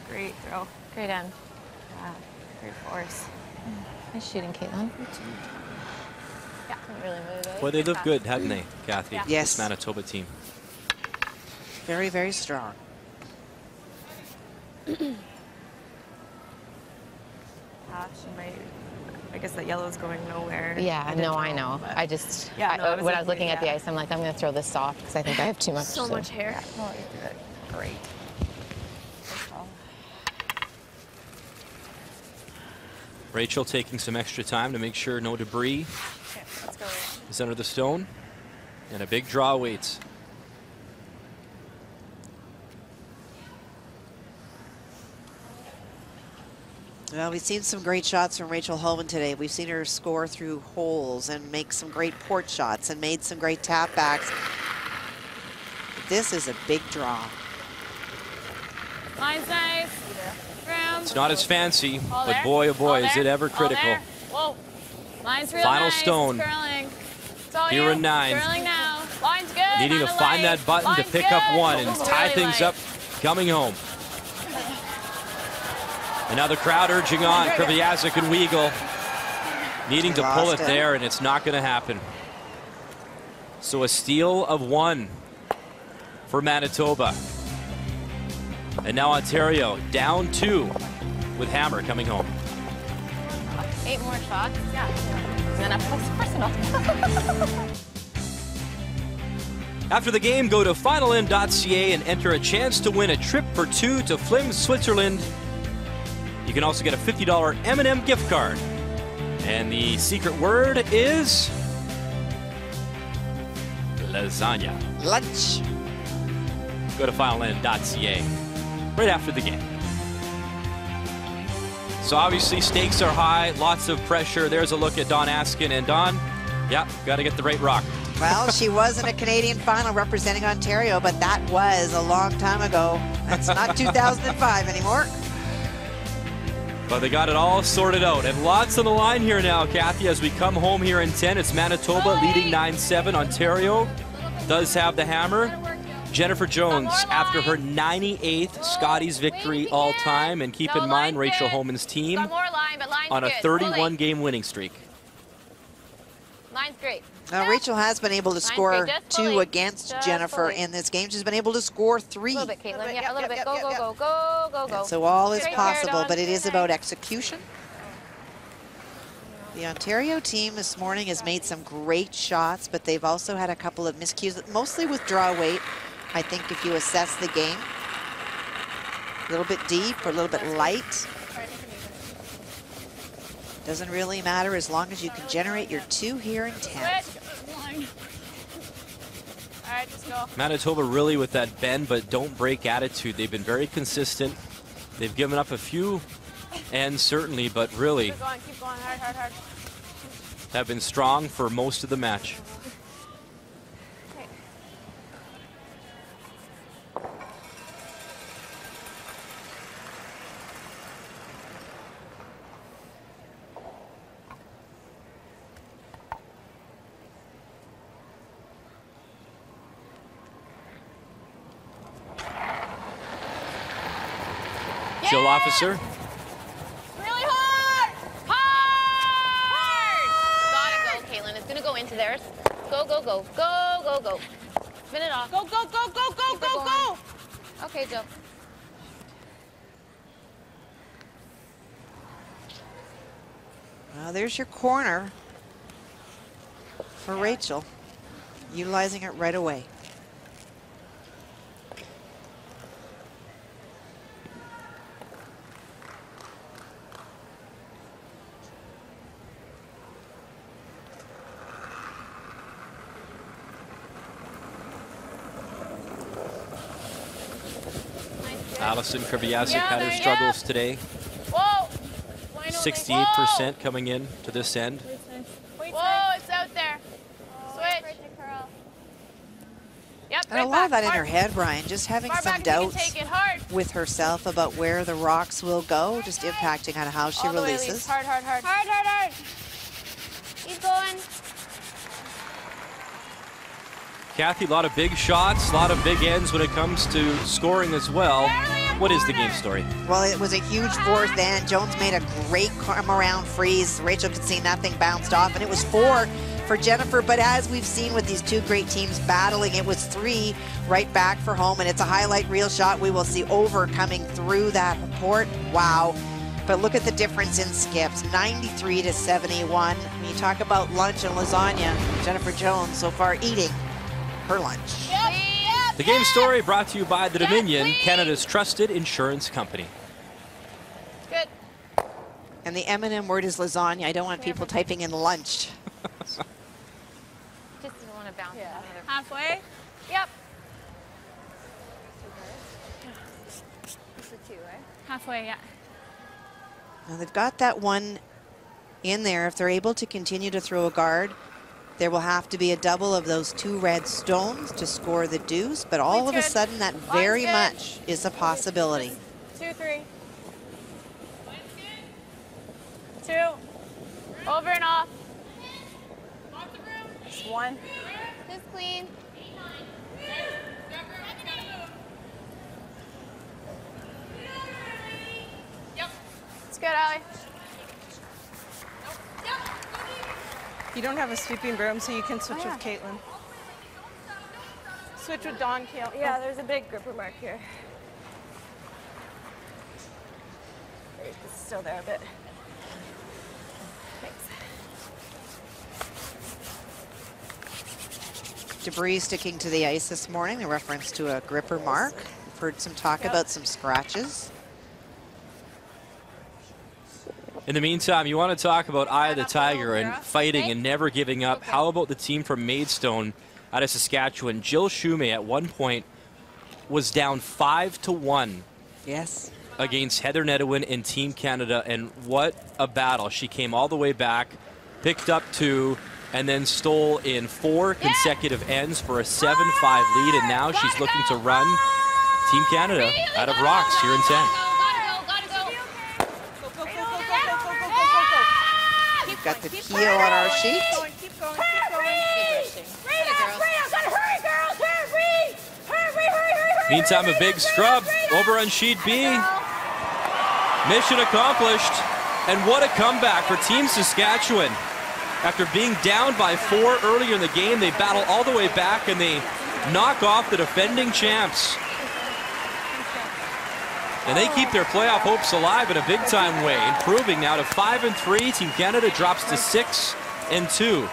Great throw. Great end. Yeah. Great force. Nice shooting, Caitlin. Yeah. Really moved it. Well, they look good, haven't they, Kathy? Yeah. Yes. This Manitoba team. Very, very strong. I guess that yellow's going nowhere. Yeah, no, I know. I just, Yeah, no, when I was looking at the ice, I'm like, I'm going to throw this soft because I think I have too much. So much hair. Yeah. Oh, you did it. Great. Rachel taking some extra time to make sure no debris Okay, let's go. is under the stone. And a big draw waits. Well, we've seen some great shots from Rachel Homan today. We've seen her score through holes and make some great port shots and made some great tap backs. This is a big draw. Line's nice. Room. It's not as fancy, All but there. boy, oh boy, All is there. it ever All critical. there. Whoa. Line's real Final nice. stone. Curling. It's all Here you. in 9. Curling now. Line's good. Needing to on the find leg. that button to Line's pick good. up 1 and Really tie things light. up coming home. And now the crowd urging on. Krivyazik and Weigel needing to pull it there, and it's not going to happen. So a steal of 1 for Manitoba. And now Ontario down 2 with Hammer coming home. 8 more shots. Yeah. And then up close personal. After the game, go to finalm.ca and enter a chance to win a trip for 2 to Flims, Switzerland. You can also get a $50 M&M gift card. And the secret word is lasagna. Lunch. Go to finalm.ca right after the game. So obviously stakes are high, lots of pressure. There's a look at Dawn Askin. And Dawn, yeah, got to get the right rock. Well, she was in a Canadian final representing Ontario, but that was a long time ago. That's not 2005 anymore. But they got it all sorted out. And lots on the line here now, Kathy, as we come home here in 10. It's Manitoba leading 9-7. Ontario does have the hammer. Jennifer Jones after her 98th Scotties victory all time. And keep in mind, Rachel Homan's team on a 31-game winning streak. Line's great. Now, Rachel has been able to score 2 against Jennifer in this game. She's been able to score 3. A little bit, Caitlin. Yeah, a little bit. Go, go, go, go, go, go. So all is possible, but it is about execution. The Ontario team this morning has made some great shots, but they've also had a couple of miscues, mostly with draw weight. I think if you assess the game, a little bit deep or a little bit light. Doesn't really matter as long as you can generate your 2 here in 10. All right, let's go. Manitoba really with that bend but don't break attitude. They've been very consistent. They've given up a few ends certainly, but really keep going, hard, hard, hard. have been strong for most of the match. Jill Officer. Really hard! Hard! Gotta go, Caitlin. It's gonna go into theirs. Go, go, go. Go, go, go. Spin it off. Go, go, go, go, go, go, go! Okay, Jill. Well, there's your corner for Rachel, utilizing it right away. Allison Krivyazik had her struggles today. Whoa! 68% coming in to this end. Whoa, it's out there. Switch. Yep, And a lot of that in her head, Brian, just having some doubts with herself about where the rocks will go, just impacting on how she releases. Hard, hard, hard. Hard, hard, hard. Keep going. Kathy, a lot of big shots, a lot of big ends when it comes to scoring as well. What is the game story? Well, it was a huge fourth end. Jones made a great come around freeze. Rachel could see nothing, bounced off, and it was 4 for Jennifer. But as we've seen with these 2 great teams battling, it was 3 right back for home, and it's a highlight reel shot. We will see over coming through that court. Wow. But look at the difference in skips, 93 to 71. When you talk about lunch and lasagna, Jennifer Jones so far eating her lunch. The game story brought to you by the Dominion, Canada's trusted insurance company. Good. And the M&M word is lasagna. I don't want people typing in lunch. Just don't want to bounce. Yeah. Halfway? Yep. It's a 2, right? Halfway, yeah. Now they've got that one in there. If they're able to continue to throw a guard, there will have to be a double of those 2 red stones to score the deuce, but all of a sudden that very much is a possibility. 2, 3. 2. Over and off. Just 1. Just clean. Allie. You don't have a sweeping broom, so you can switch with Caitlin. Switch with Dawn, Caitlin. Yeah, there's a big gripper mark here. It's still there a bit. Thanks. Debris sticking to the ice this morning, a reference to a gripper mark. We've heard some talk about some scratches. In the meantime, you want to talk about Eye of the Tiger and fighting and never giving up. How about the team from Maidstone out of Saskatchewan? Jill Shumay at one point was down 5-1. Yes. Against Heather Nedewin in Team Canada, and what a battle. She came all the way back, picked up 2, and then stole in 4 consecutive ends for a 7-5 lead, and now she's looking to run Team Canada out of Rocks here in 10. We've got the keel on our sheet. Keep going. Meantime, a big scrub over on sheet B. Mission accomplished, and what a comeback for Team Saskatchewan. After being down by 4 earlier in the game, they battle all the way back and they knock off the defending champs. And they keep their playoff hopes alive in a big-time way, improving now to 5-3. Team Canada drops to 6-2.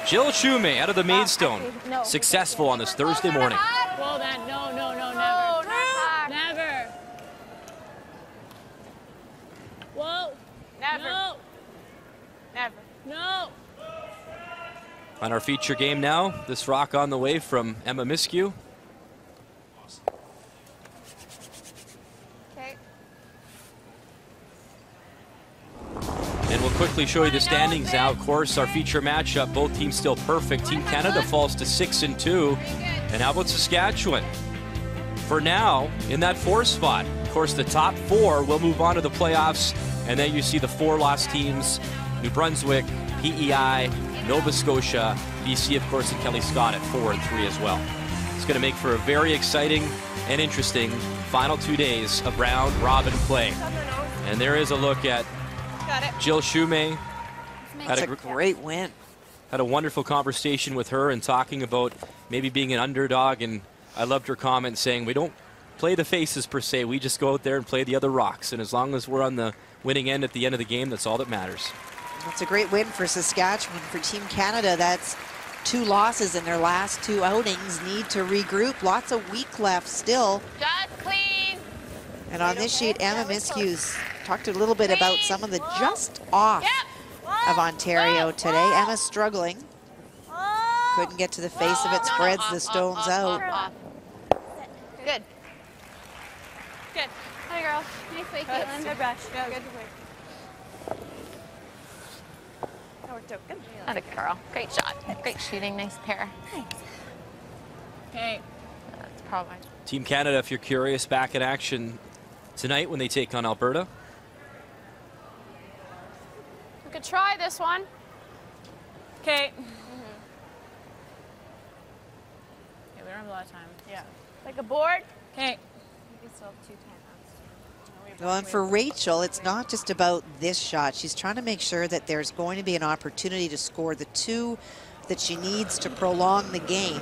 Jill Shumay out of the Maidstone, successful on this Thursday morning. Well, then, no, never. Whoa. Never. Never. No. On our feature game now, this rock on the way from Emma Miskew. Okay. And we'll quickly show you the standings now. Of course, our feature matchup, both teams still perfect. Team Canada falls to 6-2. And how about Saskatchewan? For now, in that 4 spot. Of course, the top 4 will move on to the playoffs. And then you see the 4 lost teams, New Brunswick, PEI, Nova Scotia, BC, of course, and Kelly Scott at 4-3 as well. It's going to make for a very exciting and interesting final 2 days of round robin play. And there is a look at Jill Shumay. That's a great win. Had a wonderful conversation with her and talking about maybe being an underdog, and I loved her comment saying we don't play the faces per se, we just go out there and play the other rocks, and as long as we're on the winning end at the end of the game, that's all that matters. That's a great win for Saskatchewan. For Team Canada, that's 2 losses in their last 2 outings. Need to regroup. Lots of week left still. Just clean. And on this sheet, Emma Miskew's talked a little bit about some of the just off of Ontario today. Emma's struggling. Couldn't get to the face of it, spreads the stones out. Good. Good. Hi, girl. Nice play, Caitlin. Good brush. Good. That worked out good. Not a girl. Great shot. Great shooting. Nice pair. Thanks. Okay. That's probably. Team Canada, if you're curious, back in action tonight when they take on Alberta. We could try this one. Okay. We don't have a lot of time. Yeah. Like a board. Okay. We still have 2 timeouts. Well, and for Rachel, it's not just about this shot. She's trying to make sure that there's going to be an opportunity to score the 2 that she needs to prolong the game.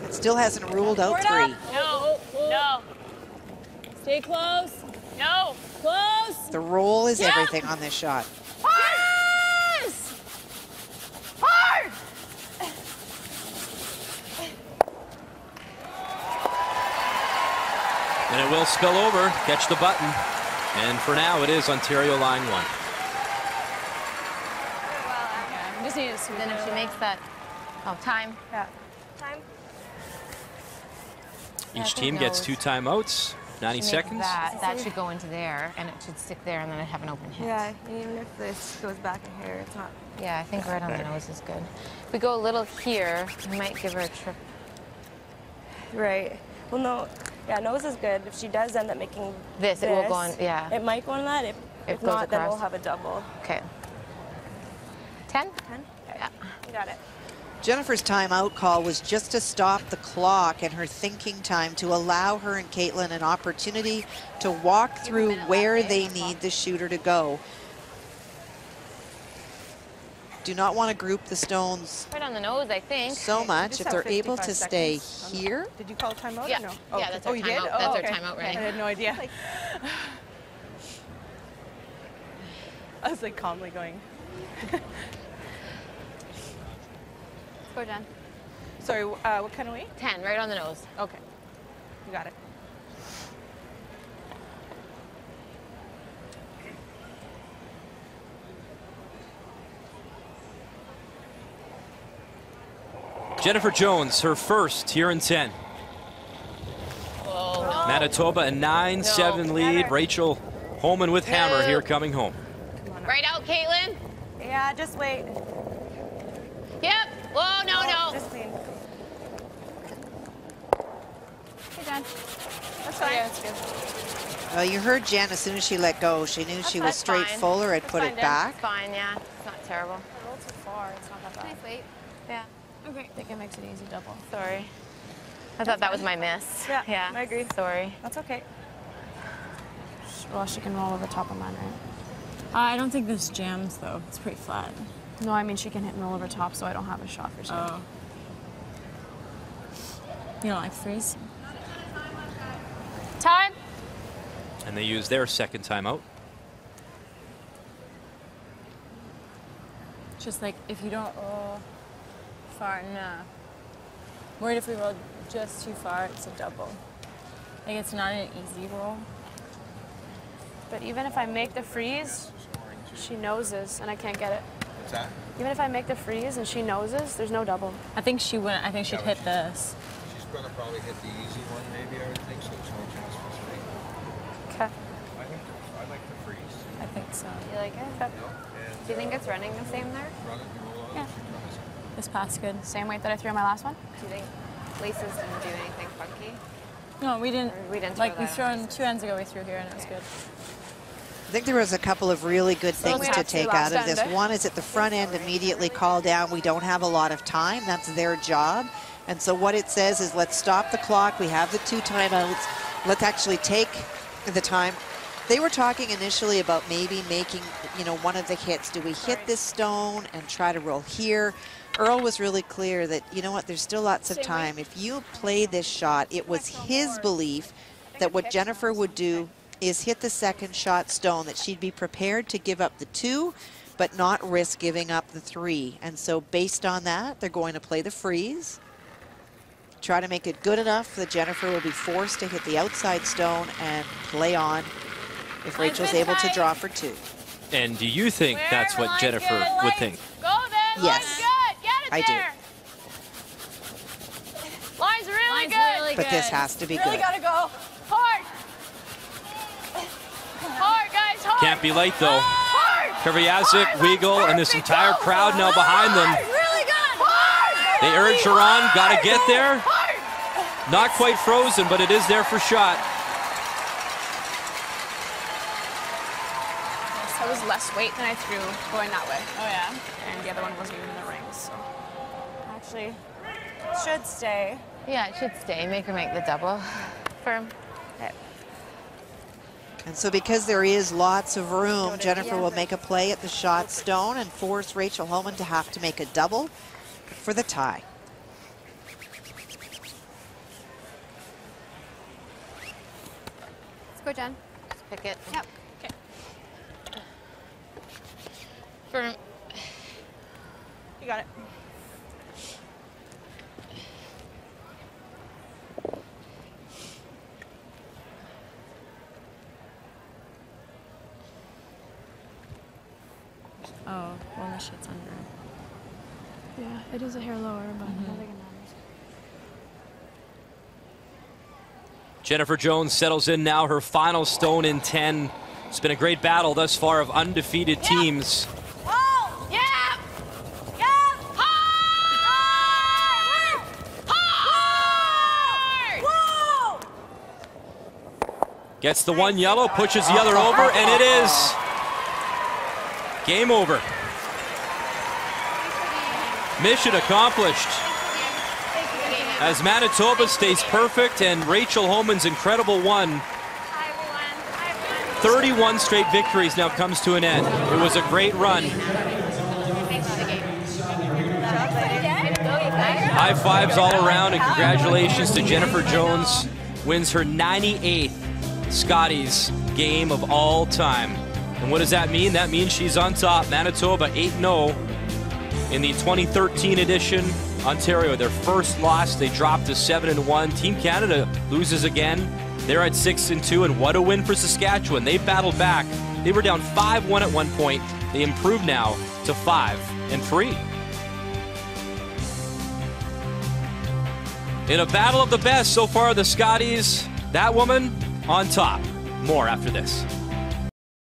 It still hasn't ruled out 3. No. No. Stay close. No. Close. The roll is everything on this shot. Yes! Hard! And it will spill over, catch the button. And for now, it is Ontario line 1. We just need to sweep Then if she makes that, time. Yeah. Time. Each team gets 2 timeouts, 90 seconds. That should go into there, and it should stick there, and then I'd have an open hit. Yeah, even if this goes back in here, it's not. Yeah, I think right on the nose is good. If we go a little here, we might give her a trip. Right. Well, no. Yeah, nose is good. If she does end up making This, it will go on, yeah. It might go on that. If goes not, then we'll across. have a double. Okay. 10? 10? Yeah. You got it. Jennifer's timeout call was just to stop the clock and her thinking time to allow her and Caitlin an opportunity to walk through where they need the shooter to go. Do not want to group the stones Right on the nose, I think. so much. If they're able to stay here. Did you call timeout? Yeah. Or no? Yeah, that's our you timeout. did? That's our okay. timeout, right? I had no idea. I was like calmly going. Go, Jen. Sorry, what kind of weight? 10, right on the nose. Okay, you got it. Jennifer Jones, her first here in 10. Oh, no. Manitoba a 9-7 lead. Rachel Homan with hammer here coming home. Right out, Caitlin. Yeah, just wait. Yep. Whoa, no. Just clean. Hey, Jen. That's fine. Yeah, that's good. Well, you heard Jen as soon as she let go. She knew she was That's straight fine. full or had That's put fine, it Jen. back. It's fine, yeah. It's not terrible. A little too far. It's not that bad. Nice weight. Yeah. Okay. I think it makes it easy double. Sorry. I thought that was my miss. Yeah, I agree. Sorry. That's okay. Well, she can roll over top of mine, right? I don't think this jams, though. It's pretty flat. No, I mean, she can hit and roll over top, so I don't have a shot for sure. Oh. You don't like freeze? Time. And they use their second timeout. Just like, if you don't roll far enough. Worried if we roll just too far, it's a double. Like, it's not an easy roll. But even if I make the freeze, she noses and I can't get it. What's that? Even if I make the freeze and she noses, there's no double. I think she wouldn't. I think she'd hit this. She's going to probably hit the easy one, maybe, I would think, so there's no chance for three. Okay. I like the freeze. I think so. You like it? Do you think it's running the same there? Run it and roll out. Yeah. This pass good. Same weight that I threw on my last one? Do you think laces didn't do anything funky? No, we didn't. Or we didn't Like, throw we that threw on in 2 ends ago, we threw here, and it was good. I think there was a couple of really good things we to have to take last out of this. end. One is at the front end, immediately call down. We don't have a lot of time. That's their job. And so what it says is, let's stop the clock. We have the 2 timeouts. Let's actually take the time. They were talking initially about maybe making, you know, one of the hits. Do we hit this stone and try to roll here? Earl was really clear that, you know what, there's still lots of time. If you play this shot, it was his belief that what Jennifer would do is hit the second shot stone, that she'd be prepared to give up the 2, but not risk giving up the 3. And so based on that, they're going to play the freeze, try to make it good enough that Jennifer will be forced to hit the outside stone and play on if Rachel's able to draw for 2. And do you think that's what Jennifer would think? Go then. Yes. Line's good. Get it I do. there. Line's really Line's good. really But this has to be Really good. gotta go. Hard. Hard, guys. Hard. Can't be late, though. Hard. Krivyazic, Weigel, and this entire crowd now behind them. Really good. Hard. They urge her on. Got to get there. Hard. Not quite frozen, but it is there for shot. That was less weight than I threw going that way. Oh, yeah? And the other one wasn't even in the rings, so. Actually, should stay. Yeah, it should stay. Make her make the double. Firm. And so because there is lots of room, Jennifer will make a play at the shot stone and force Rachel Homan to have to make a double for the tie. Let's go, Jen. Just pick it. Yep. Okay. Firm. You got it. Oh, well, the shit's under. Yeah, it is a hair lower, but I don't think it matters. Jennifer Jones settles in now, her final stone in 10. It's been a great battle thus far of undefeated teams. Oh, yeah. Yeah. Hard. Hard. Whoa. Gets the one yellow, pushes the other over, and it is game over. Mission accomplished. As Manitoba stays perfect and Rachel Homan's incredible 31 straight victories now comes to an end. It was a great run. High fives all around, and congratulations to Jennifer Jones. Wins her 98th Scotties game of all time. And what does that mean? That means she's on top. Manitoba 8-0 in the 2013 edition. Ontario, their first loss, they dropped to 7-1. Team Canada loses again. They're at 6-2, and what a win for Saskatchewan. They battled back. They were down 5-1 at one point. They improved now to 5-3. In a battle of the best so far, the Scotties, that woman on top. More after this.